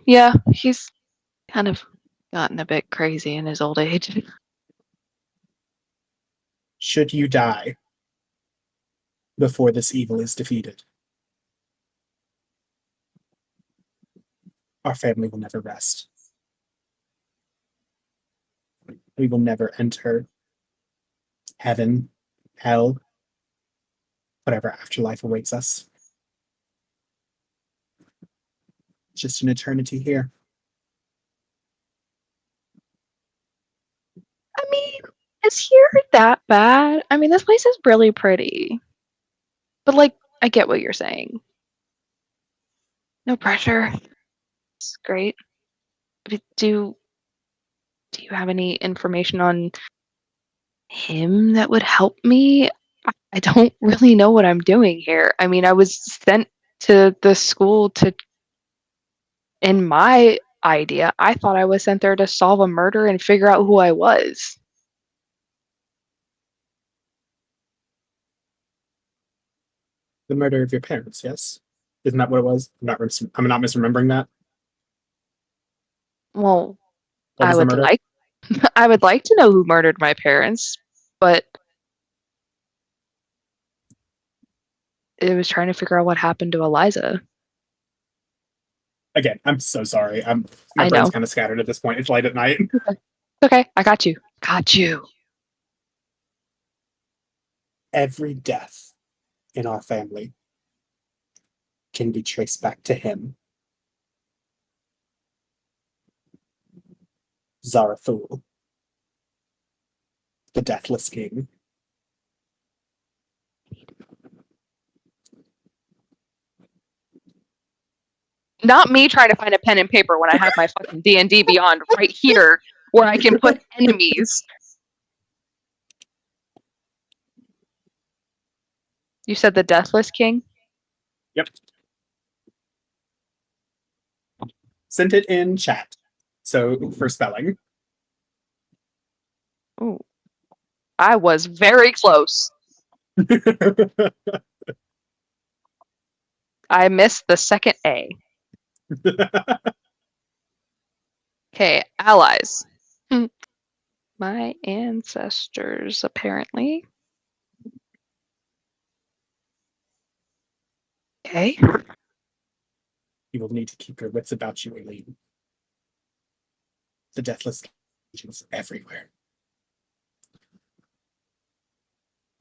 Yeah, he's kind of gotten a bit crazy in his old age. Should you die before this evil is defeated, our family will never rest. We will never enter heaven, hell, whatever afterlife awaits us. Just an eternity here. I mean, is here that bad? I mean, this place is really pretty. But, like, I get what you're saying. No pressure. It's great. But do you have any information on him that would help me? I don't really know what I'm doing here. I mean, I was sent to the school to, in my idea, I thought I was sent there to solve a murder and figure out who I was. The murder of your parents, yes? Isn't that what it was? I'm not misremembering that. Well, What I was the would murder? like I would like to know who murdered my parents, but it was trying to figure out what happened to Eliza. Again, I'm so sorry. My I brain's know. kind of scattered at this point. It's late at night. Okay, I got you. Got you. Every death in our family can be traced back to him. Zarathul, the Deathless King. Not me trying to find a pen and paper when I have my fucking D&D Beyond right here where I can put enemies. You said the Deathless King? Yep. Sent it in chat. So for spelling. Ooh. I was very close. I missed the second A. Okay, allies. My ancestors, apparently. Okay. You will need to keep your wits about you, Aileen. The Deathless King is everywhere.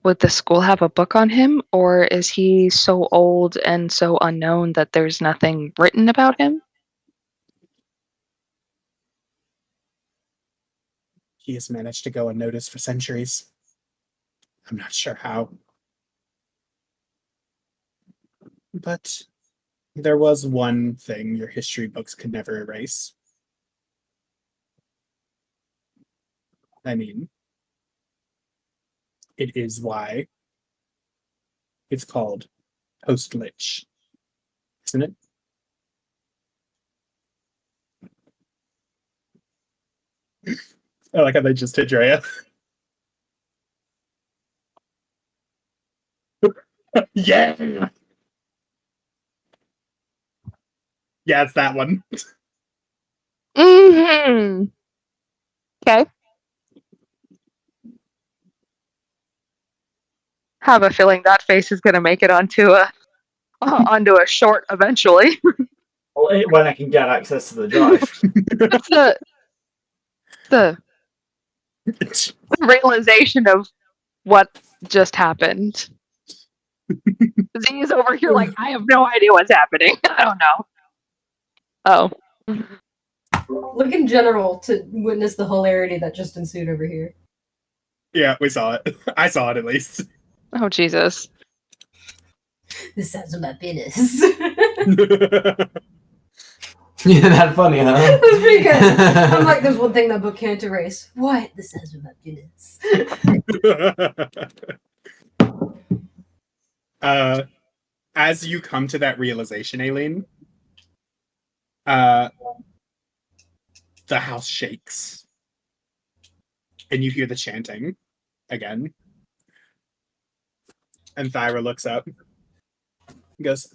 Would the school have a book on him, or is he so old and so unknown that there's nothing written about him? He has managed to go unnoticed for centuries. I'm not sure how. But there was one thing your history books could never erase. I mean, it is why it's called post-lich, isn't it? I like how they just hit Drea. Yeah! Yeah, it's that one. Mm-hmm. Okay. Have a feeling that face is going to make it onto a short eventually. Well, when I can get access to the drive. That's the realization of what just happened. Z is over here like, I have no idea what's happening. I don't know. Oh. Look in general to witness the hilarity that just ensued over here. Yeah, we saw it. I saw it at least. Oh Jesus. This sounds about penis. Yeah, that funny, huh? That was pretty good. I'm like, there's one thing that book can't erase. What? This sounds about penis. As you come to that realization, Aileen, the house shakes. And you hear the chanting again. And Thyra looks up and goes,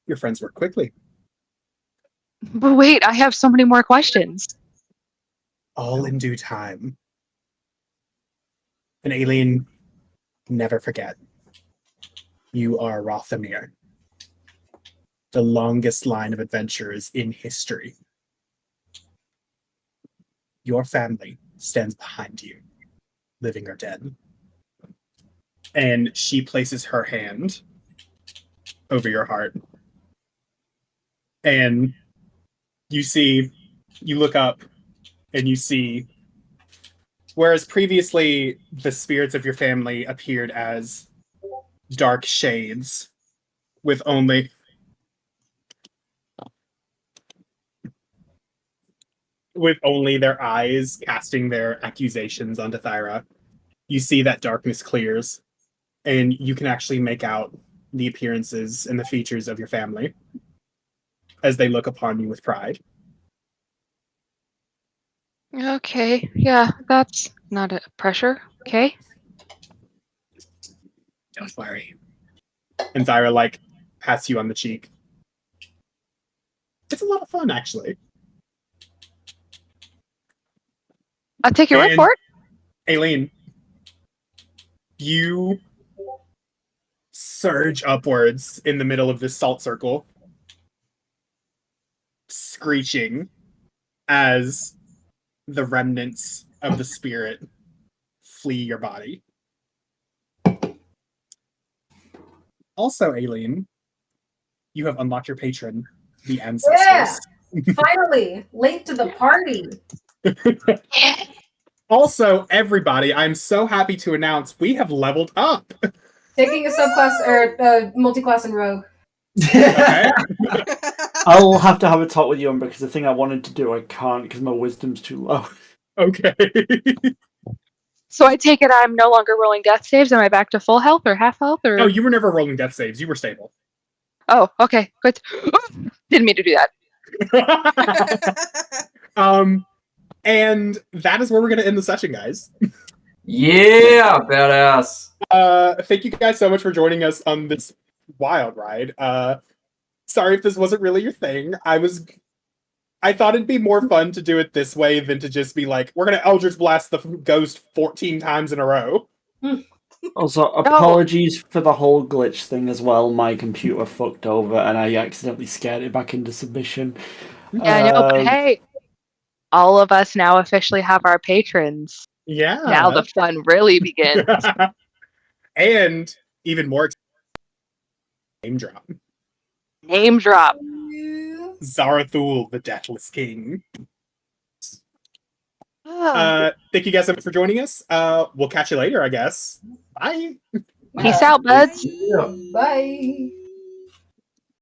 your friends work quickly. But wait, I have so many more questions. All in due time. And Aileen, never forget, you are Rothamir. The longest line of adventurers in history. Your family stands behind you, living or dead. And she places her hand over your heart. And you look up and you see, whereas previously the spirits of your family appeared as dark shades with only their eyes casting their accusations onto Thyra, you see that darkness clears, and you can actually make out the appearances and the features of your family as they look upon you with pride. Okay, yeah, that's not a pressure. Okay. Don't worry. And Thyra, pats you on the cheek. It's a lot of fun, actually. I'll take your word And for it. Aileen, you surge upwards in the middle of this salt circle, screeching as the remnants of the spirit flee your body. Also, Aileen, you have unlocked your patron, the ancestors. Yeah! Finally! Late to the party! Also, everybody, I'm so happy to announce we have leveled up. Taking a subclass or multi-class in Rogue. Okay. I'll have to have a talk with you, because the thing I wanted to do, I can't because my wisdom's too low. Okay. So I take it I'm no longer rolling death saves. Am I back to full health or half health or? No, you were never rolling death saves. You were stable. Oh, okay, good. Didn't mean to do that. And that is where we're going to end the session, guys. Yeah, badass. Thank you guys so much for joining us on this wild ride. Sorry if this wasn't really your thing. I thought it'd be more fun to do it this way than to just be like, we're going to Eldritch Blast the ghost 14 times in a row. Also, apologies for the whole glitch thing as well. My computer fucked over and I accidentally scared it back into submission. Yeah, I know, but hey, all of us now officially have our patrons. Yeah. Now the fun really begins. And even more name drop. Name drop. Zarathul, the Deathless King. Ah. Thank you guys so much for joining us. We'll catch you later, I guess. Bye. Peace out, buds. Bye.